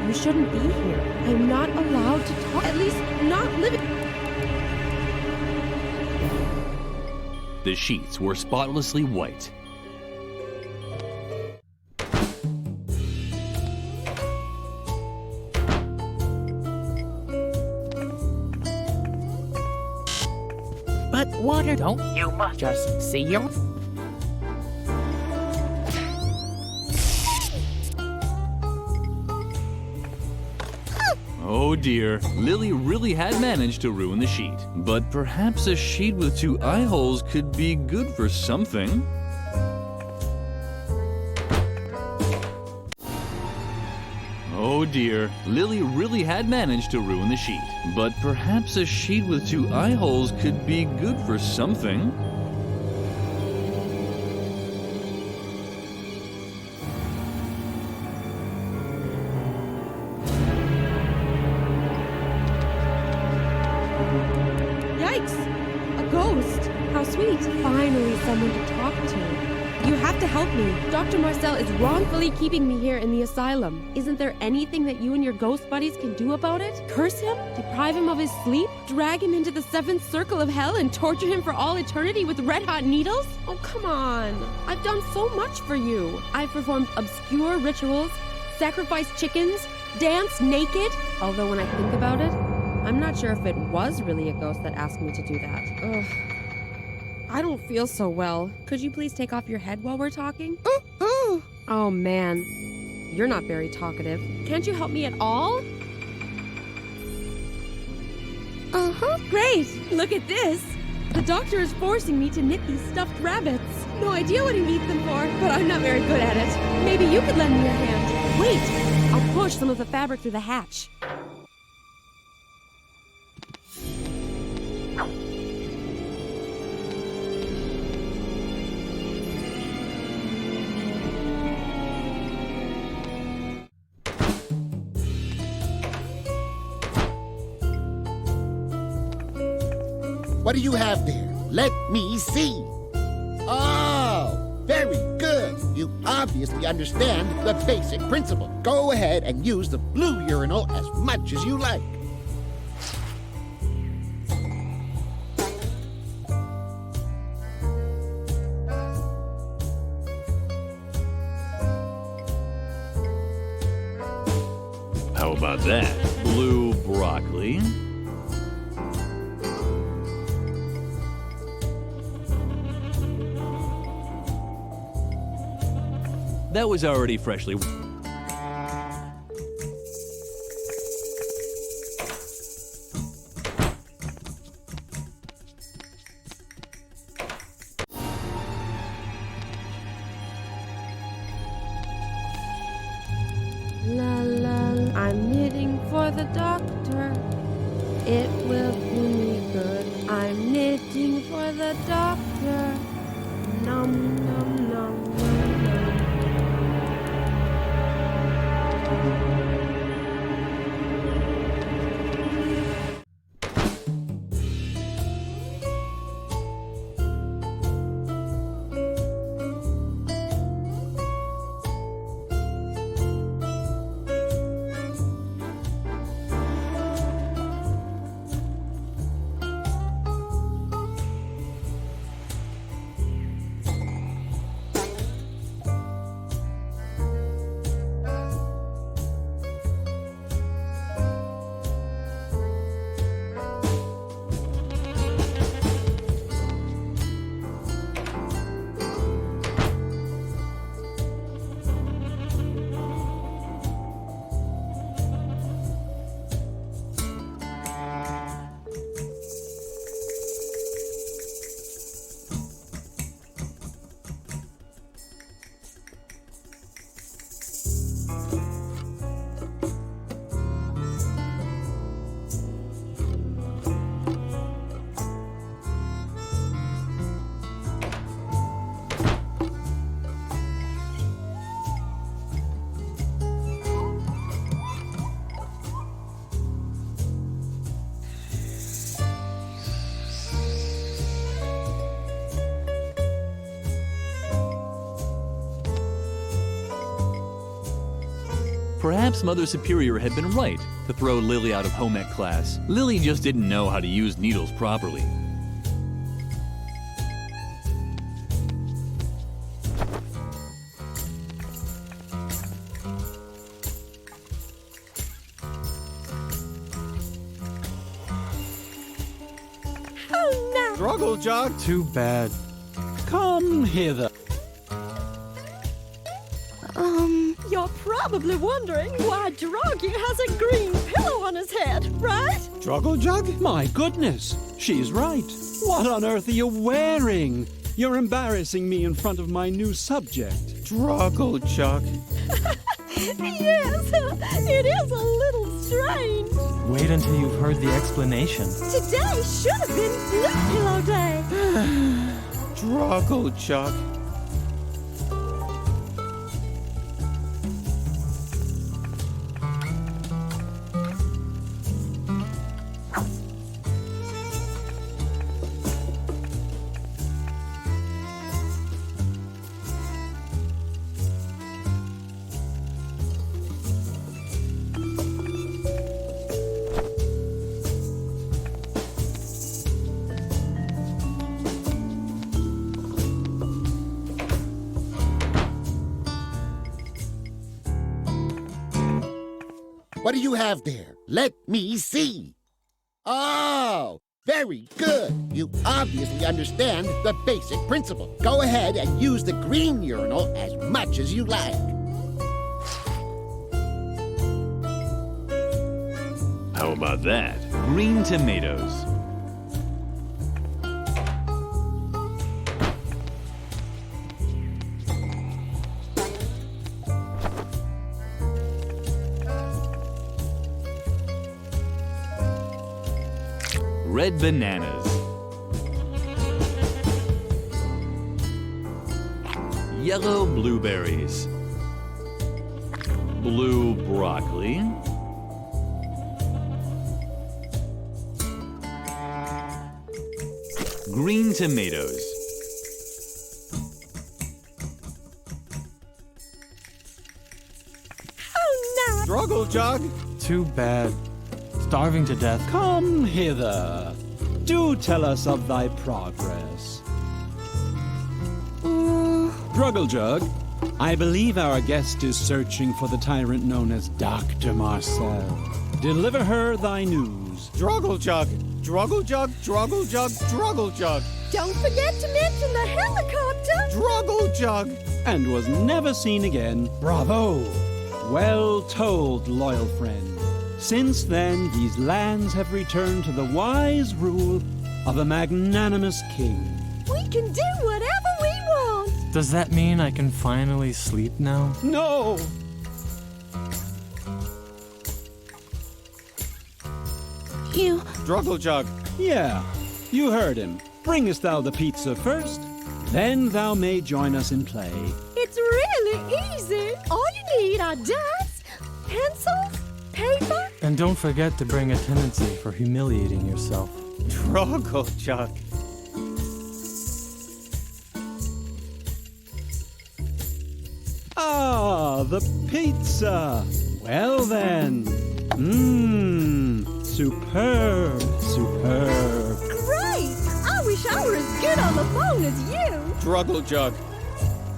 [SPEAKER 9] You shouldn't be here. I'm not allowed to talk. At least not living.
[SPEAKER 16] The sheets were spotlessly white.
[SPEAKER 3] But water don't you must just see your...
[SPEAKER 16] Oh dear, Lily really had managed to ruin the sheet. But perhaps a sheet with 2 eye holes could be good for something. Oh dear, Lily really had managed to ruin the sheet. But perhaps a sheet with 2 eye holes could be good for something.
[SPEAKER 9] Yikes! A ghost! How sweet. Finally someone to talk to. You have to help me. Dr. Marcel is wrongfully keeping me here in the asylum. Isn't there anything that you and your ghost buddies can do about it? Curse him? Deprive him of his sleep? Drag him into the 7th circle of hell and torture him for all eternity with red-hot needles? Oh, come on. I've done so much for you. I've performed obscure rituals, sacrificed chickens, danced naked. Although when I think about it, I'm not sure if it was really a ghost that asked me to do that. Ugh. I don't feel so well. Could you please take off your head while we're talking? Oh man, you're not very talkative. Can't you help me at all? Great! Look at this! The doctor is forcing me to knit these stuffed rabbits. No idea what he needs them for, but I'm not very good at it. Maybe you could lend me a hand. Wait! I'll push some of the fabric through the hatch.
[SPEAKER 19] What do you have there? Let me see. Oh, very good. You obviously understand the basic principle. Go ahead and use the blue urinal as much as you like.
[SPEAKER 16] How about that? Blue broccoli. That was already freshly...
[SPEAKER 9] La la, I'm knitting for the doctor. It will do me good. I'm knitting for the doctor. Num num num num num.
[SPEAKER 16] Perhaps Mother Superior had been right to throw Lily out of home ec class. Lily just didn't know how to use needles properly.
[SPEAKER 20] Oh, no.
[SPEAKER 14] Struggle jog? Too bad. Come hither.
[SPEAKER 20] You're probably wondering why Droggy has a green pillow on his head, right?
[SPEAKER 14] Struggle jug? My goodness, she's right. What on earth are you wearing? You're embarrassing me in front of my new subject. Struggle jug.
[SPEAKER 20] Yes, it is a little strange.
[SPEAKER 14] Wait until you've heard the explanation.
[SPEAKER 20] Today should have been Blue Pillow Day.
[SPEAKER 14] Struggle jug.
[SPEAKER 19] What do you have there? Let me see. Oh, very good. You obviously understand the basic principle. Go ahead and use the green urinal as much as you like.
[SPEAKER 16] How about that? Green tomatoes. Red bananas. Yellow blueberries. Blue broccoli. green tomatoes.
[SPEAKER 20] Oh, no!
[SPEAKER 6] Struggle jug.
[SPEAKER 21] Too bad. Starving to death.
[SPEAKER 14] Come hither. Do tell us of thy progress. Druggle Jug, I believe our guest is searching for the tyrant known as Dr. Marcel. Deliver her thy news.
[SPEAKER 6] Struggle jug. Struggle jug. Struggle jug. Struggle jug.
[SPEAKER 20] Don't forget to mention the helicopter!
[SPEAKER 6] Struggle jug.
[SPEAKER 14] And was never seen again. Bravo! Well told, loyal friend. Since then, these lands have returned to the wise rule of a magnanimous king.
[SPEAKER 20] We can do whatever we want!
[SPEAKER 21] Does that mean I can finally sleep now?
[SPEAKER 14] No!
[SPEAKER 15] You...
[SPEAKER 6] Struggle jug.
[SPEAKER 14] Yeah, you heard him. Bringest thou the pizza first? Then thou may join us in play.
[SPEAKER 20] It's really easy! All you need are dice, pencils, paper...
[SPEAKER 21] And don't forget to bring a tendency for humiliating yourself.
[SPEAKER 6] Struggle jug.
[SPEAKER 14] Ah, the pizza! Well then. Superb, superb.
[SPEAKER 20] Great! I wish I were as good on the phone as you!
[SPEAKER 6] Struggle jug.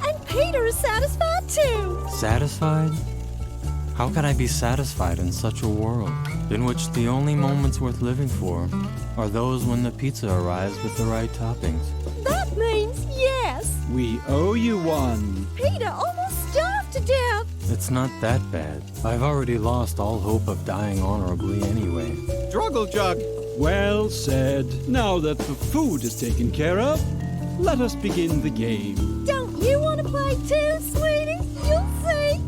[SPEAKER 20] And Peter is satisfied too!
[SPEAKER 21] Satisfied? How could I be satisfied in such a world, in which the only moments worth living for are those when the pizza arrives with the right toppings?
[SPEAKER 20] That means yes!
[SPEAKER 14] We owe you one.
[SPEAKER 20] Peter almost starved to death!
[SPEAKER 21] It's not that bad. I've already lost all hope of dying honorably anyway.
[SPEAKER 6] Struggle jug.
[SPEAKER 14] Well said. Now that the food is taken care of, let us begin the game.
[SPEAKER 20] Don't you want to play too, sweetie? You'll see!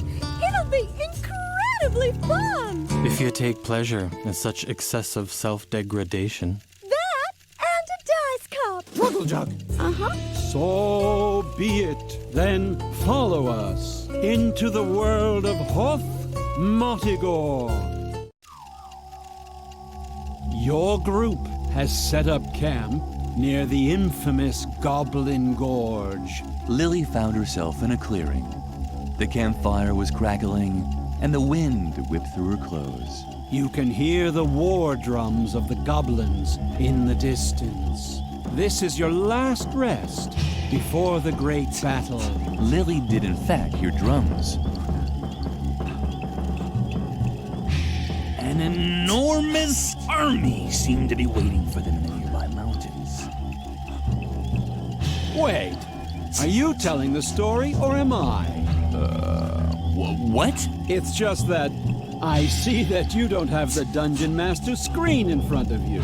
[SPEAKER 20] It'll be incredibly fun!
[SPEAKER 21] If you take pleasure in such excessive self-degradation.
[SPEAKER 20] That and a dice cup!
[SPEAKER 6] Struggle jug.
[SPEAKER 20] Uh-huh.
[SPEAKER 14] So be it. Then follow us into the world of Hoth Motigor. Your group has set up camp near the infamous Goblin Gorge.
[SPEAKER 1] Lily found herself in a clearing. The campfire was crackling, and the wind whipped through her clothes.
[SPEAKER 14] You can hear the war drums of the goblins in the distance. This is your last rest before the great battle.
[SPEAKER 1] Lily did in fact hear drums. An enormous army seemed to be waiting for them in the nearby mountains.
[SPEAKER 14] Wait, are you telling the story or am I?
[SPEAKER 1] What?
[SPEAKER 14] It's just that I see that you don't have the Dungeon Master's screen in front of you.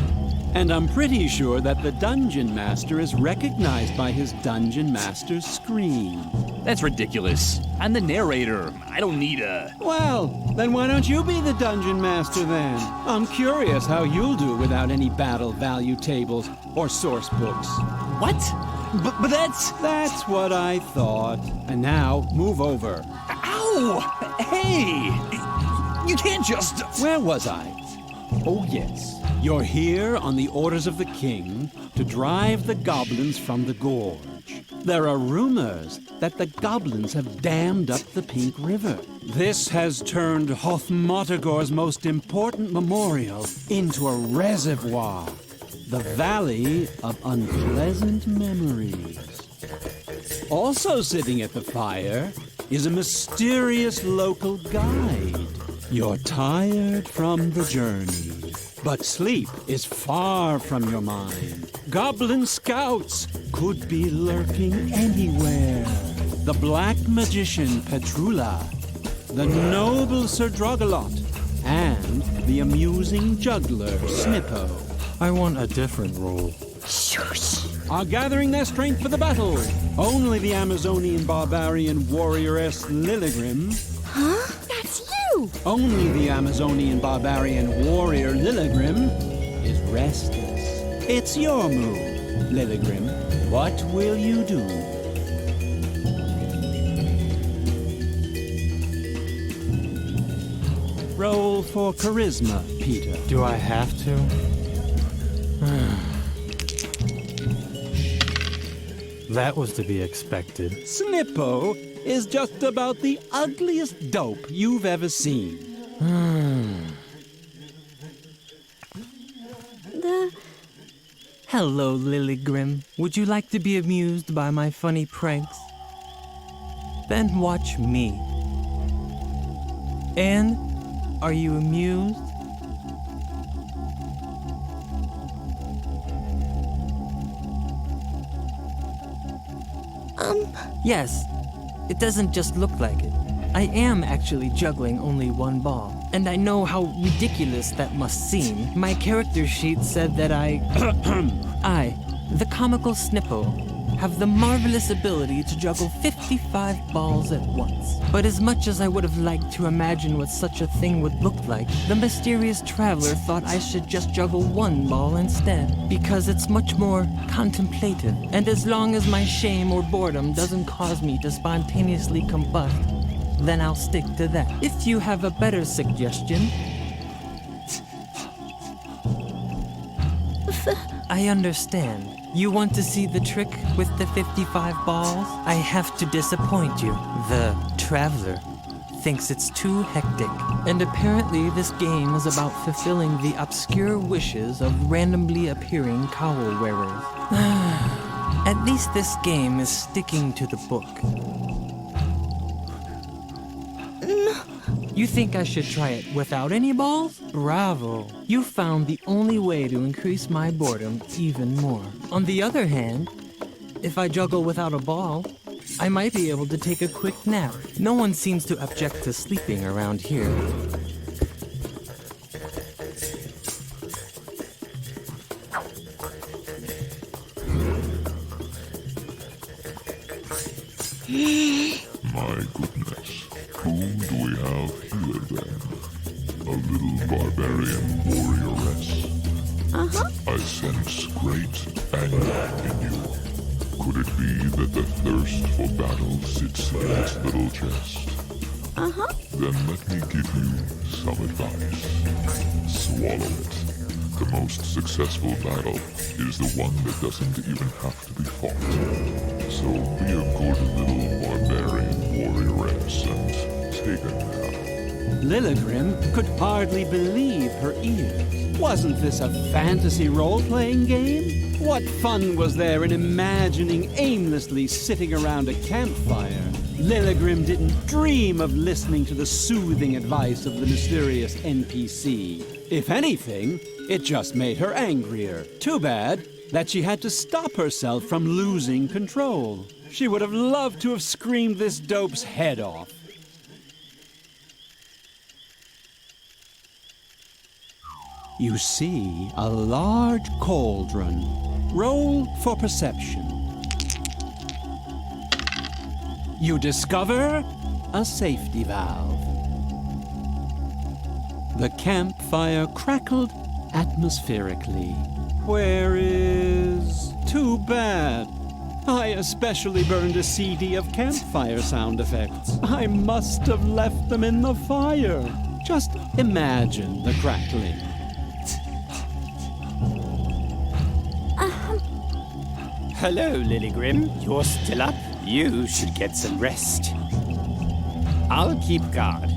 [SPEAKER 14] And I'm pretty sure that the Dungeon Master is recognized by his Dungeon Master's screen.
[SPEAKER 1] That's ridiculous. I'm the narrator. I don't need a...
[SPEAKER 14] Well, then why don't you be the Dungeon Master then? I'm curious how you'll do without any battle value tables or source books.
[SPEAKER 1] What? But that's...
[SPEAKER 14] That's what I thought. And now, move over.
[SPEAKER 1] Ow! Hey! You can't just...
[SPEAKER 14] Where was I? Oh, yes. You're here on the orders of the king to drive the goblins from the gorge. There are rumors that the goblins have dammed up the Pink River. This has turned Hoth Motigor's most important memorial into a reservoir, the Valley of Unpleasant Memories. Also sitting at the fire is a mysterious local guide. You're tired from the journey, but sleep is far from your mind. Goblin scouts could be lurking anywhere. The black magician Petrula, the noble Sir Drogalot, and the amusing juggler Snippo.
[SPEAKER 21] I want a different role.
[SPEAKER 20] Shush!
[SPEAKER 14] Are gathering their strength for the battle. Only the Amazonian barbarian warrioress Lilligrim.
[SPEAKER 20] Huh? That's you!
[SPEAKER 14] Only the Amazonian barbarian warrior Lilligrim is restless. It's your move, Lilligrim. What will you do? Roll for charisma, Peter.
[SPEAKER 21] Do I have to? That was to be expected.
[SPEAKER 14] Snippo is just about the ugliest dope you've ever seen.
[SPEAKER 21] Hello, Lilygrim. Would you like to be amused by my funny pranks? Then watch me. And are you amused? Yes, it doesn't just look like it. I am actually juggling only one ball, and I know how ridiculous that must seem. My character sheet said that I, the comical Snippo, have the marvelous ability to juggle 55 balls at once. But as much as I would have liked to imagine what such a thing would look like, the mysterious traveler thought I should just juggle one ball instead, because it's much more contemplative, and as long as my shame or boredom doesn't cause me to spontaneously combust, then I'll stick to that. If you have a better suggestion... I understand. You want to see the trick with the 55 balls? I have to disappoint you. The traveler thinks it's too hectic. And apparently this game is about fulfilling the obscure wishes of randomly appearing cowl wearers. At least this game is sticking to the book. You think I should try it without any balls? Bravo! You found the only way to increase my boredom even more. On the other hand, if I juggle without a ball, I might be able to take a quick nap. No one seems to object to sleeping around here.
[SPEAKER 5] My goodness. Whom do we have here then? A little barbarian warrioress. I sense great anger in you. Could it be that the thirst for battle sits in its little chest? Then let me give you some advice. Swallow it. The most successful battle is the one that doesn't even have to be fought. So be a good little barbarian warrioress and take a nap.
[SPEAKER 14] Lilygrim could hardly believe her ears. Wasn't this a fantasy role-playing game? What fun was there in imagining aimlessly sitting around a campfire? Lilygrim didn't dream of listening to the soothing advice of the mysterious NPC. If anything, it just made her angrier. Too bad that she had to stop herself from losing control. She would have loved to have screamed this dope's head off. You see a large cauldron. Roll for perception. You discover a safety valve. The campfire crackled atmospherically. Where is... Too bad. I especially burned a CD of campfire sound effects. I must have left them in the fire. Just imagine the crackling.
[SPEAKER 8] Hello, Lilygrim. You're still up? You should get some rest. I'll keep guard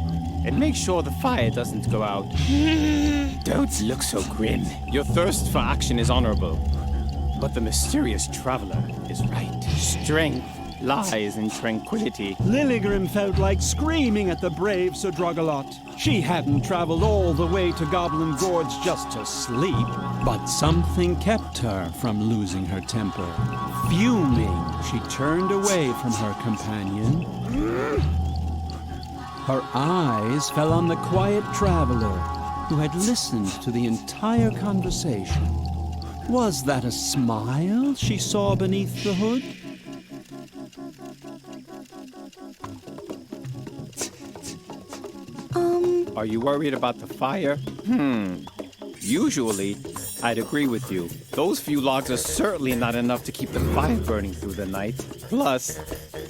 [SPEAKER 8] and make sure the fire doesn't go out. Don't look so grim. Your thirst for action is honorable, but the mysterious traveler is right. Strength lies in tranquility.
[SPEAKER 14] Lilygrim felt like screaming at the brave Sir Drogalot. She hadn't traveled all the way to Goblin Gorge just to sleep, but something kept her from losing her temper. Fuming, she turned away from her companion. Her eyes fell on the quiet traveler who had listened to the entire conversation. Was that a smile she saw beneath the hood?
[SPEAKER 8] Are you worried about the fire? Usually, I'd agree with you. Those few logs are certainly not enough to keep the fire burning through the night. Plus,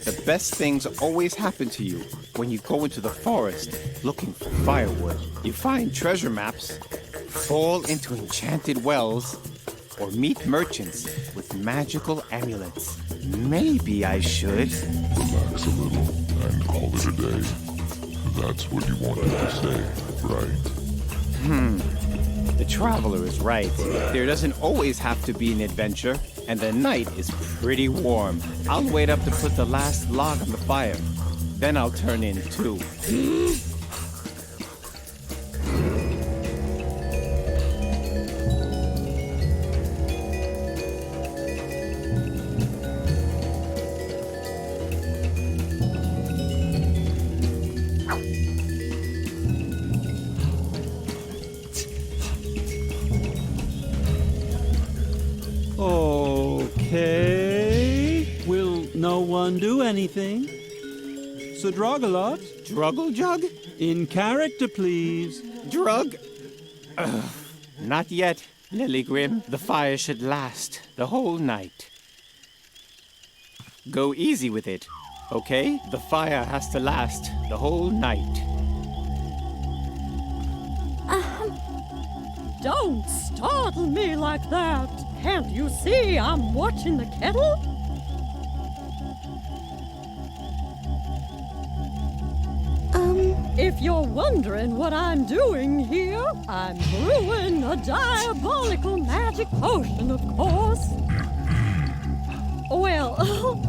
[SPEAKER 8] the best things always happen to you when you go into the forest looking for firewood. You find treasure maps, fall into enchanted wells, or meet merchants with magical amulets. maybe I should.
[SPEAKER 5] Relax a little and call it a day. That's what you wanted to say, right?
[SPEAKER 8] The traveler is right. There doesn't always have to be an adventure, and the night is pretty warm. I'll wait up to put the last log on the fire. Then I'll turn in too.
[SPEAKER 14] Okay. Will no one do anything? So Drogalot?
[SPEAKER 8] Druggle-jug?
[SPEAKER 14] In character, please.
[SPEAKER 8] Drug? Not yet, Lilygrim. The fire should last the whole night. Go easy with it, okay? The fire has to last the whole night.
[SPEAKER 20] Don't startle me like that. Can't you see I'm watching the kettle? If you're wondering what I'm doing here, I'm brewing a diabolical magic potion, of course. Well,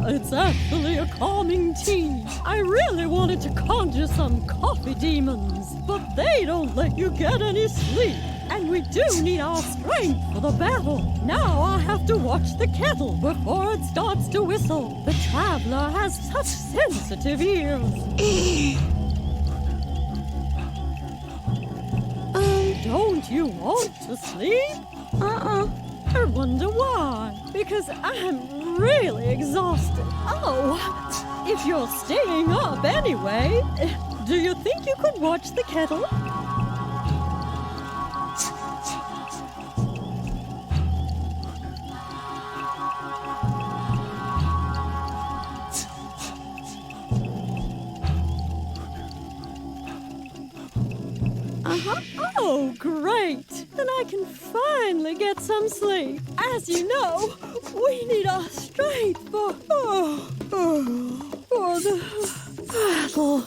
[SPEAKER 20] it's actually a calming tea. I really wanted to conjure some coffee demons, but they don't let you get any sleep. And we do need our strength for the battle. Now I have to watch the kettle before it starts to whistle. The traveler has such sensitive ears. Don't you want to sleep? I wonder why. Because I'm really exhausted. Oh, if you're staying up anyway, do you think you could watch the kettle? Oh, great! Then I can finally get some sleep. As you know, we need our strength for the battle.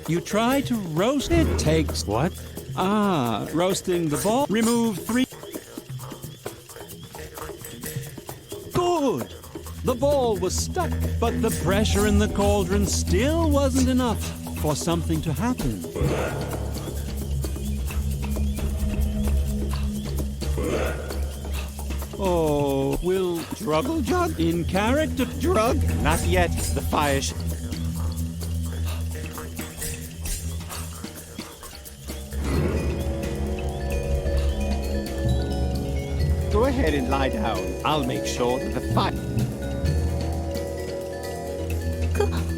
[SPEAKER 14] You try to roast it. Takes what? Roasting the ball. Remove 3. Good! The ball was stuck, but the pressure in the cauldron still wasn't enough for something to happen. Oh, will Druggle-jug in character?
[SPEAKER 8] Drug? Not yet. The fire Go ahead and lie down. I'll make sure that the fire...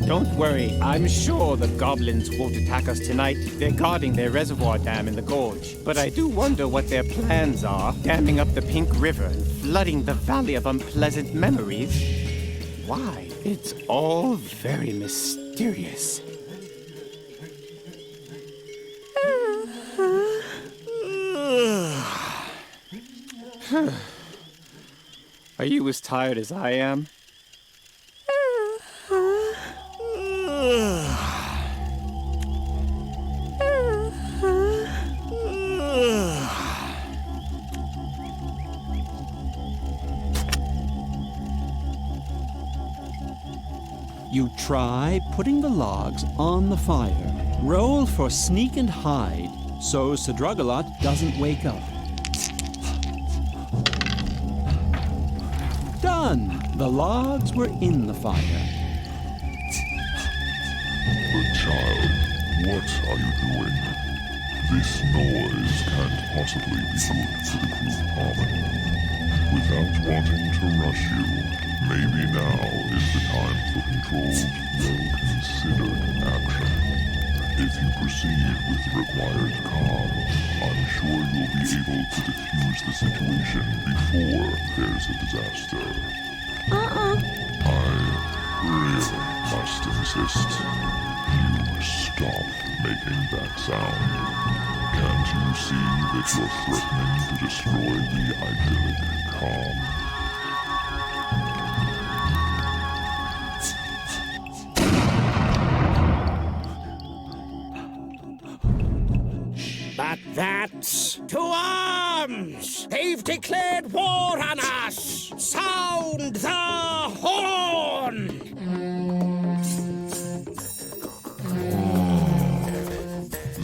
[SPEAKER 8] Don't worry. I'm sure the goblins won't attack us tonight. They're guarding their reservoir dam in the gorge. But I do wonder what their plans are. Damming up the Pink River and flooding the Valley of Unpleasant Memories. Why? It's all very mysterious. Are you as tired as I am?
[SPEAKER 14] You try putting the logs on the fire. Roll for sneak and hide so Sidrugalot doesn't wake up. Done! The logs were in the fire.
[SPEAKER 5] But child, what are you doing? This noise can't possibly be good for the group harmony. Without wanting to rush you, maybe now is the time for controlled, well-considered action. If you proceed with the required calm, I'm sure you'll be able to defuse the situation before there's a disaster. I really must insist you stop making that sound? Can't you see that you're threatening to destroy the idyllic calm?
[SPEAKER 13] But that's to arms! They've declared war on us! Sound the horn!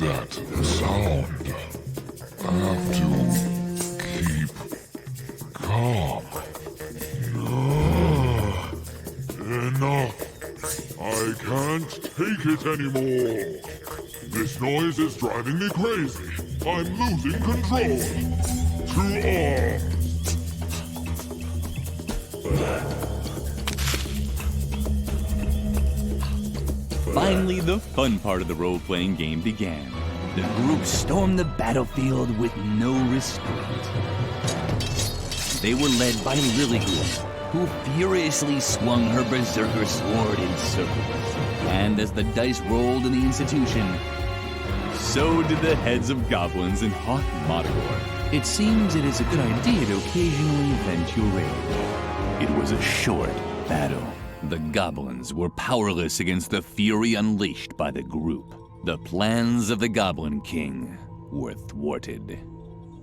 [SPEAKER 5] That sound. I have to keep calm. Enough. I can't take it anymore. This noise is driving me crazy. I'm losing control. To arms.
[SPEAKER 16] Finally, the fun part of the role-playing game began.
[SPEAKER 1] The group stormed the battlefield with no restraint. They were led by Lilligren, who furiously swung her berserker sword in circles. And as the dice rolled in the institution,
[SPEAKER 16] so did the heads of goblins in Hoth Modagor. It seems it is a good idea to occasionally vent your rage. It was a short battle. The goblins were powerless against the fury unleashed by the group. The plans of the Goblin King were thwarted.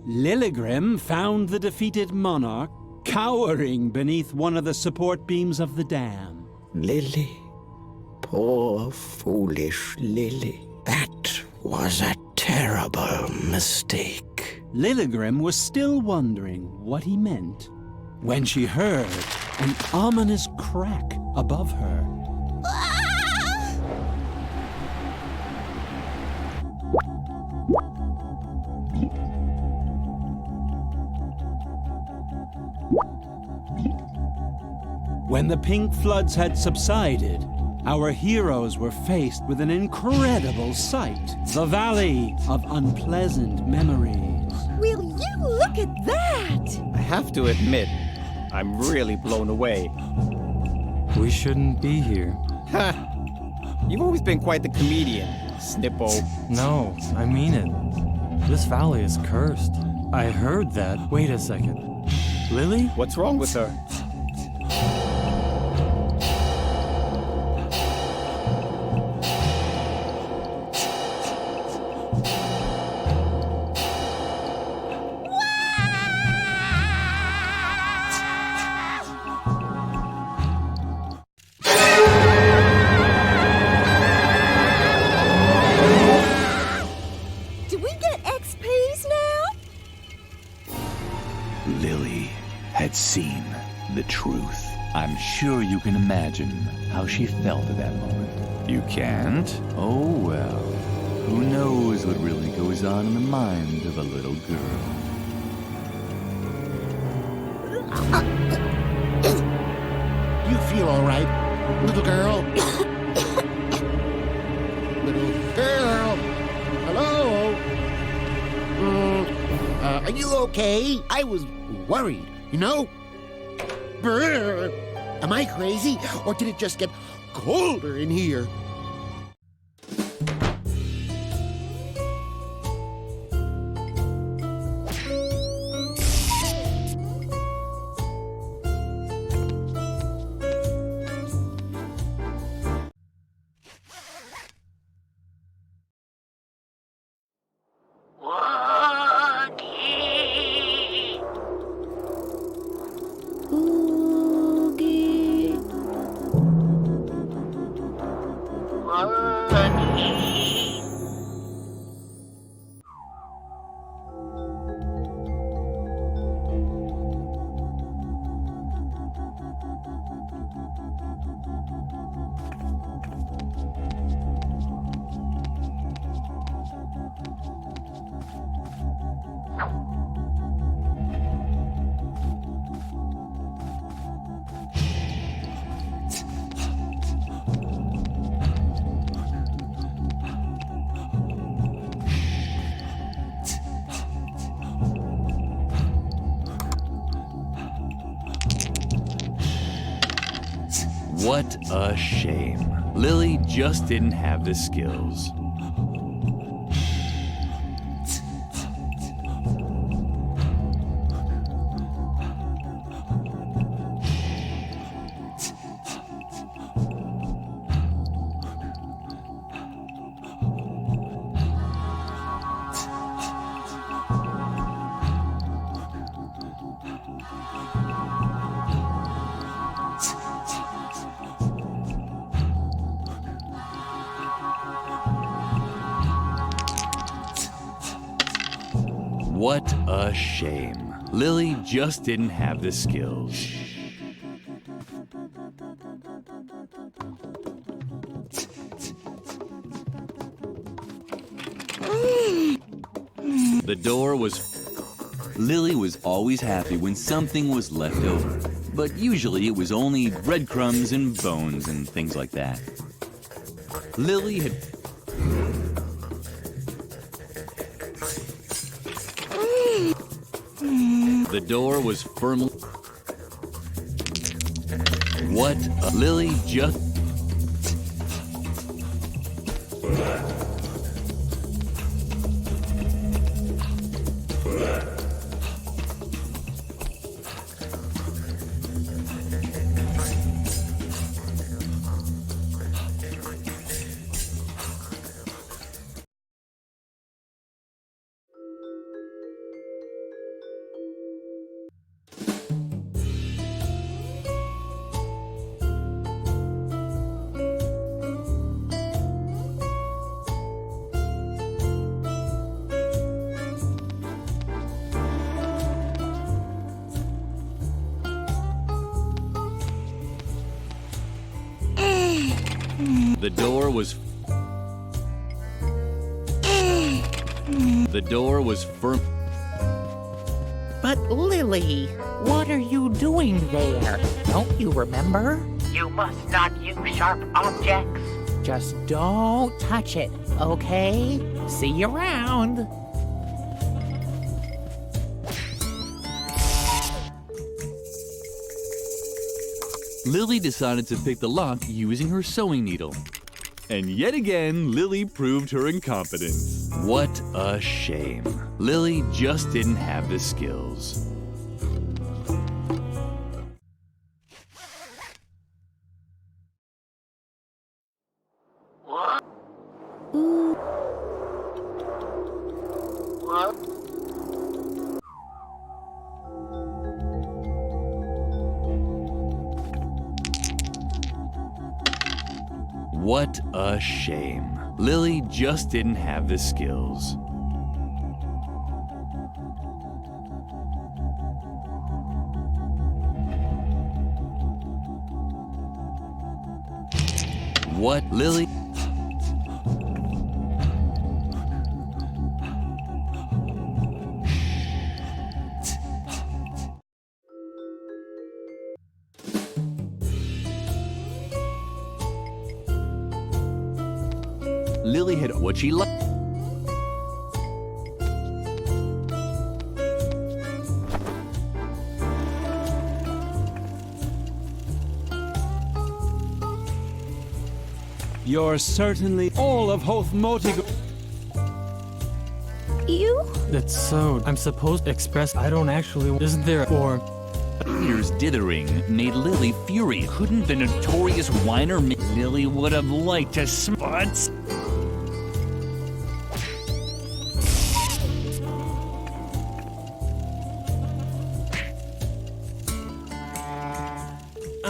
[SPEAKER 14] Lilligrim found the defeated monarch cowering beneath one of the support beams of the dam.
[SPEAKER 13] Lily. Poor, foolish Lily. That was a terrible mistake.
[SPEAKER 14] Lilligrim was still wondering what he meant when she heard an ominous crack above her. When the pink floods had subsided, our heroes were faced with an incredible sight. The Valley of Unpleasant Memories.
[SPEAKER 20] Will you look at that?
[SPEAKER 8] I have to admit, I'm really blown away.
[SPEAKER 21] We shouldn't be here.
[SPEAKER 8] Ha! You've always been quite the comedian, Snippo.
[SPEAKER 21] No, I mean it. This valley is cursed. I heard that. Wait a second. Lily?
[SPEAKER 8] What's wrong with her?
[SPEAKER 1] Seen the truth. I'm sure you can imagine how she felt at that moment. You can't? Oh well. Who knows what really goes on in the mind of a little girl?
[SPEAKER 19] You feel all right, little girl? Little girl? Hello? Are you okay? I was worried. You know? Brr. Am I crazy? Or did it just get colder in here?
[SPEAKER 1] What a shame. Lily just didn't have the skills. What a shame. Lily just didn't have the skills. The door was... Lily was always happy when something was left over, but usually it was only breadcrumbs and bones and things like that. Lily had... The door was firmly... What? Lily just... The door was... The door was firm...
[SPEAKER 3] But Lily, what are you doing there? Don't you remember?
[SPEAKER 4] You must not use sharp objects.
[SPEAKER 3] Just don't touch it, okay? See you around.
[SPEAKER 1] Lily decided to pick the lock using her sewing needle. And yet again, Lily proved her incompetence. What a shame. Lily just didn't have the skills. What a shame. Lily just didn't have the skills. What, Lily? Lily had what she liked.
[SPEAKER 14] You're certainly all of Hoth Motigo.
[SPEAKER 9] You?
[SPEAKER 21] That's so... I'm supposed to express I don't actually... Isn't there... Or...
[SPEAKER 1] Peter's dithering made Lily furious. Couldn't the notorious whiner Lily would have liked to smut?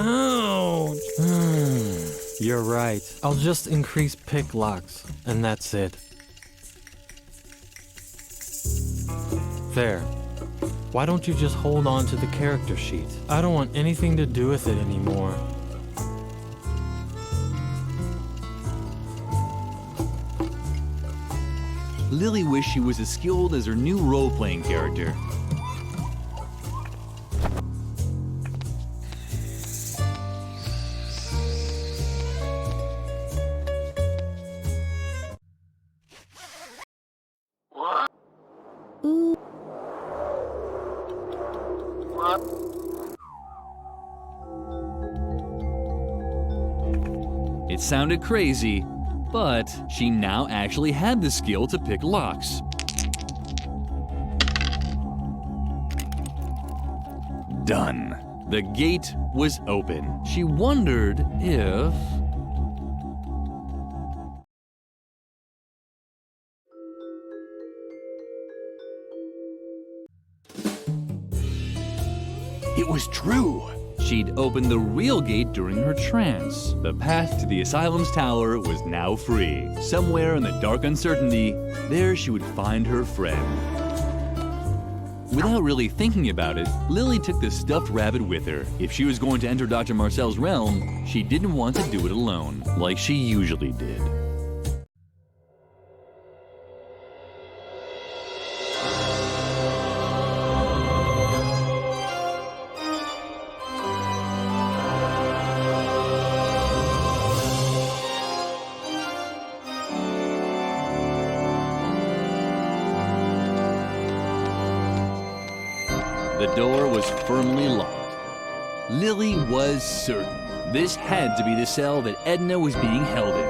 [SPEAKER 21] Ouch! You're right. I'll just increase pick locks, and that's it. There. Why don't you just hold on to the character sheet? I don't want anything to do with it anymore.
[SPEAKER 1] Lily wished she was as skilled as her new role-playing character. It sounded crazy, but she now actually had the skill to pick locks. Done. The gate was open. She wondered if... It was true. She'd opened the real gate during her trance. The path to the asylum's tower was now free. Somewhere in the dark uncertainty, there she would find her friend.
[SPEAKER 16] Without really thinking about it, Lily took the stuffed rabbit with her. If she was going to enter Dr. Marcel's realm, she didn't want to do it alone, like she usually did. The door was firmly locked. Lily was certain this had to be the cell that Edna was being held in.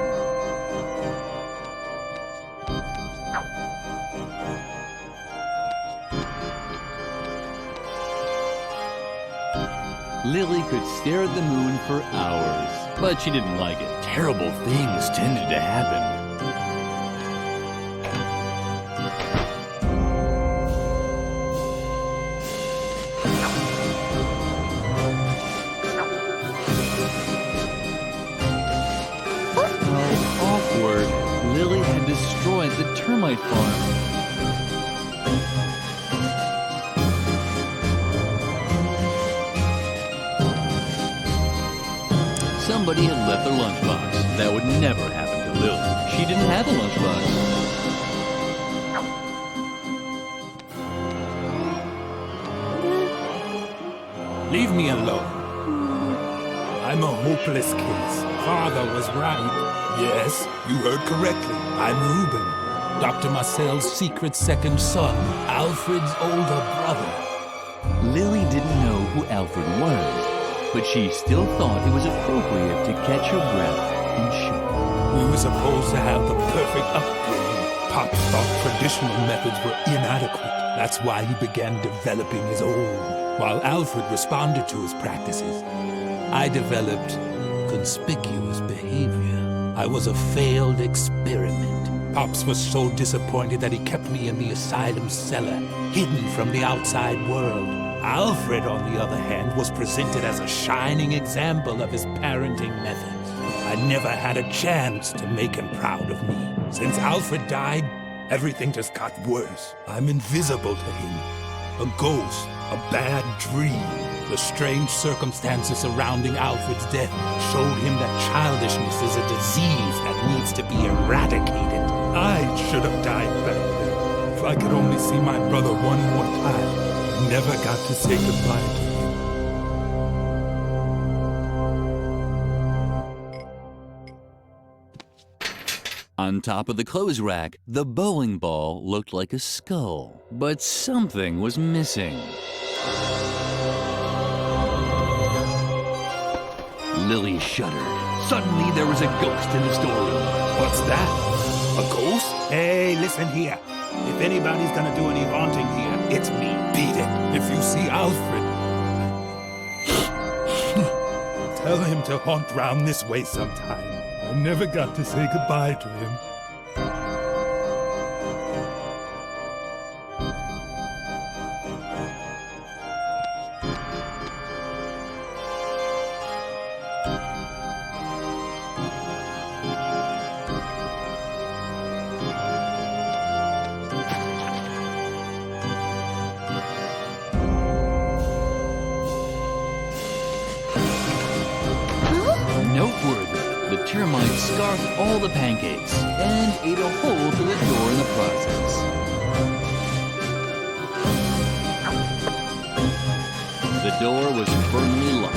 [SPEAKER 16] Lily could stare at the moon for hours, but she didn't like it. Terrible things tended to happen. Lily had destroyed the termite farm. Somebody had left their lunchbox. That would never happen to Lily. She didn't have a lunchbox.
[SPEAKER 18] Leave me alone. I'm a hopeless case. Father was right. Yes, you heard correctly. I'm Reuben, Dr. Marcel's secret second son, Alfred's older brother.
[SPEAKER 16] Lily didn't know who Alfred was, but she still thought it was appropriate to catch her breath in shock.
[SPEAKER 18] We were supposed to have the perfect upbringing. Pop thought traditional methods were inadequate. That's why he began developing his own, while Alfred responded to his practices. I developed conspicuous behavior. I was a failed experiment. Pops was so disappointed that he kept me in the asylum cellar, hidden from the outside world. Alfred, on the other hand, was presented as a shining example of his parenting methods. I never had a chance to make him proud of me. Since Alfred died, everything just got worse. I'm invisible to him. A ghost, a bad dream. The strange circumstances surrounding Alfred's death showed him that childishness is a disease that needs to be eradicated. I should have died back then. If I could only see my brother one more time. I never got to say goodbye to him.
[SPEAKER 16] On top of the clothes rack, the bowling ball looked like a skull, but something was missing. Lily shuddered. Suddenly, there was a ghost in the storeroom.
[SPEAKER 18] What's that? A ghost? Hey, listen here. If anybody's gonna do any haunting here, it's me. Beat it. If you see Alfred, tell him to haunt round this way sometime. I never got to say goodbye to him.
[SPEAKER 16] Noteworthy, the termites scarfed all the pancakes and ate a hole through the door in the process. The door was firmly locked.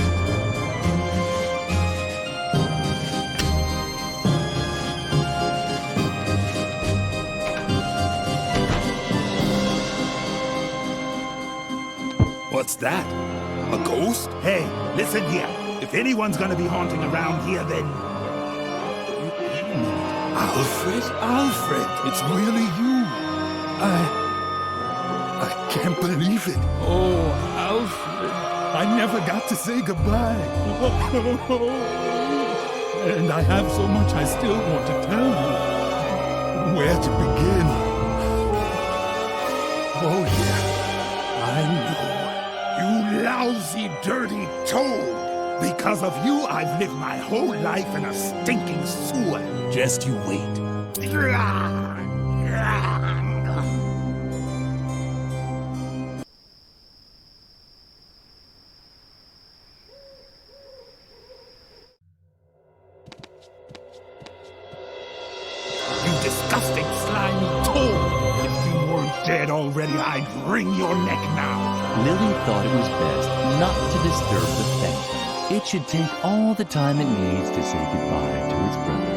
[SPEAKER 18] What's that? A ghost? Hey, listen here. If anyone's gonna be haunting around here, then... Alfred? Alfred! It's really you! I can't believe it. Oh, Alfred. I never got to say goodbye. And I have so much I still want to tell you. Where to begin? Oh, yeah. I know. You lousy, dirty toad! Because of you, I've lived my whole life in a stinking sewer. Just you wait.
[SPEAKER 7] dead already, I'd wring your neck now.
[SPEAKER 1] Lily thought it was best not to disturb the phantom. It should take all the time it needs to say goodbye to its brother.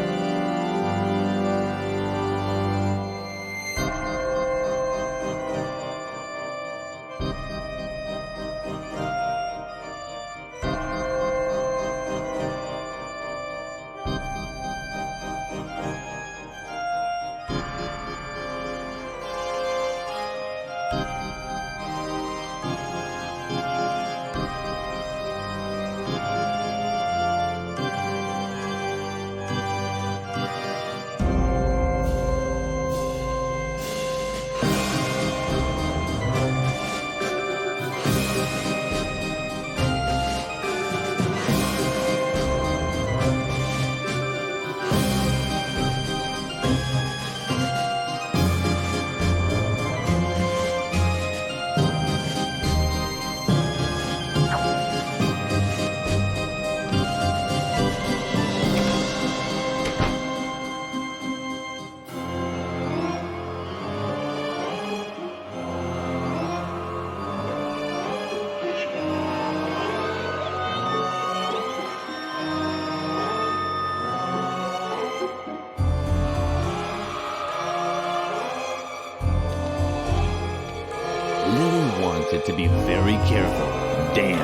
[SPEAKER 1] Lily wanted to be very careful. Damn,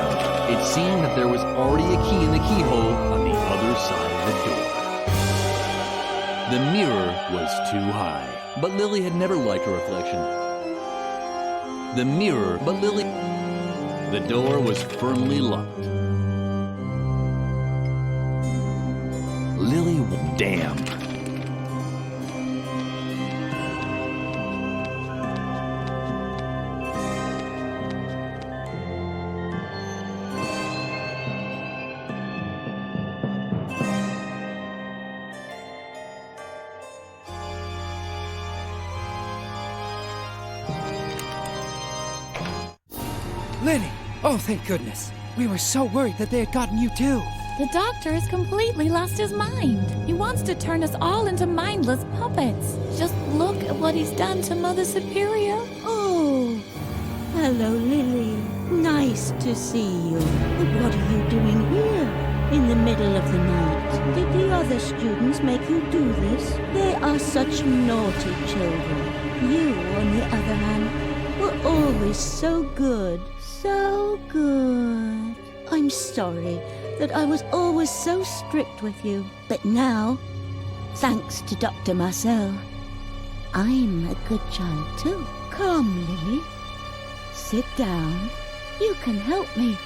[SPEAKER 1] it seemed that there was already a key in the keyhole on the other side of the door. The mirror was too high, but Lily had never liked her reflection. The door was firmly locked. Damn.
[SPEAKER 2] Lily! Oh, thank goodness. We were so worried that they had gotten you too.
[SPEAKER 15] The doctor has completely lost his mind. He wants to turn us all into mindless puppets. Just look at what he's done to Mother Superior.
[SPEAKER 10] Oh, hello, Lily. Nice to see you. But what are you doing here in the middle of the night? Did the other students make you do this? They are such naughty children. You, on the other hand, were always so good. So good. I'm sorry that I was always so strict with you. But now, thanks to Dr. Marcel, I'm a good child too. Come, Lily. Sit down. You can help me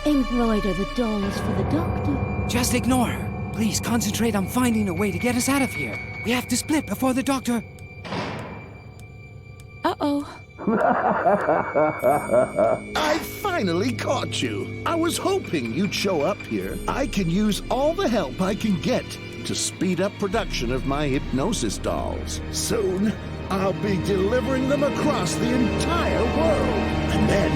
[SPEAKER 10] embroider the dolls for the doctor.
[SPEAKER 2] Just ignore her. Please concentrate on finding a way to get us out of here. We have to split before the doctor...
[SPEAKER 15] Uh-oh.
[SPEAKER 22] I finally caught you. I was hoping you'd show up here. I can use all the help I can get to speed up production of my hypnosis dolls. Soon, I'll be delivering them across the entire world. And then,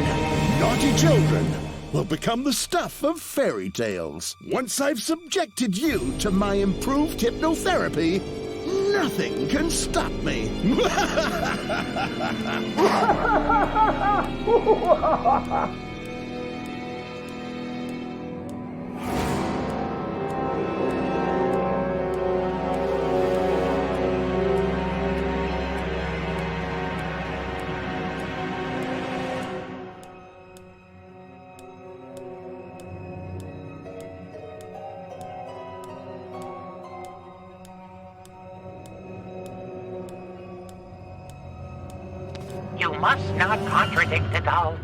[SPEAKER 22] naughty children will become the stuff of fairy tales. Once I've subjected you to my improved hypnotherapy, nothing can stop me.
[SPEAKER 4] You must not contradict adults.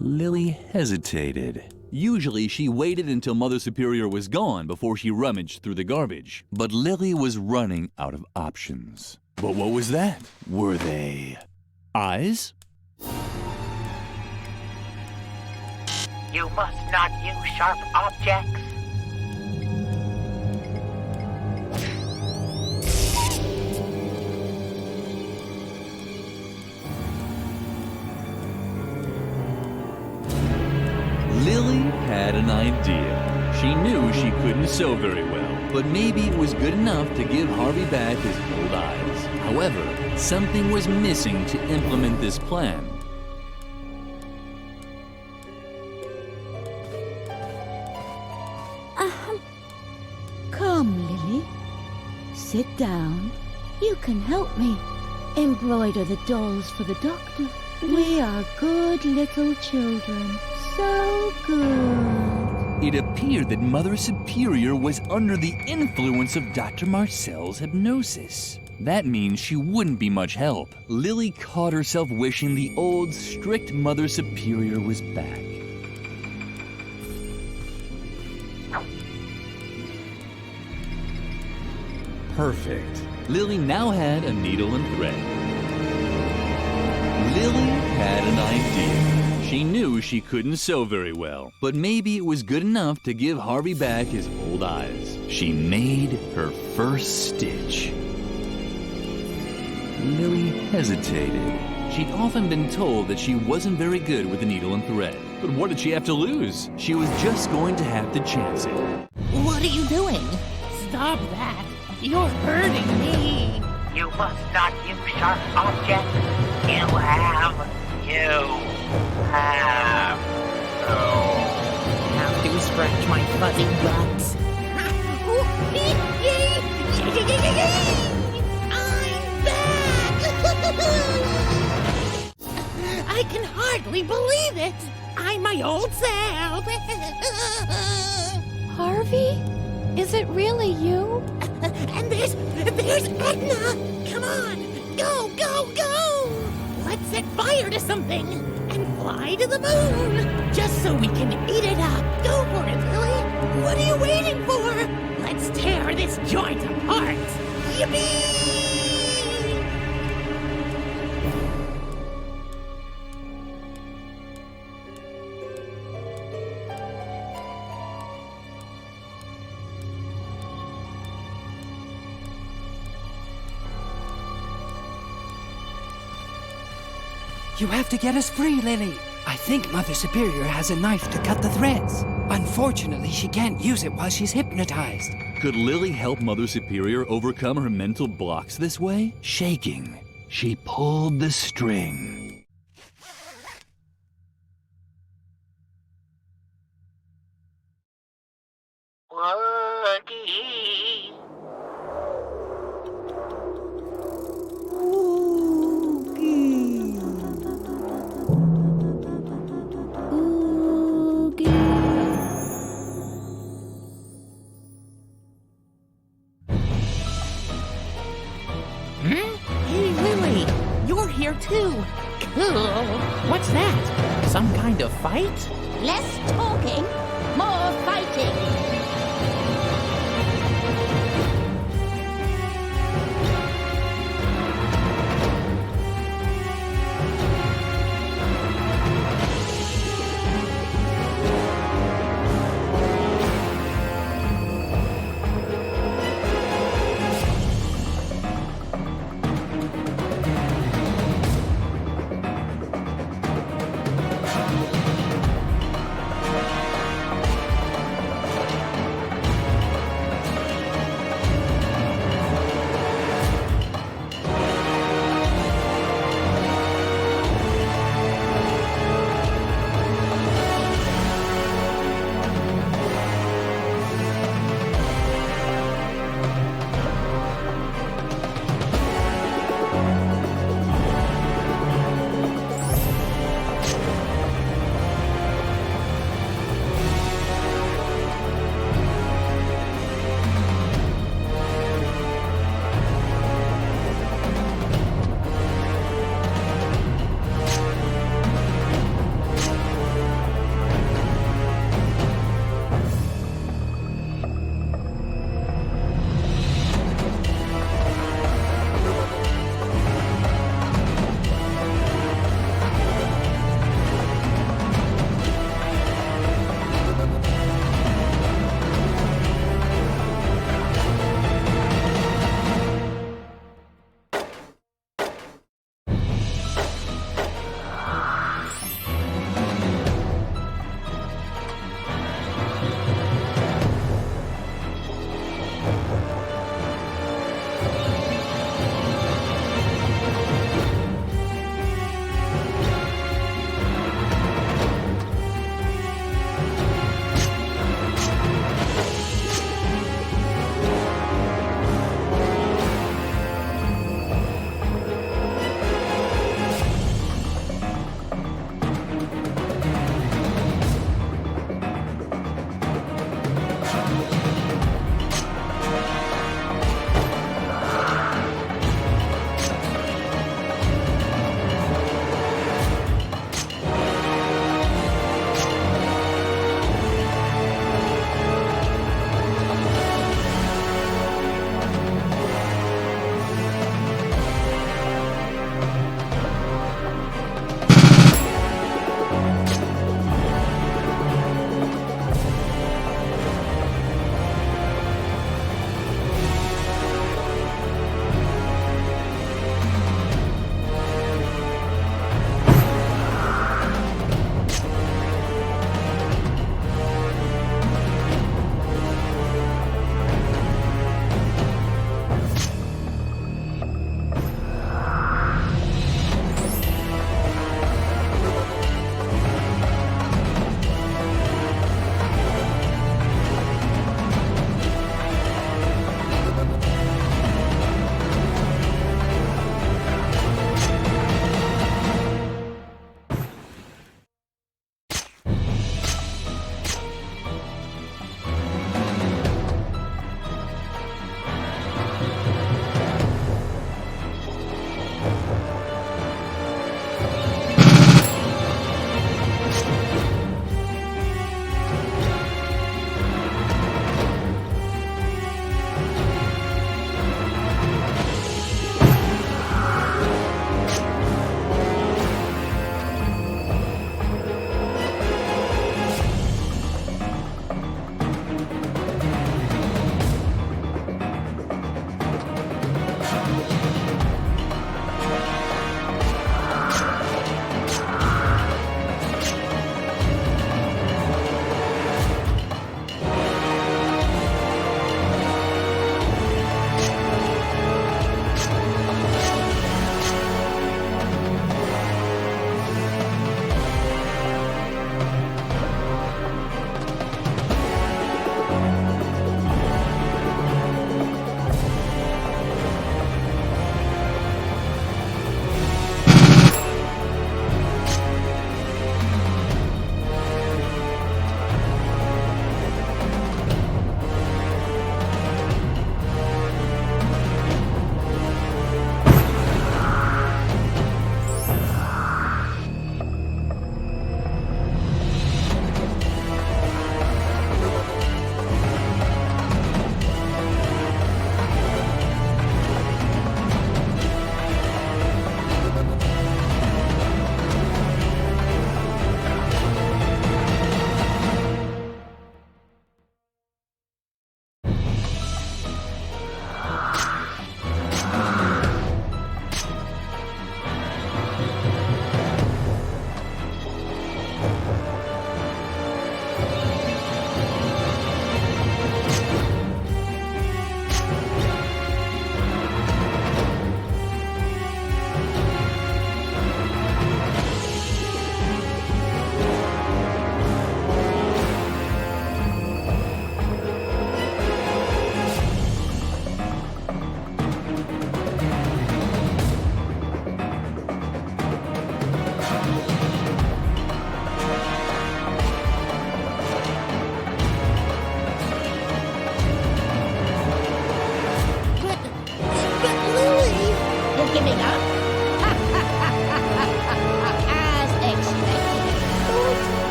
[SPEAKER 1] Lily hesitated. Usually she waited until Mother Superior was gone before she rummaged through the garbage. But Lily was running out of options. But what was that? Were they eyes?
[SPEAKER 4] You must not use sharp objects.
[SPEAKER 1] Lily had an idea. She knew she couldn't sew very well, but maybe it was good enough to give Harvey back his old eyes. However, something was missing to implement this plan.
[SPEAKER 10] Come, Lily. Sit down. You can help me embroider the dolls for the doctor. We are good little children. So good.
[SPEAKER 1] It appeared that Mother Superior was under the influence of Dr. Marcel's hypnosis. That means she wouldn't be much help. Lily caught herself wishing the old, strict Mother Superior was back. Perfect. Lily now had a needle and thread. Lily had an idea. She knew she couldn't sew very well, but maybe it was good enough to give Harvey back his old eyes. She made her first stitch. Lily hesitated. She'd often been told that she wasn't very good with the needle and thread. But what did she have to lose? She was just going to have to chance it.
[SPEAKER 4] What are you doing? Stop that. You're hurting me. You must not use sharp objects. You have to scratch my fuzzy butt. I'm back! I can hardly believe it. I'm my old self.
[SPEAKER 15] Harvey? Is it really you?
[SPEAKER 4] And there's Edna! Come on! Go, go, go! Let's set fire to something and fly to the moon! Just so we can eat it up! Go for it, Lily! What are you waiting for? Let's tear this joint apart! Yippee!
[SPEAKER 2] You have to get us free, Lily. I think Mother Superior has a knife to cut the threads. Unfortunately, she can't use it while she's hypnotized.
[SPEAKER 1] Could Lily help Mother Superior overcome her mental blocks this way? Shaking, she pulled the string.
[SPEAKER 3] Here too. Cool. What's that? Some kind of fight?
[SPEAKER 20] Less talking, more fighting.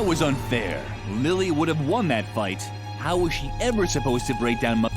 [SPEAKER 1] was unfair. Lily would have won that fight. How was she ever supposed to break down my...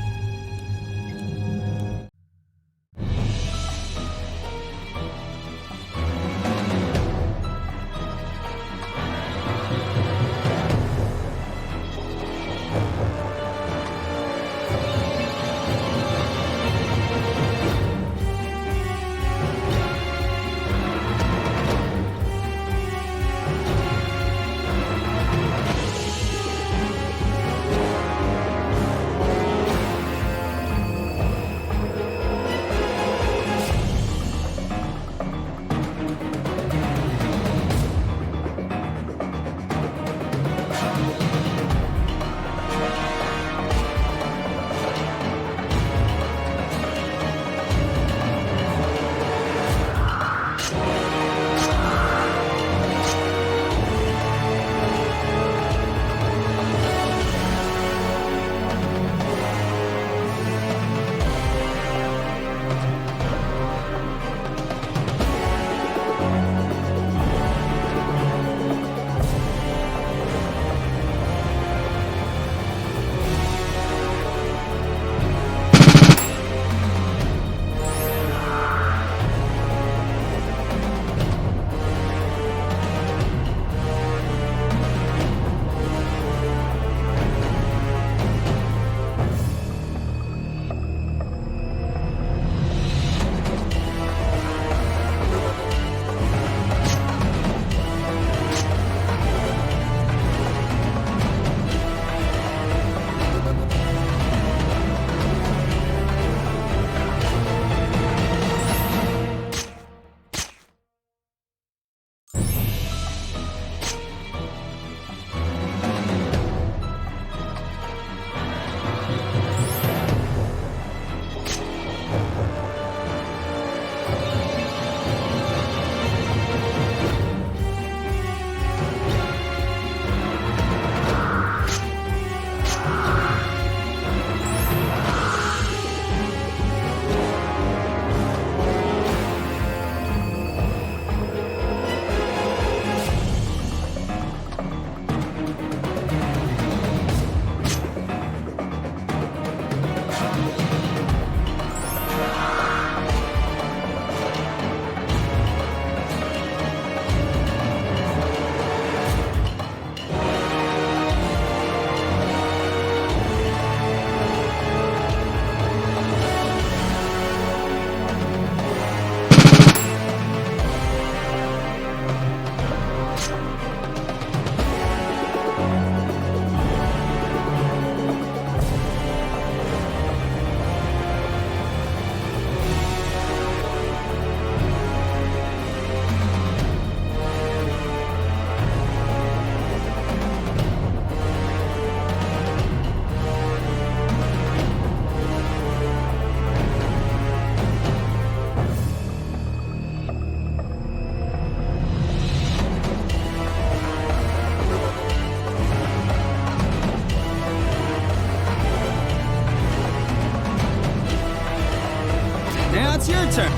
[SPEAKER 21] your turn.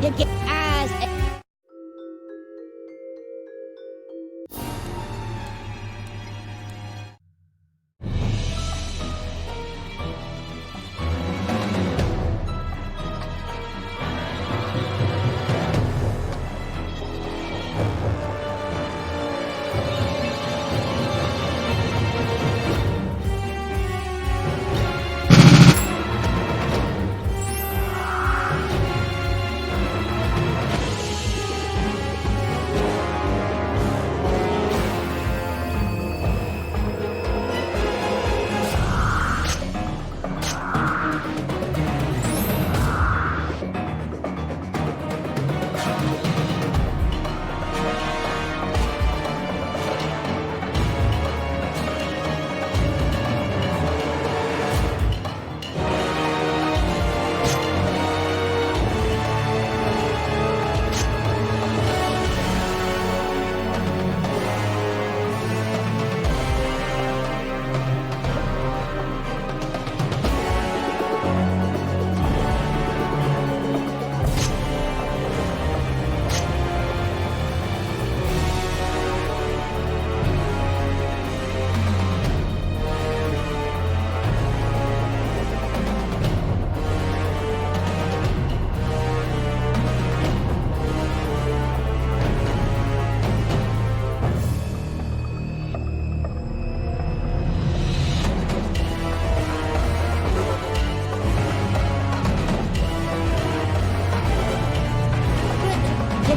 [SPEAKER 10] You get eyes.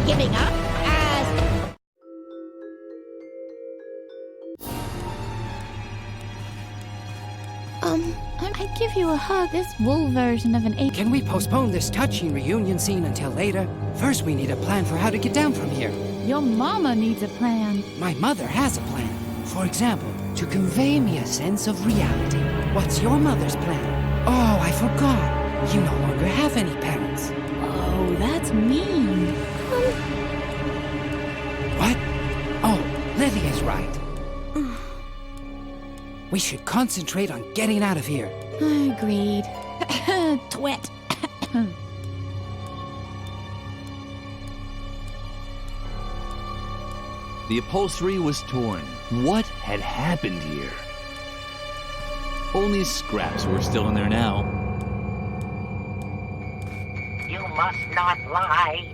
[SPEAKER 4] giving up as...
[SPEAKER 15] I'd give you a hug. This wool version of an ape.
[SPEAKER 2] Can we postpone this touching reunion scene until later? First, we need a plan for how to get down from here.
[SPEAKER 15] Your mama needs a plan.
[SPEAKER 2] My mother has a plan. For example, to convey me a sense of reality. What's your mother's plan? Oh, I forgot. You no longer have any parents.
[SPEAKER 15] Oh, that's mean.
[SPEAKER 2] What? Oh, Lily is right. We should concentrate on getting out of here.
[SPEAKER 15] Agreed. Twit.
[SPEAKER 1] The upholstery was torn. What had happened here? Only scraps were still in there now.
[SPEAKER 4] You must not lie.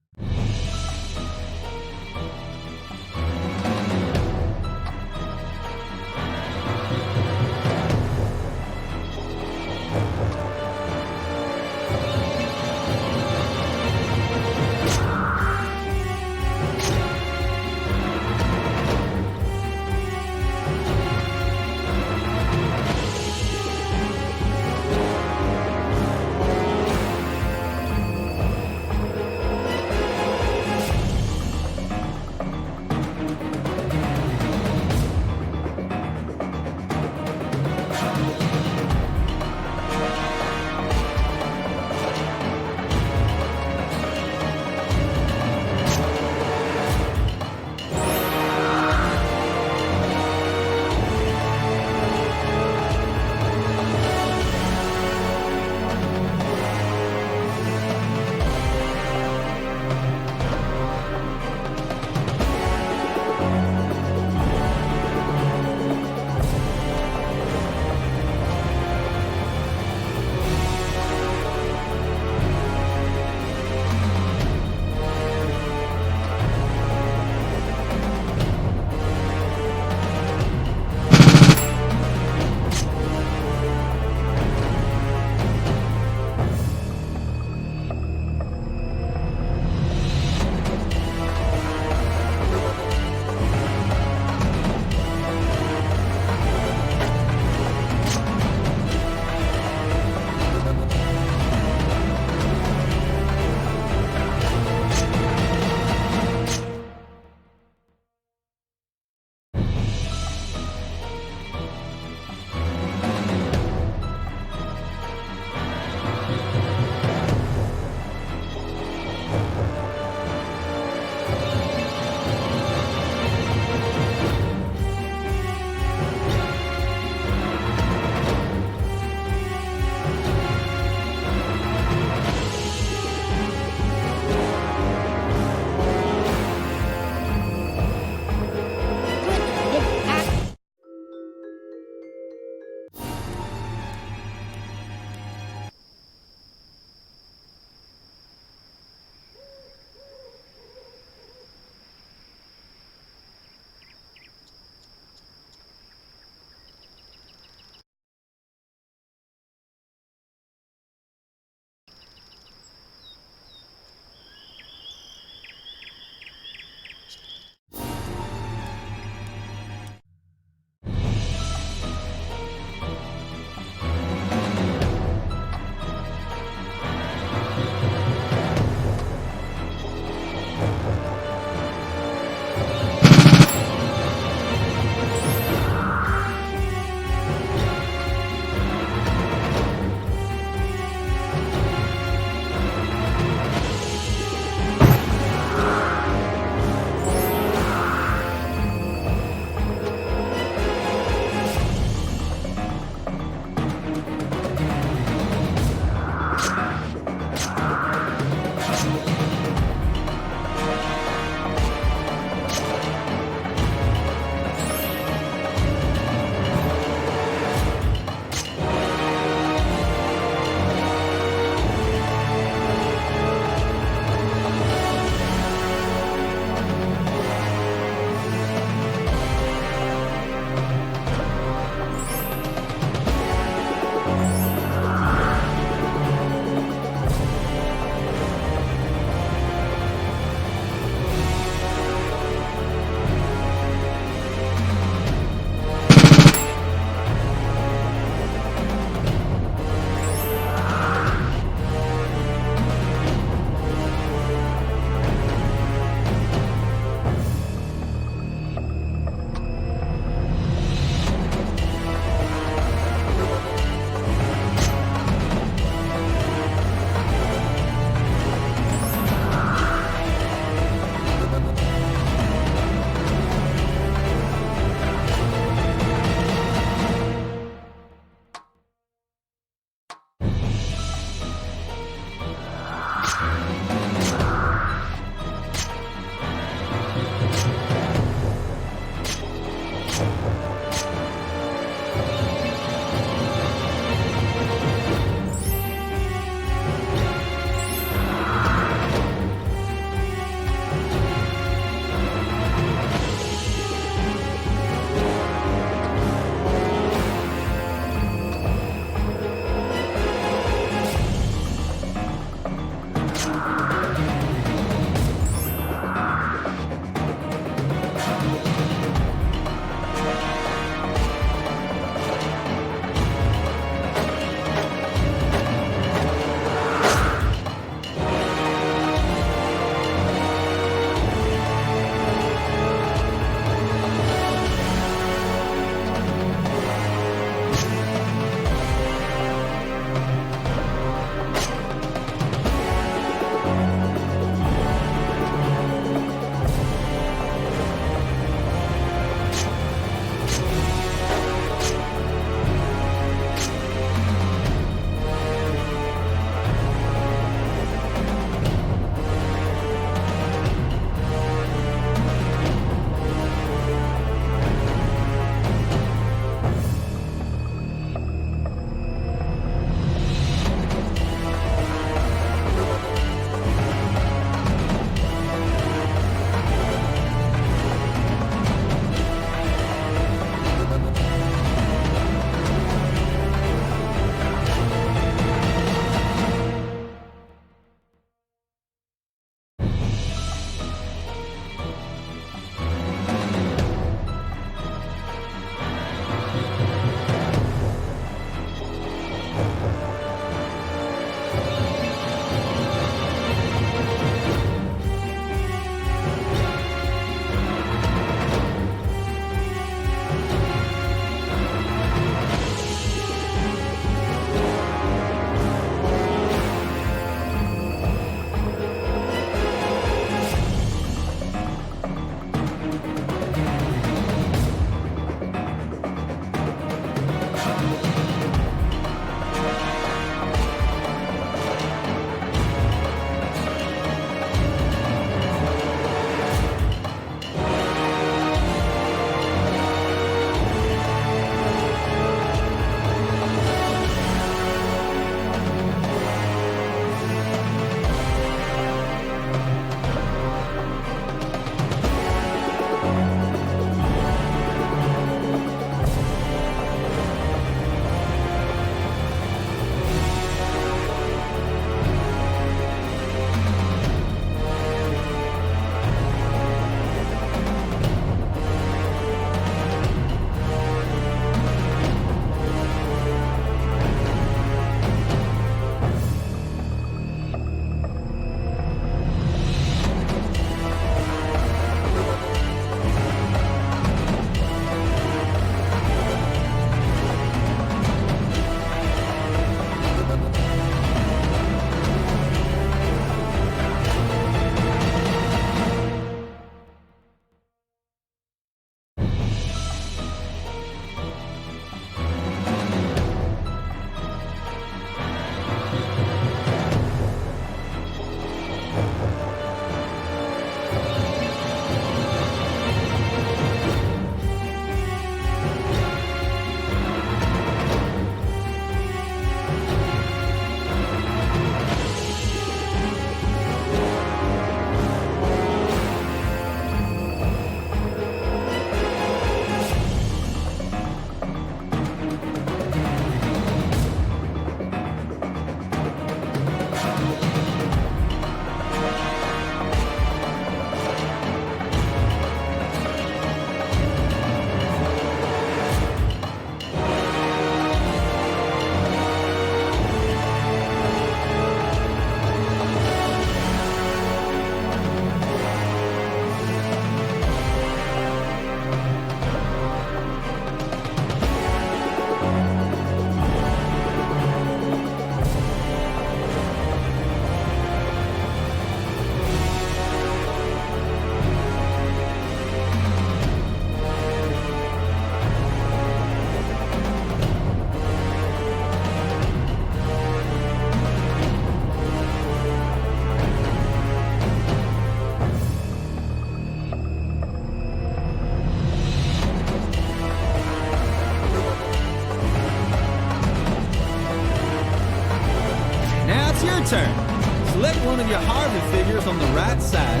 [SPEAKER 6] the right side,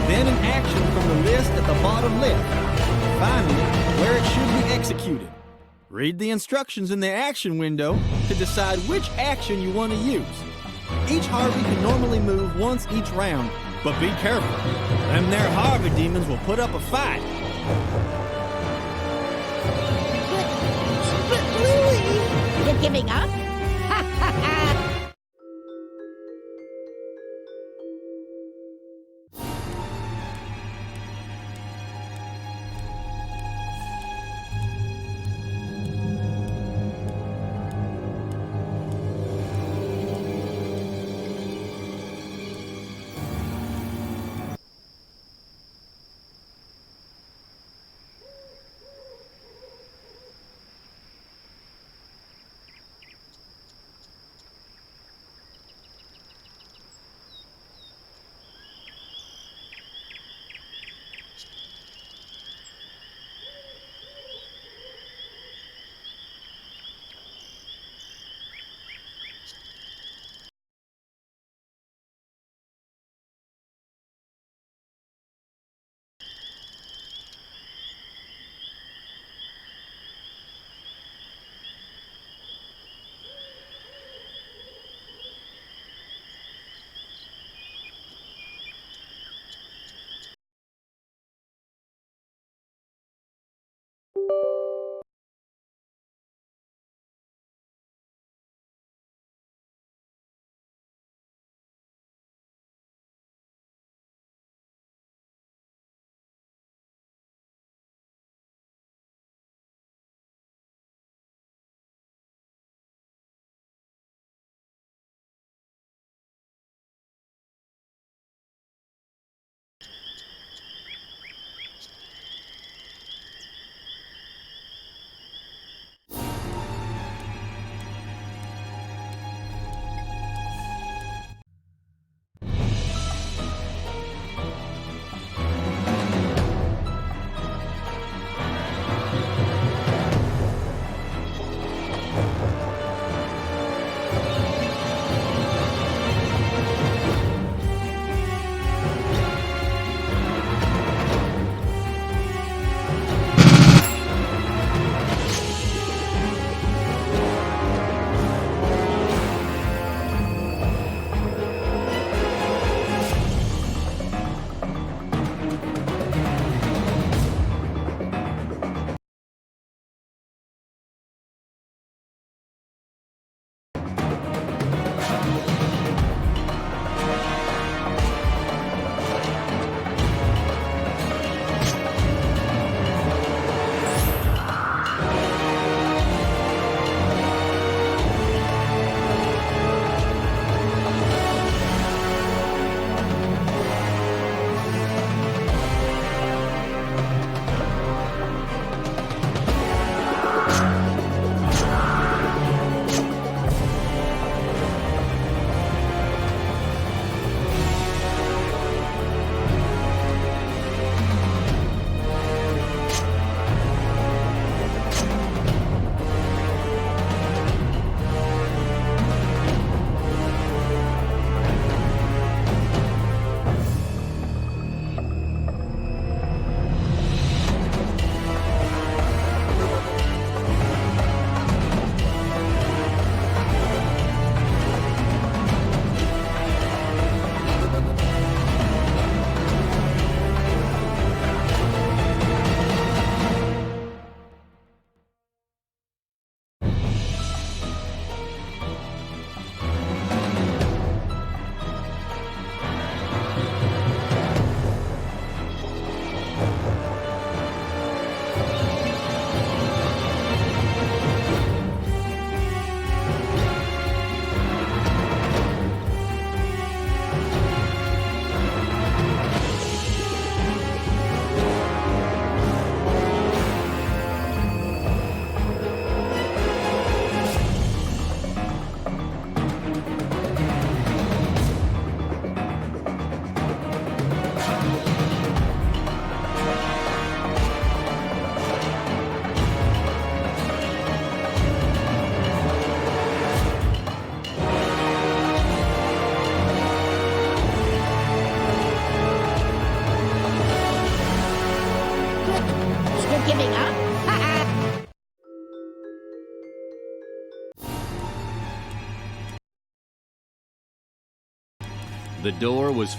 [SPEAKER 6] then an action from the list at the bottom left. Finally, where it should be executed. Read the instructions in the action window to decide which action you want to use. Each Harvey can normally move once each round, but be careful. Them there Harvey demons will put up a fight.
[SPEAKER 4] But Lily, you're giving up? giving up?
[SPEAKER 16] The door was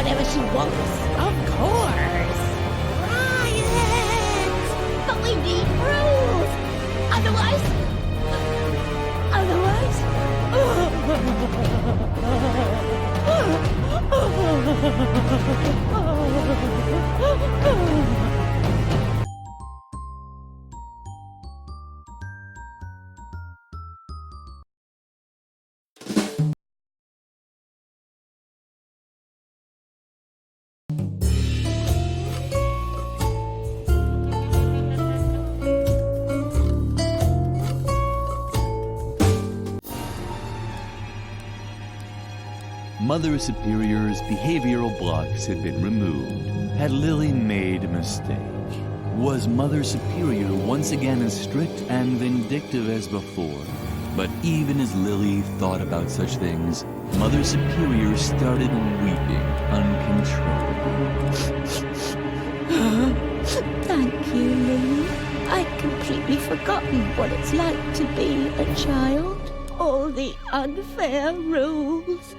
[SPEAKER 4] whatever she wants.
[SPEAKER 3] Of course.
[SPEAKER 4] Riot! But we need rules. Otherwise...
[SPEAKER 1] Mother Superior's behavioral blocks had been removed. Had Lily made a mistake? Was Mother Superior once again as strict and vindictive as before? But even as Lily thought about such things, Mother Superior started weeping uncontrollably.
[SPEAKER 10] Thank you, Lily. I'd completely forgotten what it's like to be a child. All the unfair rules.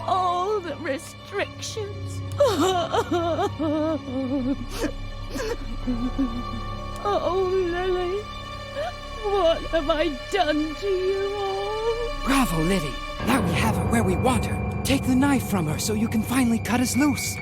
[SPEAKER 10] All the restrictions. Oh, Lily, what have I done to you all?
[SPEAKER 2] Bravo, Lily. Now we have her where we want her. Take the knife from her so you can finally cut us loose.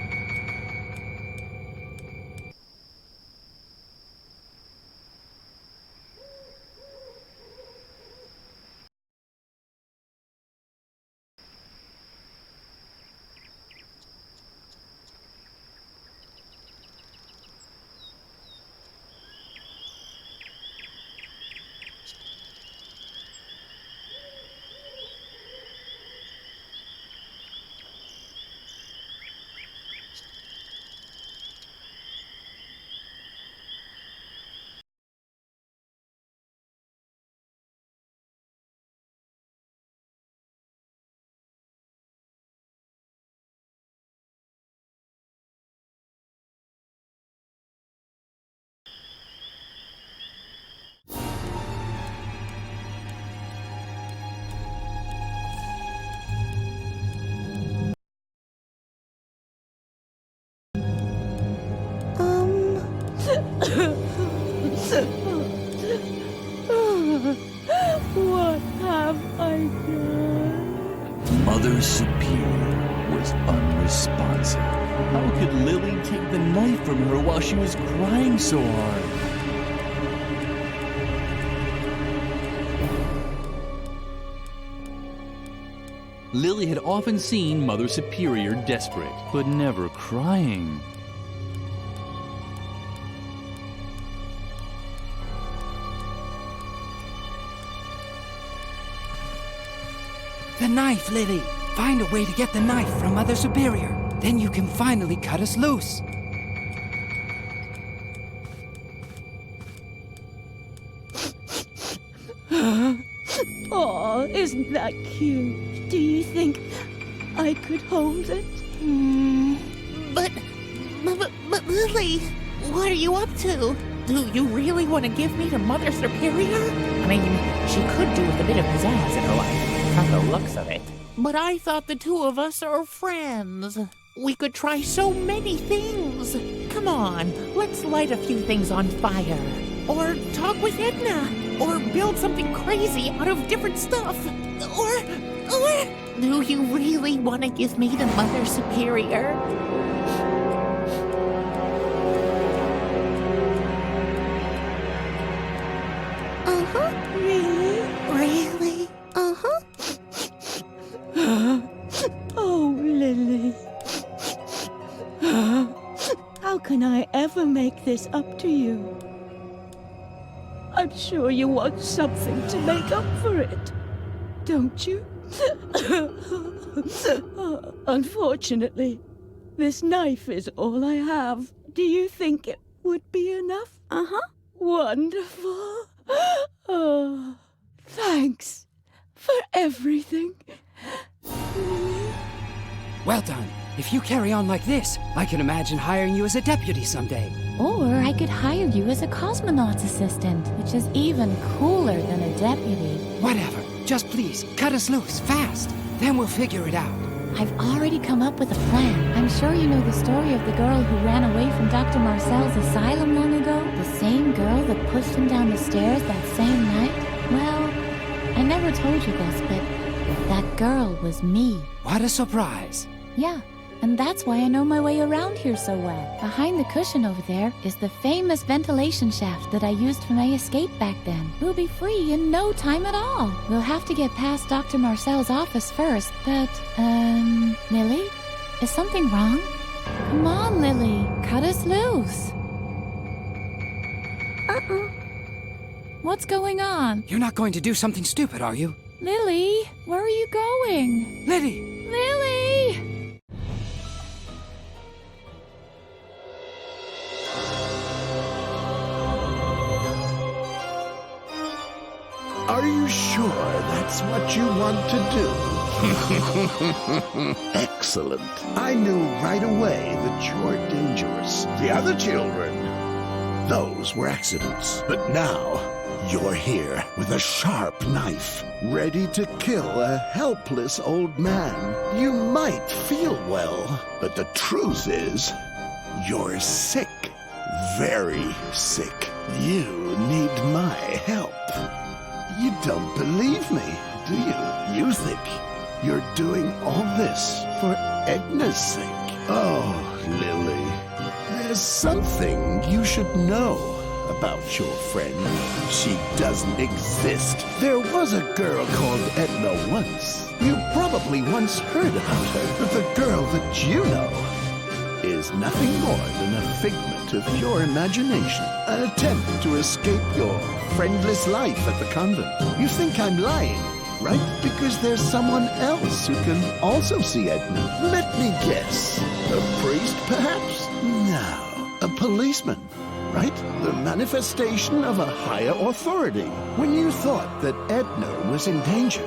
[SPEAKER 10] What have I done?
[SPEAKER 1] Mother Superior was unresponsive. How could Lily take the knife from her while she was crying so hard? Lily had often seen Mother Superior desperate, but never crying.
[SPEAKER 2] The knife, Lily. Find a way to get the knife from Mother Superior. Then you can finally cut us loose.
[SPEAKER 10] Oh, isn't that cute? Do you think I could hold it?
[SPEAKER 4] But Lily, what are you up to?
[SPEAKER 3] Do you really want to give me to Mother Superior? I mean, she could do with a bit of pizzazz in her life, from the looks of it. But I thought the two of us are friends. We could try so many things. Come on, let's light a few things on fire. Or talk with Edna. Or build something crazy out of different stuff. Or...
[SPEAKER 4] Do you really want to give me to Mother Superior?
[SPEAKER 10] Really? Oh, Lily. How can I ever make this up to you? I'm sure you want something to make up for it, don't you? Unfortunately, this knife is all I have. Do you think it would be enough? Wonderful. Oh, thanks for everything.
[SPEAKER 2] Well done. If you carry on like this, I can imagine hiring you as a deputy someday.
[SPEAKER 15] Or I could hire you as a cosmonaut's assistant, which is even cooler than a deputy.
[SPEAKER 2] Whatever. Just please, cut us loose, fast. Then we'll figure it out.
[SPEAKER 15] I've already come up with a plan. I'm sure you know the story of the girl who ran away from Dr. Marcel's asylum long ago? The same girl that pushed him down the stairs that same night? Well, I never told you this, but that girl was me.
[SPEAKER 2] What a surprise.
[SPEAKER 15] Yeah, and that's why I know my way around here so well. Behind the cushion over there is the famous ventilation shaft that I used for my escape back then. We'll be free in no time at all. We'll have to get past Dr. Marcel's office first, but, Lily? Is something wrong? Come on, Lily. Cut us loose. What's going on?
[SPEAKER 2] You're not going to do something stupid, are you?
[SPEAKER 15] Lily, where are you going?
[SPEAKER 2] Lily!
[SPEAKER 15] Lily!
[SPEAKER 22] Are you sure that's what you want to do? Excellent. I knew right away that you're dangerous. The other children, those were accidents. But now, you're here with a sharp knife, ready to kill a helpless old man. You might feel well, but the truth is, you're sick. Very sick. You need my help. You don't believe me, do you? You think you're doing all this for Edna's sake? Oh, Lily, there's something you should know about your friend. She doesn't exist. There was a girl called Edna once. You probably once heard about her, but the girl that you know is nothing more than a figment of your imagination, an attempt to escape your friendless life at the convent. You think I'm lying, right? Because there's someone else who can also see Edna. Let me guess. A priest, perhaps? No. A policeman, right? The manifestation of a higher authority. When you thought that Edna was in danger,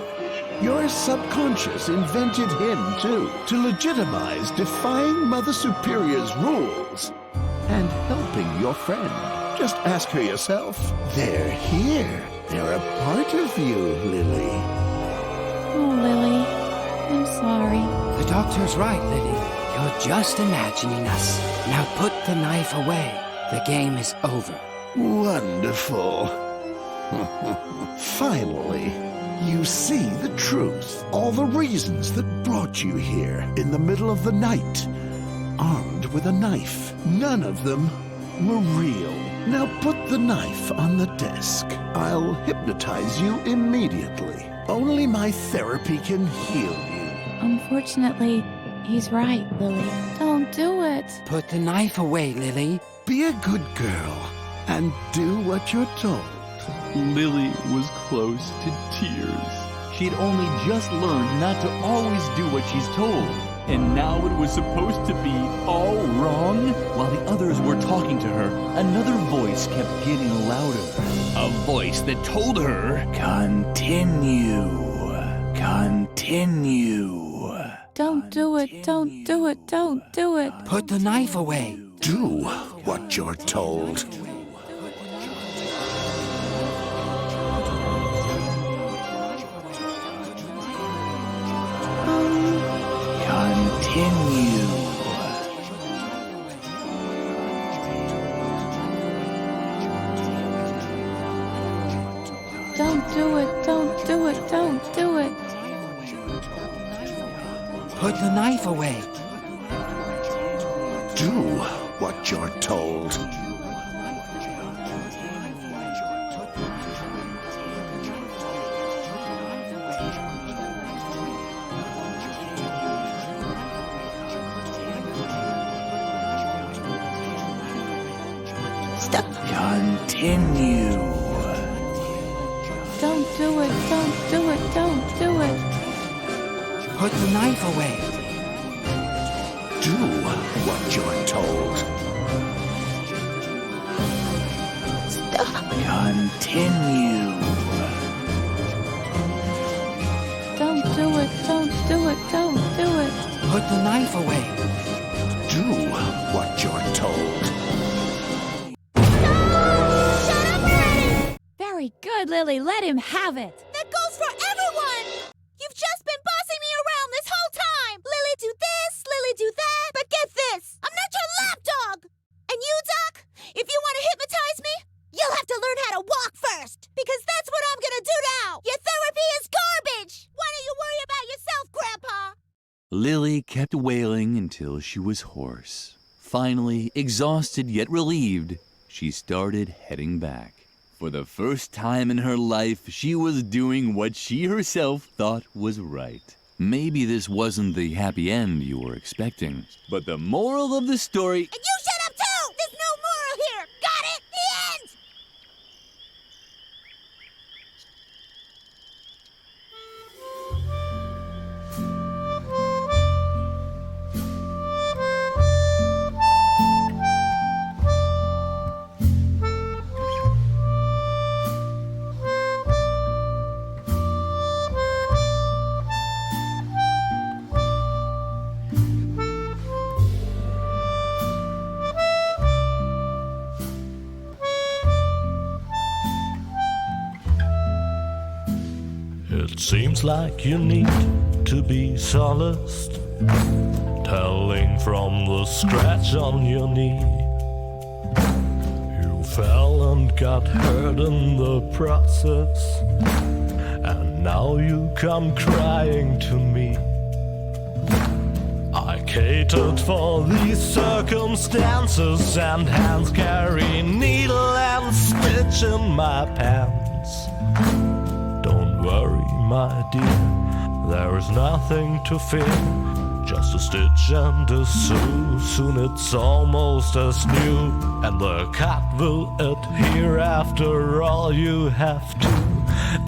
[SPEAKER 22] your subconscious invented him, too, to legitimize defying Mother Superior's rules and helping your friend. Just ask her yourself. They're here. They're a part of you, Lily.
[SPEAKER 15] Oh, Lily. I'm sorry.
[SPEAKER 2] The doctor's right, Lily. You're just imagining us. Now put the knife away. The game is over.
[SPEAKER 22] Wonderful. Finally, you see the truth. All the reasons that brought you here in the middle of the night, armed with a knife. None of them were real. Now put the knife on the desk. I'll hypnotize you immediately. Only my therapy can heal you.
[SPEAKER 15] Unfortunately, he's right, Lily. Don't do it.
[SPEAKER 2] Put the knife away, Lily.
[SPEAKER 22] Be a good girl and do what you're told.
[SPEAKER 16] Lily was close to tears. She'd only just learned not to always do what she's told. And now it was supposed to be all wrong? While the others were talking to her, another voice kept getting louder. A voice that told her, "Continue. Continue."
[SPEAKER 15] Don't do it. Don't do it. Don't do it.
[SPEAKER 2] Put the knife away.
[SPEAKER 22] Do what you're told.
[SPEAKER 1] Continue.
[SPEAKER 15] Don't do it. Don't do it. Don't do it.
[SPEAKER 2] Put the knife away.
[SPEAKER 22] Do what you're told.
[SPEAKER 1] Continue.
[SPEAKER 15] Don't do it. Don't do it. Don't do it.
[SPEAKER 2] Put the knife away.
[SPEAKER 22] Do what you're told.
[SPEAKER 1] Continue.
[SPEAKER 15] Don't do it. Don't do it. Don't do it.
[SPEAKER 2] Put the knife away.
[SPEAKER 22] Do what you're told.
[SPEAKER 15] Very good, Lily. Let him have it.
[SPEAKER 20] That goes for everyone! You've just been bossing me around this whole time! Lily,
[SPEAKER 1] Lily kept wailing until she was hoarse. Finally, exhausted yet relieved, she started heading back. For the first time in her life, she was doing what she herself thought was right. Maybe this wasn't the happy end you were expecting, but the moral of the story...
[SPEAKER 20] And you shut up too! There's no moral here! Got it? The end!
[SPEAKER 11] It seems like you need to be solaced, telling from the scratch on your knee. You fell and got hurt in the process, and now you come crying to me. I catered for these circumstances, and hands carry needle and stitch in my pants. Don't worry, my dear, there is nothing to fear. Just a stitch and a sew, soon it's almost as new. And the cut will adhere after all. You have to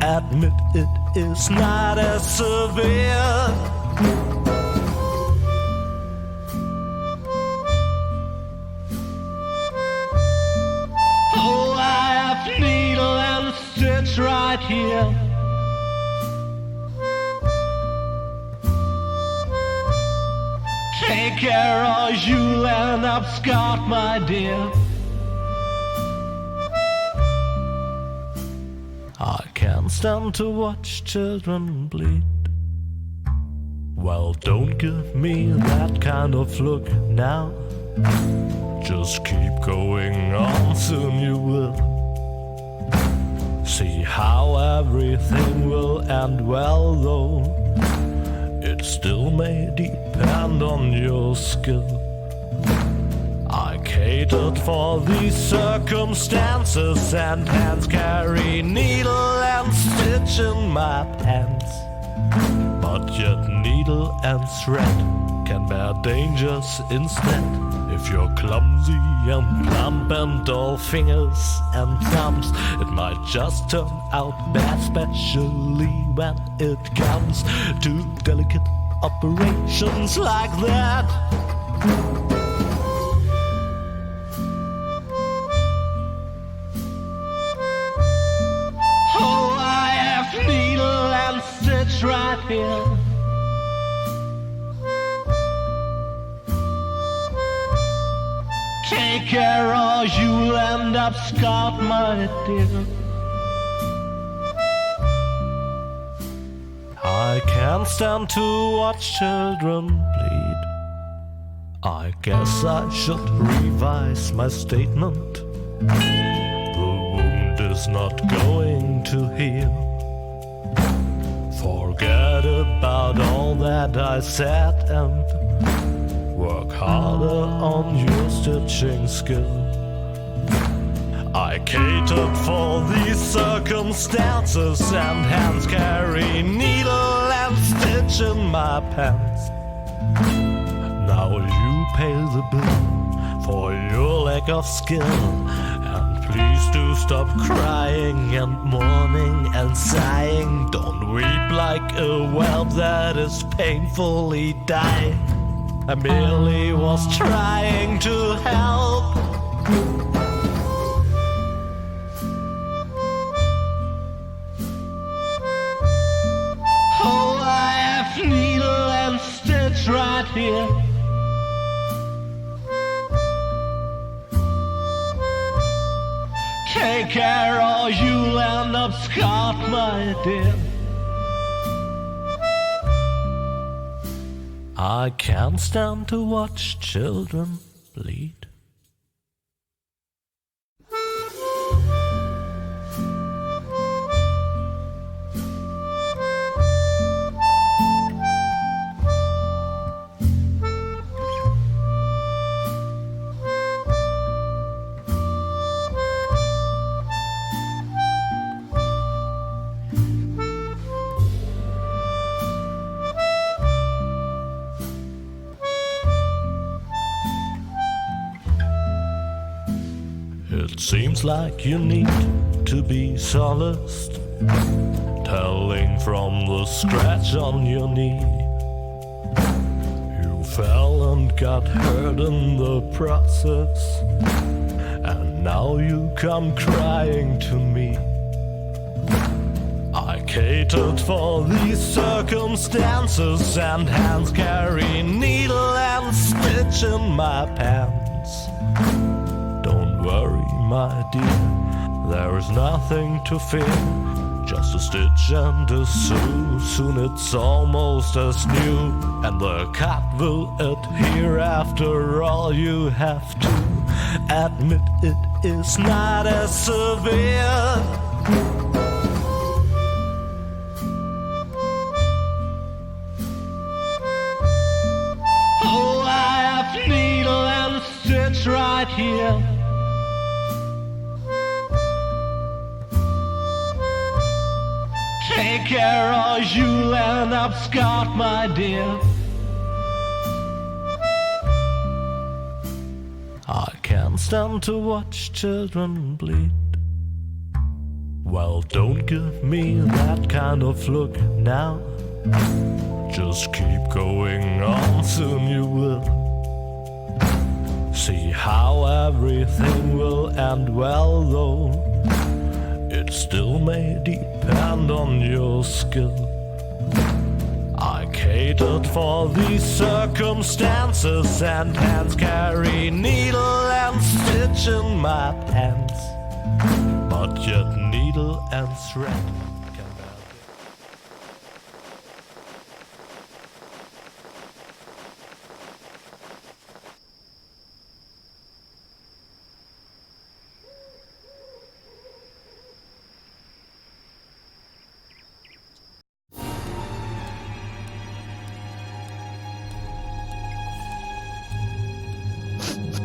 [SPEAKER 11] admit it is not as severe. Oh, I have needle and stitch right here. Take care or you'll end up scarred, my dear. I can't stand to watch children bleed. Well, don't give me that kind of look now. Just keep going on, soon you will see how everything will end well, though it still may depend on your skill. I catered for these circumstances, and hands carry needle and stitch in my pants. But yet needle and thread can bear dangers instead. If you're clumsy and plump and all fingers and thumbs, it might just turn out bad, especially when it comes to delicate operations like that. Oh, I have needle and stitch right here. Take care or you'll end up scarred, my dear. I can't stand to watch children bleed. I guess I should revise my statement. The wound is not going to heal. Forget about all that I said and work harder on your stitching skill. I catered for these circumstances, and hands carry needle and stitch in my pants. Now you pay the bill for your lack of skill, and please do stop crying and mourning and sighing. Don't weep like a whelp that is painfully dying. I merely was trying to help. Oh, I have needle and stitch right here. Take care or you'll end up scarred, my dear. I can't stand to watch children bleed. It seems like you need to be solaced, telling from the scratch on your knee. You fell and got hurt in the process, and now you come crying to me. I catered for these circumstances, and hands carry needle and stitch in my pants. Don't worry, my dear, there is nothing to fear. Just a stitch and a sew, soon it's almost as new, and the cut will adhere. After all, you have to admit it is not as severe. Oh, I have needle and stitch right here. Take care or you'll end up scarred, my dear. I can't stand to watch children bleed. Well, don't give me that kind of look now. Just keep going on, soon you will see how everything will end well, though it still may depend on your skill. I catered for these circumstances, and hands carry needle and stitch in my pants. But yet needle and thread can bear it.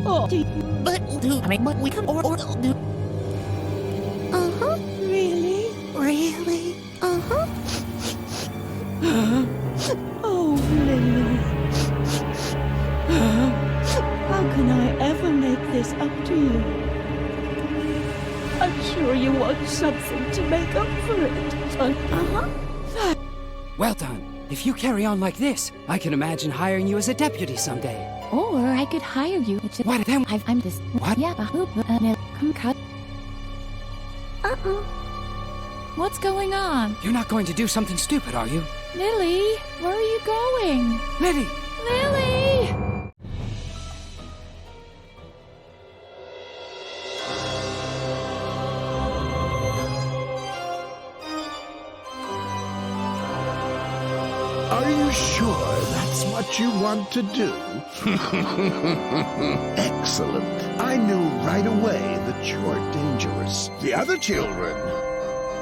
[SPEAKER 10] Oh,
[SPEAKER 4] But we can or do.
[SPEAKER 10] uh-huh. Really?
[SPEAKER 4] Really?
[SPEAKER 10] Uh-huh. Oh, Lily. How can I ever make this up to you? I'm sure you want something to make up for it. Uh-huh.
[SPEAKER 2] Well done. If you carry on like this, I can imagine hiring you as a deputy someday.
[SPEAKER 15] Or I could hire you.
[SPEAKER 2] What then?
[SPEAKER 15] I'm this.
[SPEAKER 2] What?
[SPEAKER 15] Yeah, come cut.
[SPEAKER 10] Uh-uh.
[SPEAKER 15] What's going on?
[SPEAKER 2] You're not going to do something stupid, are you?
[SPEAKER 15] Lily, where are you going?
[SPEAKER 2] Lily!
[SPEAKER 15] Lily!
[SPEAKER 22] Are you sure that's what you want to do? Excellent. I knew right away that you're dangerous. The other children,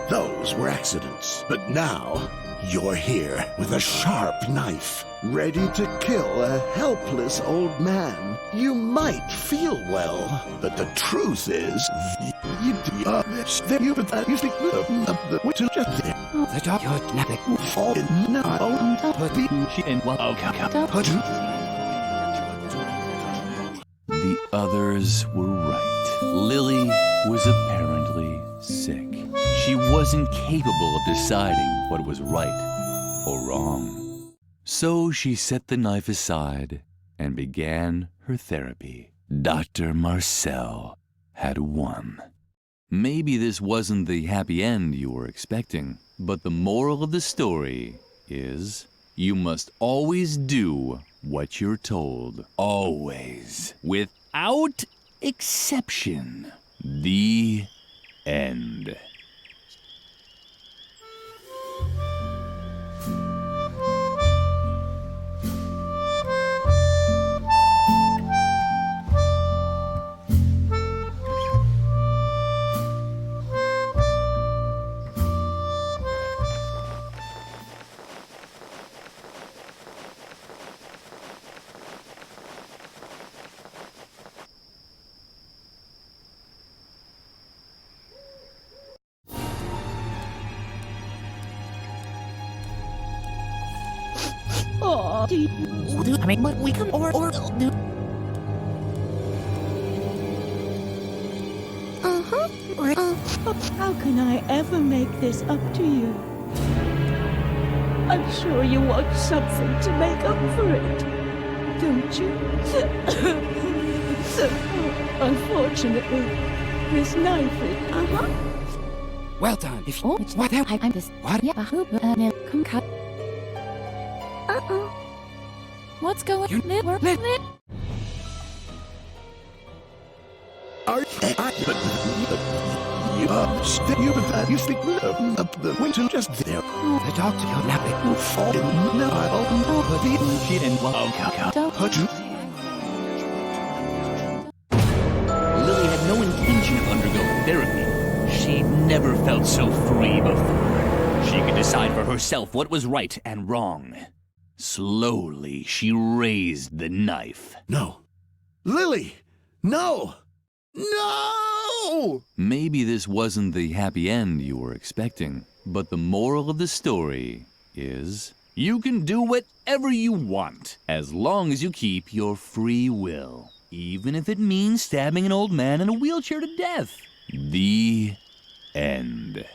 [SPEAKER 22] those were accidents. But now, you're here with a sharp knife, ready to kill a helpless old man. You might feel well, but the truth is,
[SPEAKER 2] The dog you're napping.
[SPEAKER 22] fall in now.
[SPEAKER 1] The others were right. Lily was apparently sick. She wasn't capable of deciding what was right or wrong. So she set the knife aside and began her therapy. Dr. Marcel had won. Maybe this wasn't the happy end you were expecting, but the moral of the story is you must always do what you're told. Always. Without exception. The end.
[SPEAKER 10] Oh,
[SPEAKER 4] But we can or do.
[SPEAKER 10] How can I ever make this up to you? I'm sure you want something to make up for it, don't you? Unfortunately, this knife is...
[SPEAKER 2] Well done. If you... What? I'm this... What?
[SPEAKER 15] What's going on?
[SPEAKER 22] You think up the winter just there.
[SPEAKER 2] The doctor, you're napping.
[SPEAKER 22] She didn't love
[SPEAKER 1] Lily had no intention of undergoing therapy. She'd never felt so free before. She could decide for herself what was right and wrong. Slowly, she raised the knife.
[SPEAKER 22] No. Lily! No! No!
[SPEAKER 16] Maybe this wasn't the happy end you were expecting, but the moral of the story is you can do whatever you want as long as you keep your free will, even if it means stabbing an old man in a wheelchair to death. The end.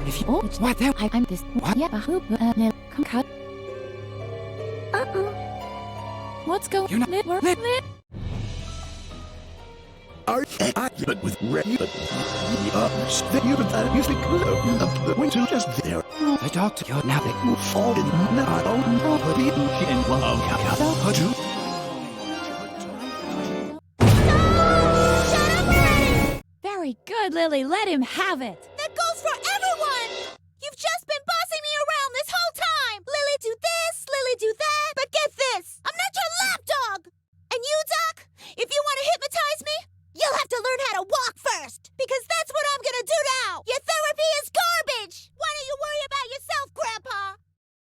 [SPEAKER 2] If you... What?
[SPEAKER 15] I'm this...
[SPEAKER 2] What?
[SPEAKER 15] What's going on?
[SPEAKER 22] But with red, you think up the winter just there.
[SPEAKER 2] The doctor, you're napping.
[SPEAKER 22] Fall in she didn't love
[SPEAKER 15] Very good, Lily. Let him have it.
[SPEAKER 20] That goes for everyone! You've just been bossing me around this whole time! Lily do this, Lily do that, but get this! I'm not your lapdog! And you, Doc, if you want to hypnotize me, you'll have to learn how to walk first! Because that's what I'm gonna do now! Your therapy is garbage! Why don't you worry about yourself, Grandpa?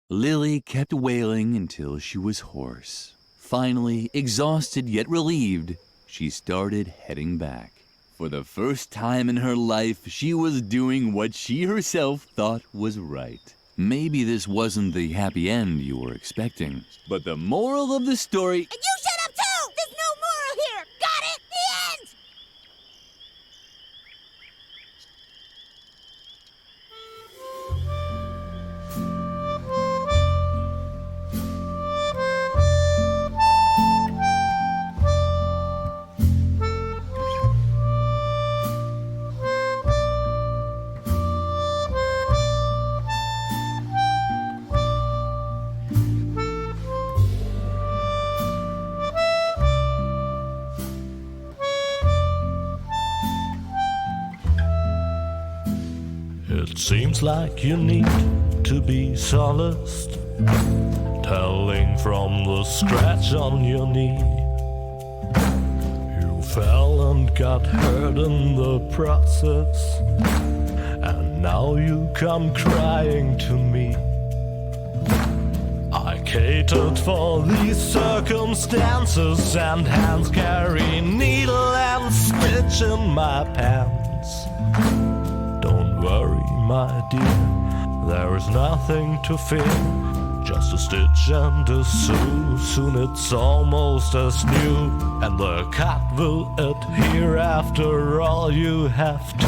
[SPEAKER 16] Lily kept wailing until she was hoarse. Finally, exhausted yet relieved, she started heading back. For the first time in her life, she was doing what she herself thought was right. Maybe this wasn't the happy end you were expecting, but the moral of the story...
[SPEAKER 20] And you shut up too! There's no moral here! Got it? The end!
[SPEAKER 11] It seems like you need to be solaced, telling from the scratch on your knee. You fell and got hurt in the process, and now you come crying to me. I catered for these circumstances, and hands carry needle and stitch in my pants. my dear, there is nothing to fear. Just a stitch and a sew, soon it's almost as new. And the cat will adhere after all. You have to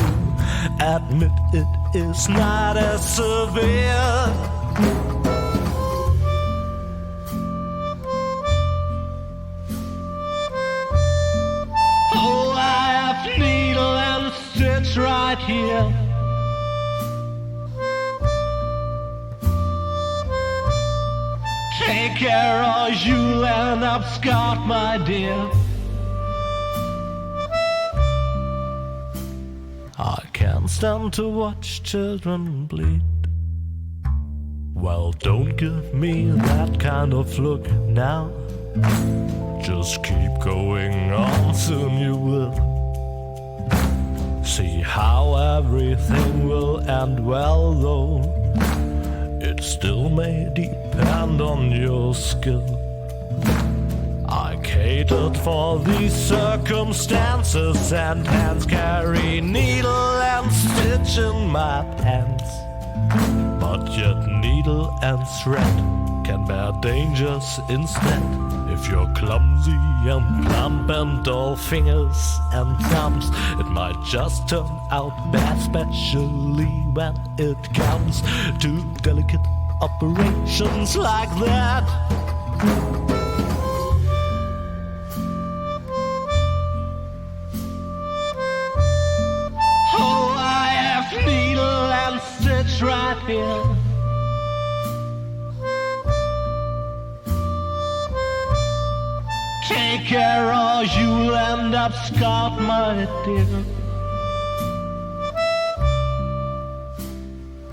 [SPEAKER 11] admit it is not as severe. Oh, I have needle and stitch right here. Take care or you'll end up scarred, my dear. I can't stand to watch children bleed. Well, don't give me that kind of look now. Just keep going on, soon you will see how everything will end well, though it still may depend on your skill. I catered for these circumstances, and hands carry needle and stitch in my pants. But yet needle and thread can bear dangers instead. If you're clumsy and plump and all fingers and thumbs, it might just turn out bad, especially when it comes to delicate operations like that. Oh, I have needle and stitch right here. Take care or you'll end up scarred, my dear.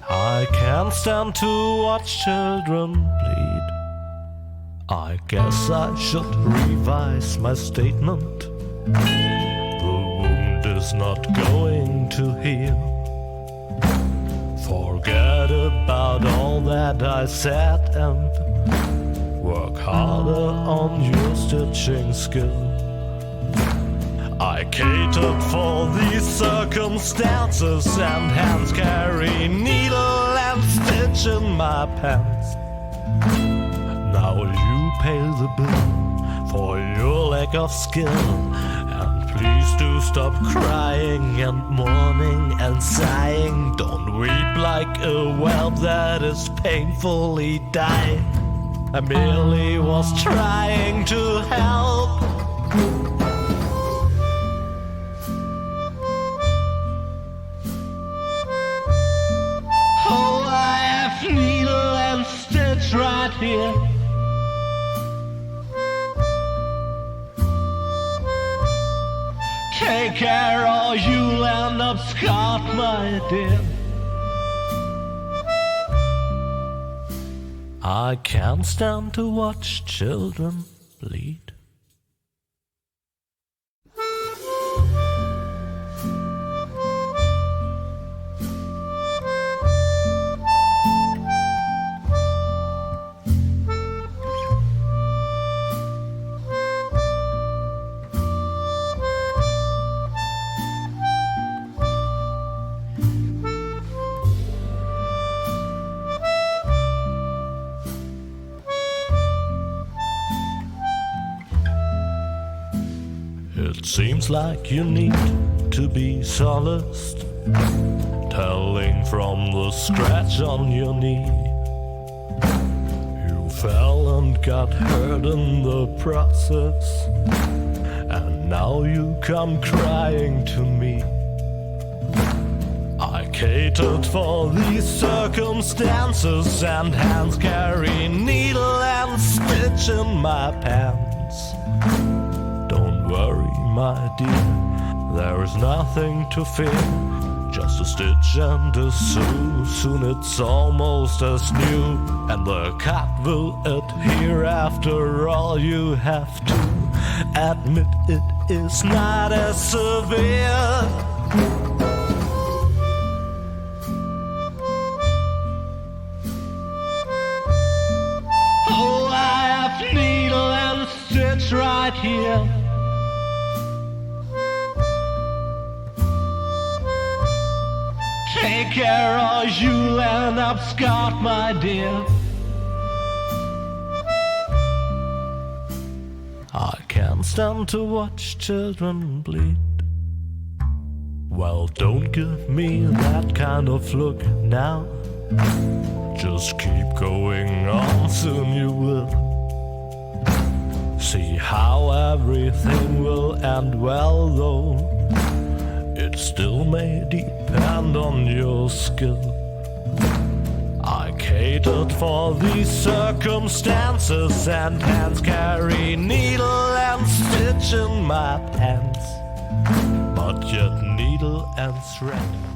[SPEAKER 11] I can't stand to watch children bleed. I guess I should revise my statement. The wound is not going to heal. Forget about all that I said and work harder on your stitching skill. I catered for these circumstances, and hands carry needle and stitch in my pants. Now you pay the bill for your lack of skill, and please do stop crying and mourning and sighing. Don't weep like a whelp that is painfully dying. I merely was trying to help. Oh, I have needle and stitch right here. Take care or you'll end up scarred, my dear. I can't stand to watch children bleed. It seems like you need to be solaced, telling from the scratch on your knee. You fell and got hurt in the process, and now you come crying to me. I catered for these circumstances, and hands carry needle and stitch in my pants. Don't worry, my dear, there is nothing to fear. Just a stitch and a sew, soon it's almost as new. And the cat will adhere after all. You have to admit it is not as severe. Oh, I have needle and stitch right here. Take care or you'll end up scarred, my dear. I can't stand to watch children bleed. Well, don't give me that kind of look now. Just keep going on, soon you will see how everything will end well, though it still may depend on your skill. I catered for these circumstances, and hands carry needle and stitch in my pants, but yet needle and thread